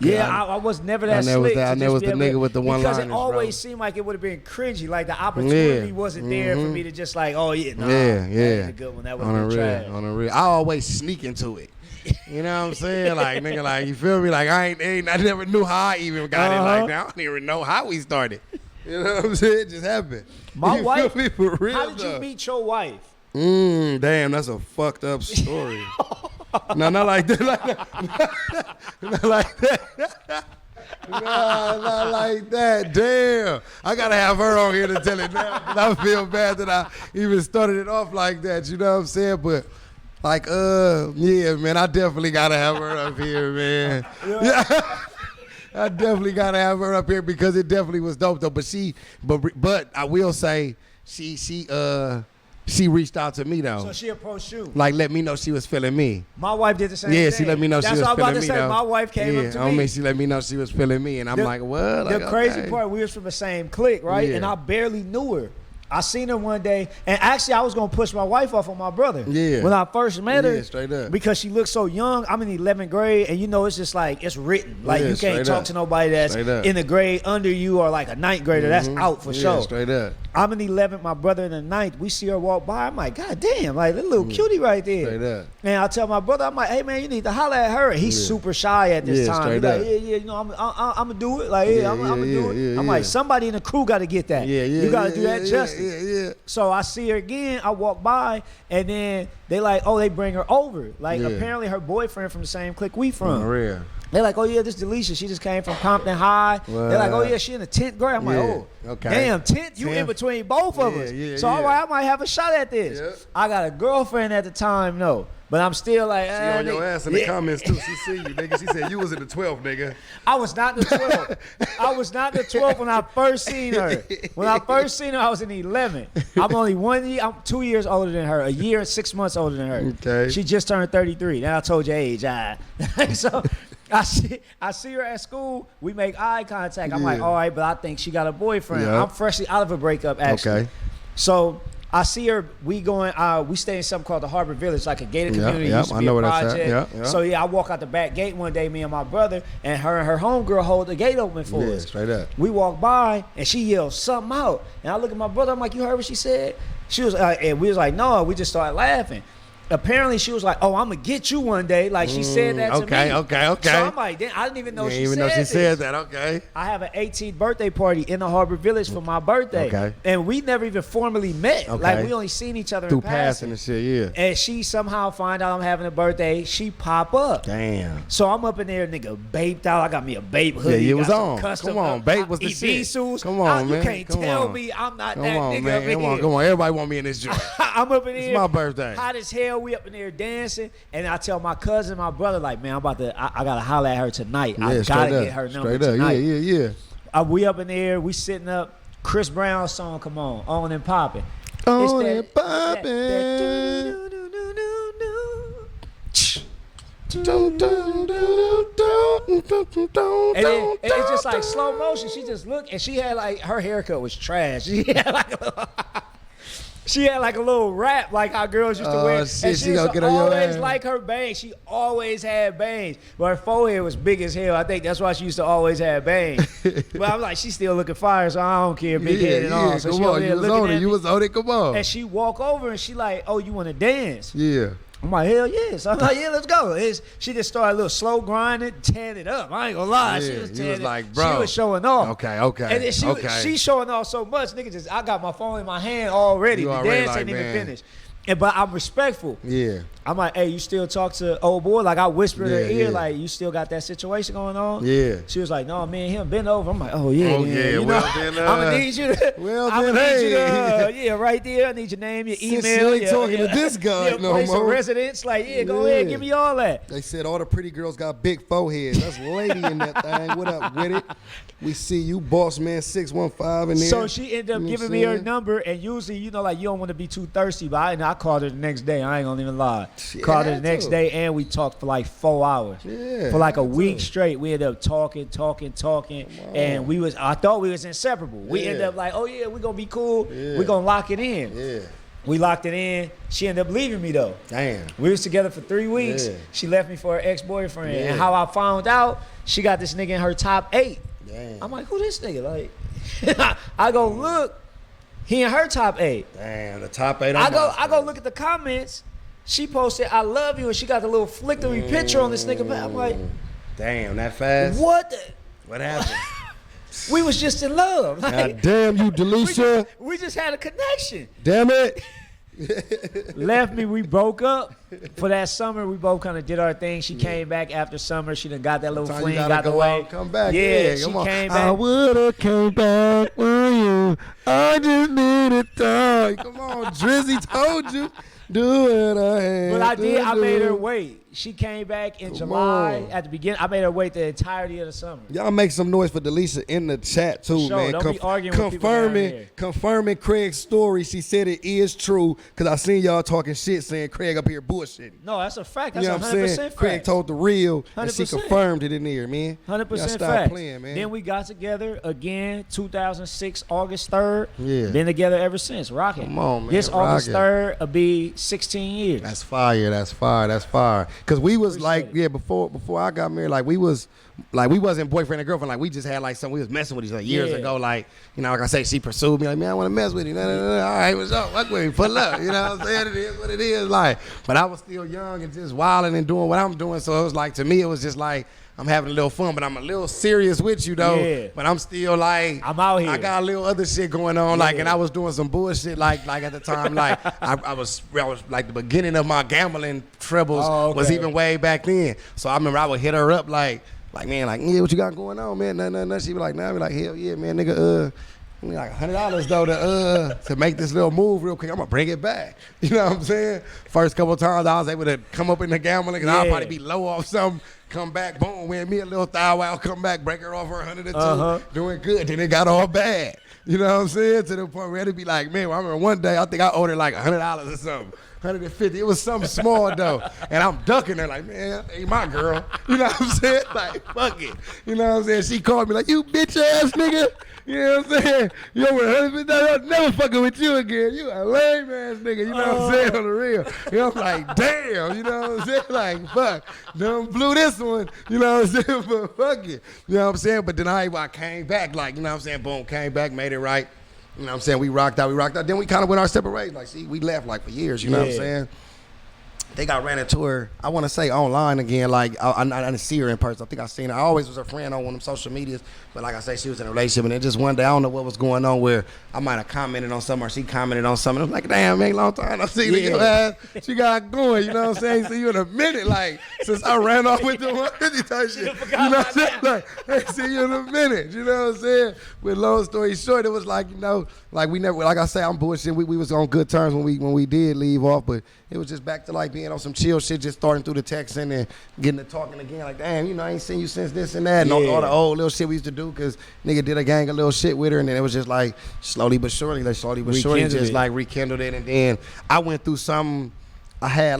was never that slick. I never was the nigga with the one-liners, because it always seemed like it would have been cringy. Like the opportunity wasn't there for me to just like, oh yeah, nah, that ain't a good one. That was trash. On the real, I always sneak into it. You know what I'm saying? Like, nigga, like, you feel me? Like, I never knew how I even got it like that. I don't even know how we started. You know what I'm saying? It just happened. My wife. Feel me? For real, how did you meet your wife? Damn, that's a fucked up story. No, not like that. Not like that. Not like that. Damn. I gotta have her on here to tell it now. I feel bad that I even started it off like that. You know what I'm saying? But like, yeah, man, I definitely gotta have her up here, man. Yeah. I definitely gotta have her up here because it definitely was dope though. But I will say she she reached out to me though. So she approached you. Like let me know she was feeling me. My wife did the same Yeah, thing. she let me know she was That's what I'm feeling about to me say. though. My wife came up to I me. mean, she let me know she was feeling me, and I'm like, what? Like, The crazy part, we was from the same clique, right? Yeah. And I barely knew her. I seen her one day, and actually I was gonna push my wife off on my brother. Yeah. When I first met her, straight up. because she looked so young. I'm in 11th grade, and you know it's just like it's written. Like Yeah, you can't straight talk up. to nobody that's Straight up. in the grade under you or like a 9th grader. That's out for sure. Straight up. I'm in 11th, my brother in the 9th. We see her walk by. I'm like, God damn, like that little cutie right there. Straight up. And I tell my brother, I'm like, hey man, you need to holler at her. And he's super shy at this time. He's straight like, up. yeah, you know, I'm gonna do it. Like, I'm gonna do it. I'm like, somebody in the crew got to get that. You got to do that justice. Yeah. So I see her again. I walk by, and then they like, oh, they bring her over. Like apparently her boyfriend from the same clique we from. For real. They're like, oh yeah, this Delisha. She just came from Compton High. They're like, oh yeah, she in the 10th grade. I'm like, oh, damn, 10th. You in between both of us. So all right, I might have a shot at this. Yep. I got a girlfriend at the time, no. But I'm still like, She on your ass in the comments too. She see you, nigga. She said you was in the 12th, nigga. I was not the 12th. I was not the 12th when I first seen her. When I first seen her, I was in 11th. I'm 2 years older than her, a year and 6 months older than her. Okay. She just turned 33. Now I told your age. So I see her at school. We make eye contact. I'm like, all right, but I think she got a boyfriend. Yeah. I'm freshly out of a breakup, actually. Okay. So I see her. We stay in something called the Harbor Village, like a gated community. Used to be I know a where that's project. at. Yeah. So I walk out the back gate one day, me and my brother, and her homegirl hold the gate open for us. Straight up. We walk by, and she yells something out, and I look at my brother. I'm like, you heard what she said? She was, and we was like, no. We just started laughing. Apparently, she was like, "Oh, I'm gonna get you one day." Like she said that to me. Okay. So I'm like, I didn't even know she said said this. that. Okay. I have an 18th birthday party in the Harbor Village for my birthday. Okay. And we never even formally met. Okay. Like we only seen each other Through in passing. and shit, yeah. And she somehow find out I'm having a birthday. She pop up. Damn. So I'm up in there, nigga, babed out. I got me a babe hoodie. Yeah, you was got some on. custom, Come on, babe was the shit. Ibisus. Come on, You man. can't Come tell on. me I'm not Come that on, nigga man. up in Come here. on, come on. Everybody want me in this joint. I'm up in here. It's my birthday. Hot as hell. We up in there dancing, and I tell my cousin, my brother, like, man, I gotta holler at her tonight. I gotta get her number tonight. Yeah. We up in there. We sitting up. Chris Brown's song, come on and popping. On and popping. And it's just like slow motion. She just looked, and she had like her haircut was trash. She had like a little wrap, like how girls used to wear. Shit, and she gonna get on your always ass. like her bangs. She always had bangs, but her forehead was big as hell. I think that's why she used to always have bangs. But I'm like, she's still looking fire, so I don't care, big head and all. So come she over on, there you was looking on at it. You me, was on it. Come on. and she walk over and she like, oh, you want to dance? Yeah. I'm like, hell yeah. So I'm like, yeah, let's go. She just started a little slow grinding, tearing it up. I ain't gonna lie. Yeah, She was you tearing was it. like, bro. She was showing off. Okay. And then she showing off so much, nigga. I got my phone in my hand already. The dance like, ain't even man. finished. But I'm respectful. Yeah. I'm like, hey, you still talk to old boy? Like I whispered in her Yeah, ear, yeah. like, you still got that situation going on? Yeah. She was like, no, me and him been over. I'm like, oh yeah, Oh, man. yeah, You well, know, then, I'm gonna need you to. well, I'm then, gonna need you hey. to. Right there. I need your name, your Since email. you ain't talking to this guy no place of more. residence. Like, go ahead, give me all that. They said all the pretty girls got big foreheads. That's lady in that thing. What up with it? We see you, boss man 615 in there. So she ended up You know giving what me I'm her saying? number, and usually, you know, like you don't want to be too thirsty, but I called her the next day. I ain't gonna even lie. She Called her the had next to. day, and we talked for like 4 hours. Yeah, For like a had week to. straight, we ended up talking, and I thought we was inseparable. We ended Yeah. up like, oh yeah, we gonna be cool. Yeah. We gonna lock it in. Yeah. We locked it in. She ended up leaving me though. Damn. We was together for 3 weeks. Yeah. She left me for her ex-boyfriend. Yeah. And how I found out, she got this nigga in her top 8. Damn. I'm like, who this nigga? Like, I go look, he in her top 8. Damn, the top 8. I go look at the comments. She posted, "I love you," and she got the little flickery picture on this nigga. But I'm like, damn, that fast? what? What happened? We was just in love. Like, God damn you, Delisha. we just had a connection. Damn it. Left me, we broke up. For that summer, we both kind of did our thing. She came back after summer. She done got that little Sometimes fling, you gotta got the go way. out and come back. Yeah, Come she on. came I back. would've came back for you. I just needed time. Come on, Drizzy told you. Do it, But I made her wait. She came back in July at the beginning. I made her wait the entirety of the summer. Y'all make some noise for Delisha in the chat too, sure, man. don't be arguing with people down here. Confirming Craig's story. She said it is true because I seen y'all talking shit saying Craig up here bullshitting. No, that's a fact. That's you know what I'm 100% saying? fact. Craig told the real, and she 100%. confirmed it in there, man. 100% stop fact. playing, man. Then we got together again, 2006, August 3rd. Yeah. Been together ever since. Rocking. Come on, man. This August Rock it. 3rd will be 16 years. That's fire. That's fire. That's fire. Cause we was before I got married, we wasn't boyfriend and girlfriend. Like we just had something. We was messing with each other years ago. Like I say, she pursued me. Like, man, I want to mess with you. All right, what's up? Fuck with me. Pull up. You know what I'm saying? It is what it is. But I was still young and just wilding and doing what I'm doing. So it was to me, it was just I'm having a little fun, but I'm a little serious with you though. Yeah. But I'm still I'm out here. I got a little other shit going on, and I was doing some bullshit at the time, I was the beginning of my gambling troubles was even way back then. So I remember I would hit her up man, yeah, what you got going on, man? Nah. She be like, nah, I be like, hell yeah, man, nigga, like $100 though to make this little move real quick. I'm gonna bring it back. You know what I'm saying? First couple of times I was able to come up in the gambling, and I'll probably be low off something. Come back, boom, win me a little thigh while come back, break her off her 102, doing good. Then it got all bad. You know what I'm saying? To the point where it'd be like, man, I remember one day I think I owed her like $100 or something. 150. It was something small though. And I'm ducking her like, man, that ain't my girl. You know what I'm saying? Like, fuck it. You know what I'm saying? She called me like, you bitch ass nigga. You know what I'm saying? You over $150, never fucking with you again. You a lame ass nigga. You know what I'm saying? On the real. You know, I'm like, damn. You know what I'm saying? Like, fuck. Done blew this one. You know what I'm saying? But fuck it. You know what I'm saying? But then I came back, you know what I'm saying? Boom, came back, made it right. You know what I'm saying? We rocked out. Then we kind of went our separate ways. We left for years. You know what I'm saying? I think I ran into her, I want to say online again. I didn't see her in person. I think I seen her. I always was her friend on one of them social medias. But like I say, she was in a relationship. And then just one day, I don't know what was going on where I might have commented on something or she commented on something. I was like, damn, man, long time I see your ass. She got going, you know what I'm saying? See you in a minute, since I ran off with the 150 type shit. You know what I'm saying? Hey, see you in a minute. You know what I'm saying? With long story short, it was we never, like I say, I'm bullshit. We was on good terms when we did leave off, but it was just back to being on some chill shit, just starting through the texting and getting to talking again. Damn, I ain't seen you since this and that. And all the old little shit we used to do, because nigga did a gang of little shit with her, and then it was just slowly but surely just rekindled it. And then I went through something. I had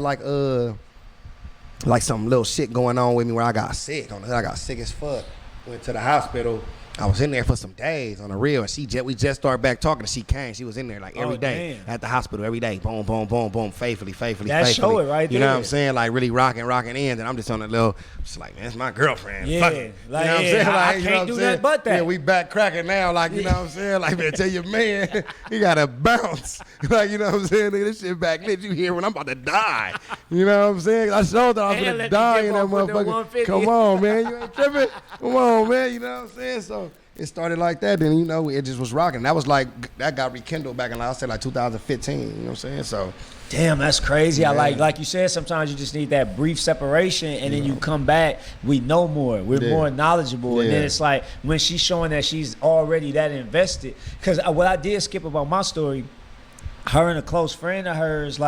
some little shit going on with me where I got sick. I got sick as fuck. Went to the hospital. I was in there for some days on the real, and we just started back talking, and she came. She was in there every day at the hospital every day. Boom, boom, boom, boom, faithfully. That show it right there. You know what I'm saying? Really rocking in. And I'm just on a little, just man, it's my girlfriend. Yeah. Fuck it. You know what I'm saying? I can't do nothing but that. Yeah, we back cracking now. You know what I'm saying? Man, tell your man, he got to bounce. You know what I'm saying? Nigga, this shit back lit. You here when I'm about to die. You know what I'm saying? I showed that I was going to die in that motherfucker. Come on, man. You ain't tripping? Come on, man. You know what I'm saying? So it started like that, then it just was rocking. That was that got rekindled back in 2015. You know what I'm saying? So, damn, that's crazy. Yeah. I like you said, sometimes you just need that brief separation, and then you come back. We know more. We're more knowledgeable, and then it's when she's showing that she's already that invested. Because what I did skip about my story, her and a close friend of hers,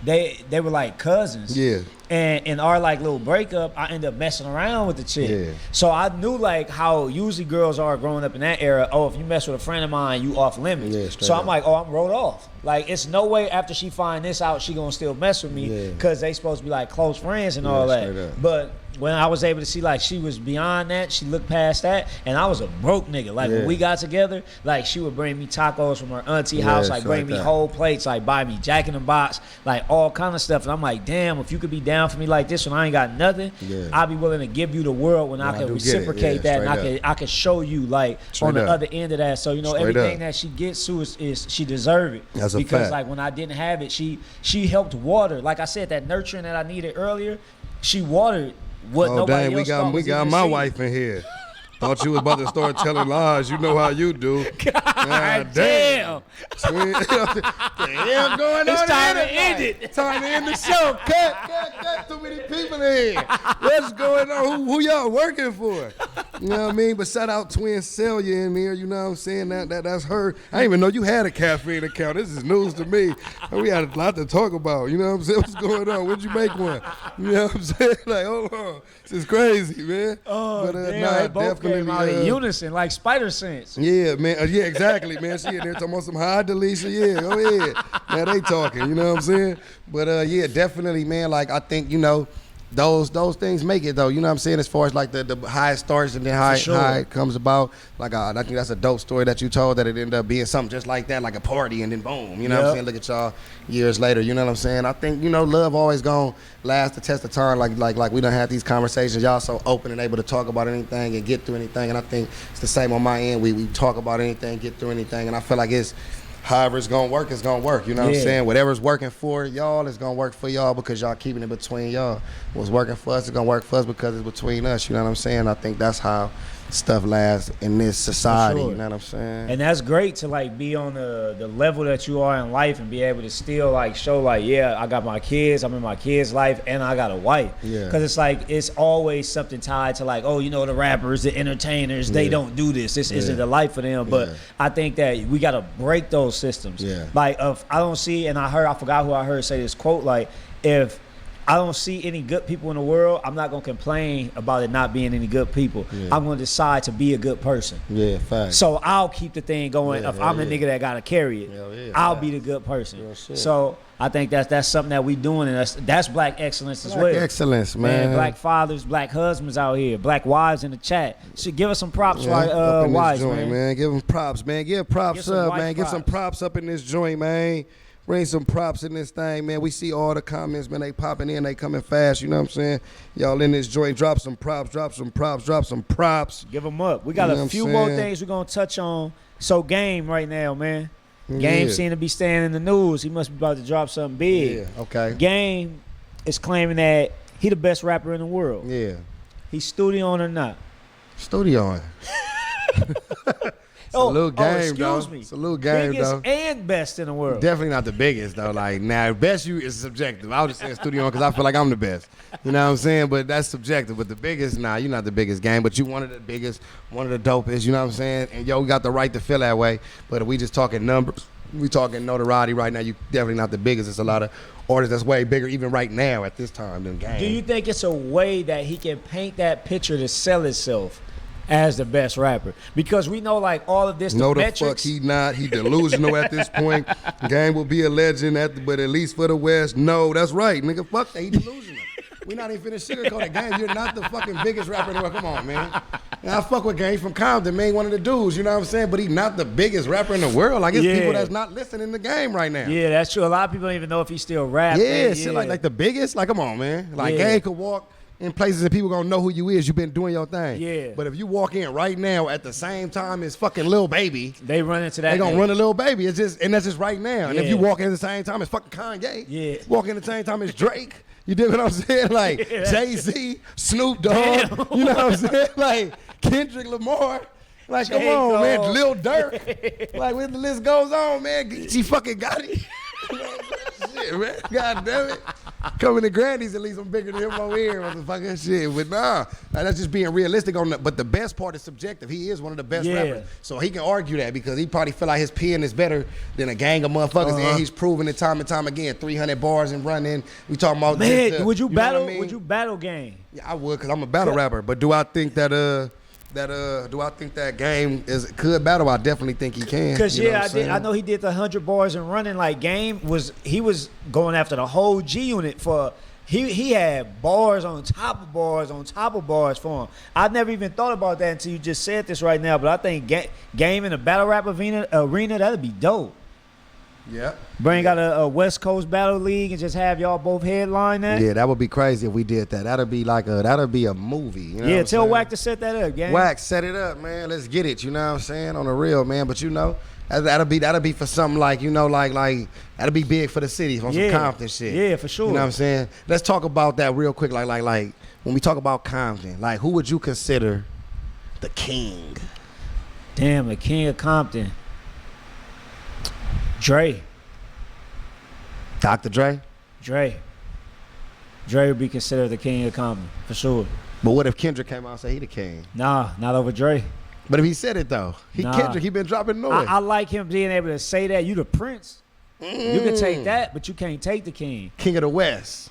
they were cousins. Yeah. And in our little breakup, I ended up messing around with the chick. Yeah. So I knew how usually girls are growing up in that era. Oh, if you mess with a friend of mine, you off limits. Yeah, so I'm I'm wrote off. It's no way after she find this out, she gonna still mess with me, because they supposed to be close friends and all that. But when I was able to see she was beyond that, she looked past that, and I was a broke nigga. When we got together, she would bring me tacos from her auntie house, bring me whole plates, buy me Jack in the Box, all kind of stuff. And I'm like, damn, if you could be down for me like this when I ain't got nothing, I'll be willing to give you the world when I can reciprocate that, and I can show you on the other end of that. So everything that she gets to is she deserve it. Because when I didn't have it, she helped water. Like I said, that nurturing that I needed earlier, she watered what nobody else thought was we got my wife in here. Thought you was about to start telling lies. You know how you do. God damn. Twin. The hell going on? It's time to tonight? end it. Time to end the show. Cut. Too many people in here. What's going on? Who y'all working for? You know what I mean? But shout out Twin Celia in there. You know what I'm saying? That's her. I didn't even know you had a caffeine account. This is news to me. We had a lot to talk about. You know what I'm saying? What's going on? When'd you make one? You know what I'm saying? Like, hold on. This is crazy, man. Oh, damn, they both came out in unison, like spider sense. Yeah, man. Yeah, exactly, man. She in there talking about some high deletion. Yeah, go ahead. Now they talking, you know what I'm saying? But yeah, definitely, man. Like, I think, you know, those things make it, though. You know what I'm saying? As far as like the how it starts and then how it comes about. Like, I think that's a dope story that you told, that it ended up being something just like that, like a party, and then boom. You know what I'm saying? Look at y'all years later. You know what I'm saying? I think, you know, love always gonna last the test of time. Like we done had these conversations. Y'all so open and able to talk about anything and get through anything. And I think it's the same on my end. We talk about anything, get through anything. And I feel like it's however it's gonna work, it's gonna work. You know what I'm saying? Whatever's working for y'all, it's gonna work for y'all because y'all keeping it between y'all. What's working for us, it's gonna work for us because it's between us. You know what I'm saying? I think that's how stuff lasts in this society. You know what I'm saying? And that's great to like be on the level that you are in life and be able to still like show like, yeah, I got my kids, I'm in my kids' life, and I got a wife. Yeah. Because it's like it's always something tied to like, oh, you know, the rappers, the entertainers, they don't do this. This isn't the life for them. But I think that we gotta break those systems. Yeah. Like if I don't see, and I forgot who I heard say this quote, like if I don't see any good people in the world, I'm not going to complain about it not being any good people. Yeah. I'm going to decide to be a good person. Yeah, facts. So I'll keep the thing going. If I'm the nigga that got to carry it, I'll be the good person. So I think that's something that we doing, and that's black excellence as well. Black excellence, man. Black fathers, black husbands out here, black wives in the chat. So give us some props, wives, joint, man. Give them props, man. Give props up, man. Give some props up in this joint, man. Bring some props in this thing, man. We see all the comments, man. They popping in, they coming fast. You know what I'm saying? Y'all in this joint, drop some props, drop some props, drop some props. Give them up. We got a few more things we're going to touch on. So Game right now, man. Game seem to be staying in the news. He must be about to drop something big. Yeah, okay. Game is claiming that he the best rapper in the world. Yeah. He's studioing or not? Studioing. It's a little game, though. Excuse me. It's a little game, biggest though. And best in the world. Definitely not the biggest, though. Like, now, best you is subjective. I was just saying studio because I feel like I'm the best. You know what I'm saying? But that's subjective. But the biggest, nah, you're not the biggest game. But you one of the biggest, one of the dopest. You know what I'm saying? And yo, we got the right to feel that way. But if we just talking numbers, we talking notoriety right now, you definitely not the biggest. It's a lot of artists that's way bigger even right now at this time than Game. Do you think it's a way that he can paint that picture to sell itself as the best rapper? Because we know like all of this, no, the fuck he not. He delusional at this point. Game will be a legend but at least for the West. No, that's right, nigga. Fuck that. He delusional. We not even finished sugarcoating. Game, you're not the fucking biggest rapper in the world. Come on, man. And I fuck with Game. He's from Compton, man. One of the dudes, you know what I'm saying? But he's not the biggest rapper in the world. Like, it's people that's not listening to Game right now. Yeah, that's true. A lot of people don't even know if he still rap. Yeah, shit like the biggest. Like, come on, man. Like, Game could walk in places and people gonna know who you is. You've been doing your thing. Yeah. But if you walk in right now at the same time as fucking Lil Baby, they run into that. They gonna run a Lil Baby. It's just, and that's just right now. And if you walk in at the same time as fucking Kanye, walk in at the same time as Drake. You dig what I'm saying? Like Jay-Z, Snoop Dogg. You know what I'm saying? Like Kendrick Lamar. Like, come on, man. Lil Durk. Like, when the list goes on, man. Geechi fucking Gotti. Shit, man. God damn it. Coming to Granny's, at least I'm bigger than him over here, motherfucking shit. But nah, that's just being realistic on that. But the best part is subjective. He is one of the best rappers. So he can argue that because he probably feel like his pen is better than a gang of motherfuckers. And he's proven it time and time again. 300 bars and running. We talking about man, would you battle? I mean? Would you battle Game? Yeah, I would, because I'm a battle rapper. But do I think that do I think that Game could battle? I definitely think he can. Because I know he did the 100 bars and running. Like Game was going after the whole G Unit for. He had bars on top of bars on top of bars for him. I never even thought about that until you just said this right now. But I think Game in a battle rap arena, that'd be dope. Yeah. Bring out a West Coast Battle League and just have y'all both headline that. Yeah, that would be crazy if we did that. That'd be a movie. You know tell Wack to set that up, Game. Wack, set it up, man. Let's get it. You know what I'm saying? On the real, man. But you know, that'll be for something like, you know, like that'll be big for the city on some Compton shit. Yeah, for sure. You know what I'm saying? Let's talk about that real quick. Like when we talk about Compton, like who would you consider the king? Damn, the king of Compton. Dre. Dr. Dre? Dre would be considered the king of Compton, for sure. But what if Kendrick came out and said he the king? Nah, not over Dre. But if he said it, though. Kendrick, he been dropping noise. I like him being able to say that. You the prince. You can take that, but you can't take the king. King of the West.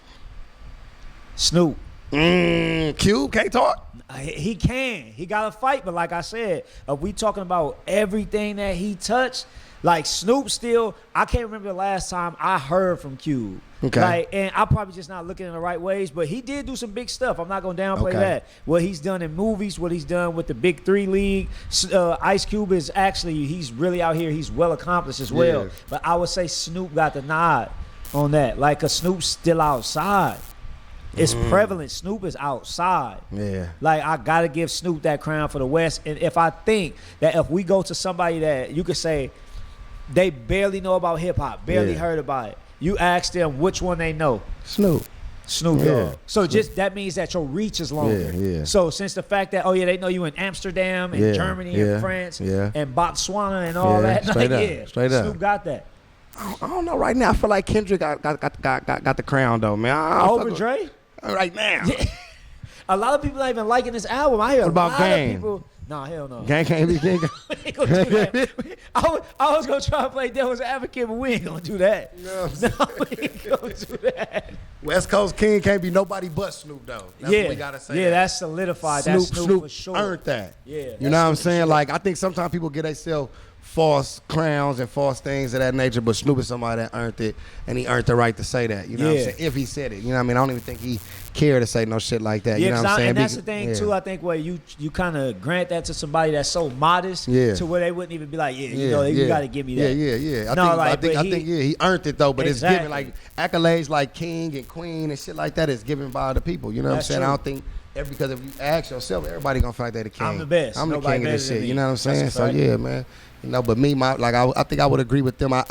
Snoop. Cube can't talk? He can. He got to fight. But like I said, if we talking about everything that he touched, like Snoop still, I can't remember the last time I heard from Cube. Okay. Like, and I'm probably just not looking in the right ways, but he did do some big stuff. I'm not going to downplay that. What he's done in movies, what he's done with the Big 3 League. Ice Cube is actually, he's really out here. He's well accomplished as well. Yeah. But I would say Snoop got the nod on that. Like, a Snoop's still outside. It's prevalent. Snoop is outside. Yeah. Like, I got to give Snoop that crown for the West. And if I think that if we go to somebody that you could say they barely know about hip-hop, barely heard about it, you ask them which one they know. Snoop Dogg. Yeah. So just that means that your reach is longer. Yeah. So since the fact that, they know you in Amsterdam and Germany and France and Botswana and all that. Straight up. Snoop got that. I don't know. Right now, I feel like Kendrick got the crown, though, man. Over Dre? Right now. A lot of people not even liking this album. I hear what about a lot Gang? of people. Nah, hell no. Gang can't be king. We ain't gonna do that. I was gonna try to play devil's advocate, but we ain't gonna do that. No, we ain't gonna do that. West Coast King can't be nobody but Snoop, though. That's what we gotta say. Yeah, that's solidified. That's Snoop for sure. Earned that. Yeah. You know what I'm saying? Like, I think sometimes people get themselves false crowns and false things of that nature, but Snoop is somebody that earned it, and he earned the right to say that. You know what I'm saying? If he said it. You know what I mean? I don't even think he cared to say no shit like that. You know what I'm saying? And that's the thing, too, I think, where you kind of grant that to somebody that's so modest to where they wouldn't even be like, you got to give me that. Yeah. I think he earned it, though, but it's given, like, accolades like king and queen and shit like that is given by the people. You know what I'm saying? True. I don't think, because if you ask yourself, everybody gonna feel like they the king. I'm the best. I'm the king of this shit. You know what I'm saying? So, yeah, man. You know, but me, I think I would agree with them. My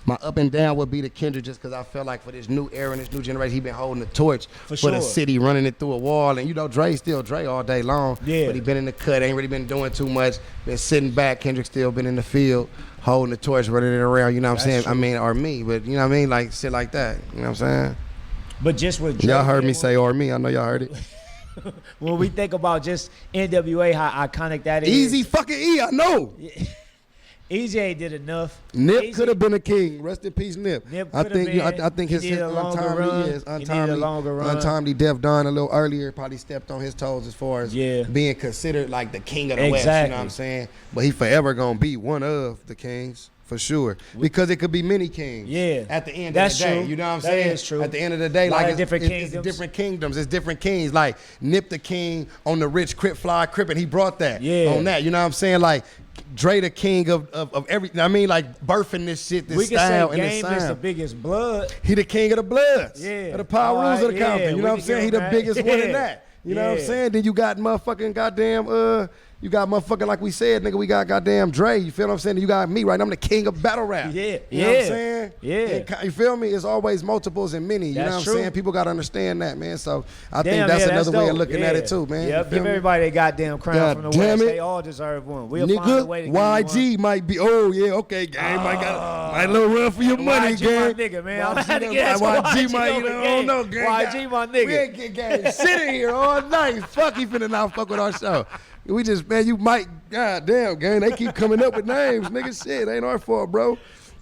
up and down would be the Kendrick, just because I felt like for this new era and this new generation, he been holding the torch for the city, running it through a wall. And, Dre's still Dre all day long. Yeah. But he been in the cut, ain't really been doing too much. Been sitting back. Kendrick still been in the field, holding the torch, running it around. You know what I'm saying? True. I mean, or me, but you know what I mean? Like, shit like that. You know what I'm saying? But just with Dre, y'all heard me say or me. I know y'all heard it. When we think about just NWA, how iconic that is. Easy fucking E, I know. Easy ain't did enough. Nip could have been a king. Rest in peace, Nip. I think his untimely death done a little earlier. Probably stepped on his toes as far as being considered like the king of the West. You know what I'm saying? But he forever gonna be one of the kings. For sure, because it could be many kings. Yeah, at the end of the day, you know what I'm saying? That's true. At the end of the day, like it's different kingdoms. It's different kingdoms. It's different kings. Like Nip the king on the rich Crip Fly Crip, and he brought that on that. You know what I'm saying? Like Dre the king of everything. I mean, like birthing this shit, this style and this sound. Game is the biggest blood. He the king of the Bloods. Yeah, of the Power Rules of the Compton. You know what I'm saying? He the biggest one in that. You know what I'm saying? Then you got motherfucking goddamn you got motherfucking, like we said, nigga, we got goddamn Dre. You feel what I'm saying? You got me, right? I'm the king of battle rap. Yeah. You know what I'm saying? Yeah. And, you feel me? It's always multiples and many. You know what I'm saying? People got to understand that, man. So I think that's another way of looking at it, too, man. Yep, give everybody their goddamn crown from the West. They all deserve one. We'll find a way to YG might be, okay, gang. Might a little run for your money, YG gang. my nigga, man. YG might, I don't know, gang. YG my nigga. We ain't get gang sitting here all night. Fuck, he finna not fuck with our show. We just, man, you might, goddamn, gang. They keep coming up with names, nigga. Shit, ain't our fault, bro.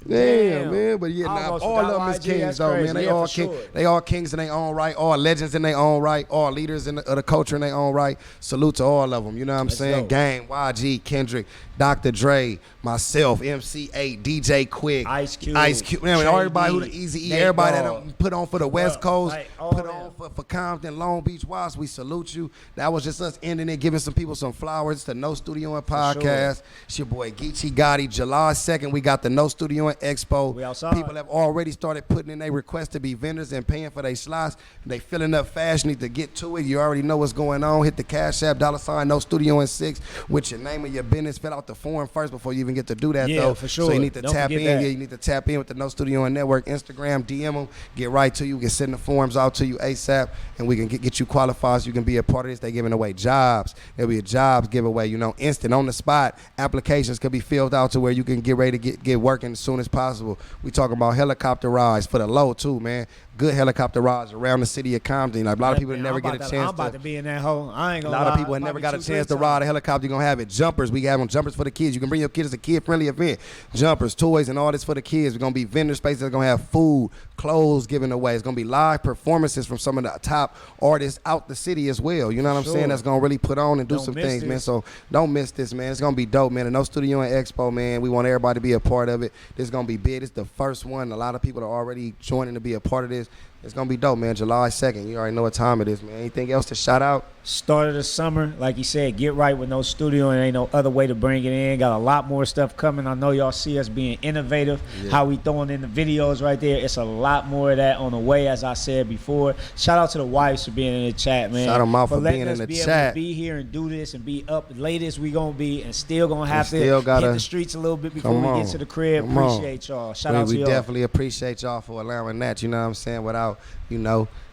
Damn, man. But yeah, all of them is kings, though, man. They all kings. They all kings in their own right. All legends in their own right. All leaders of the culture in their own right. Salute to all of them. You know what I'm saying? Game, YG, Kendrick, Dr. Dre, myself, MC8, DJ Quick, Ice Cube, man, everybody who the Easy E, everybody that put on for the West Coast, put on for Compton, Long Beach, Watts. We salute you. That was just us ending it, giving some people some flowers. The No Studio and Podcast. It's your boy Geechi Gotti. July 2nd, we got the No Studio and Expo. We outside. People have already started putting in their request to be vendors and paying for their slots. They filling up fast. Need to get to it. You already know what's going on. Hit the Cash App, $No Studio and 6 with your name and your business. Fill out the form first before you even even get to do that, Yeah, though. for sure. So you need to Don't tap in. forget that. Yeah, you need to tap in with the No Studio on Network Instagram, DM them, get right to you, get sending the forms out to you ASAP, and we can get you qualified so you can be a part of this. They giving away jobs. There'll be a jobs giveaway, instant, on the spot. Applications could be filled out to where you can get ready to get working as soon as possible. We talking about helicopter rides for the low, too, man. Good helicopter rides around the city of Compton. Like, a lot of people never get a chance I'm about to be in that hole. I ain't gonna lie. A lot of people never got a chance to ride a helicopter. You're going to have it. Jumpers. We have them jumpers for the kids. You can bring your kids. It's a kid-friendly event. Jumpers, toys, and all this for the kids. We're going to be vendor spaces. They're going to have food, clothes given away. It's going to be live performances from some of the top artists out the city as well. You know what I'm saying? That's going to really put on and do some things, man. So don't miss this, man. It's going to be dope, man. The No Studio and Expo, man. We want everybody to be a part of it. This is going to be big. It's the first one. A lot of people are already joining to be a part of this. It's going to be dope, man. July 2nd. You already know what time it is, man. Anything else to shout out? Start of the summer, like you said, get right with No Studio, and ain't no other way to bring it in. Got a lot more stuff coming. I know y'all see us being innovative, how we throwing in the videos right there. It's a lot more of that on the way, as I said before. Shout out to the wives for being in the chat, man. Shout them out for being in the be chat. Able to be here and do this and be up late as we gonna be, and still gonna have to hit the streets a little bit before we get to the crib. Appreciate y'all. Shout out to y'all. We definitely appreciate y'all for allowing that. You know what I'm saying? Without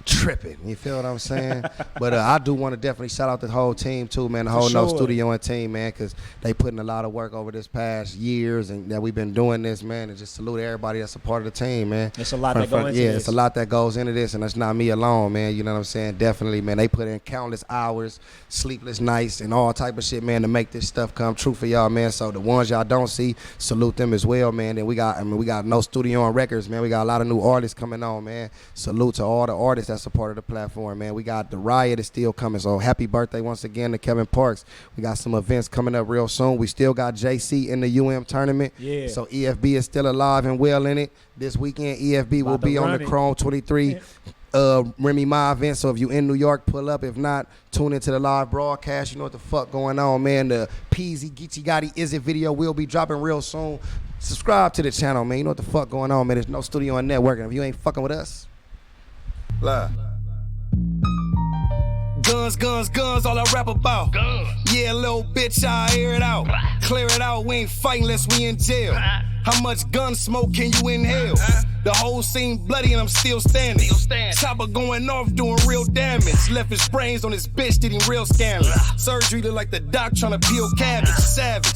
tripping. You feel what I'm saying? But I do want to definitely shout out the whole team too, man. The whole No Studio and team, man, because they putting a lot of work over this past years and that we've been doing this, man. And just salute everybody that's a part of the team, man. It's a lot that goes into this. It's a lot that goes into this, and that's not me alone, man. You know what I'm saying? Definitely, man. They put in countless hours, sleepless nights, and all type of shit, man, to make this stuff come true for y'all, man. So the ones y'all don't see, salute them as well, man. Then we got No Studio on Records, man. We got a lot of new artists coming on, man. Salute to all the artists that's a part of the platform, man. We got The Riot is still coming, so happy birthday once again to Kevin Parks. We got some events coming up real soon. We still got JC in the UM tournament, so EFB is still alive and well in it. This weekend, EFB will be on the Chrome 23 Remy Ma event, so if you in New York, pull up. If not, tune into the live broadcast. You know what the fuck going on, man. The Peezy, Geechi Gotti Is It video will be dropping real soon. Subscribe to the channel, man. You know what the fuck going on, man. There's No Studio on Network, and if you ain't fucking with us, lie. Guns, guns, guns, all I rap about. Guns. Yeah, little bitch, I air it out. Clear it out, we ain't fighting unless we in jail. How much gun smoke can you inhale? The whole scene bloody and I'm still standing. Chopper going off doing real damage. Left his brains on his bitch, did him real scandalous. Surgery look like the doc trying to peel cabbage. Savage,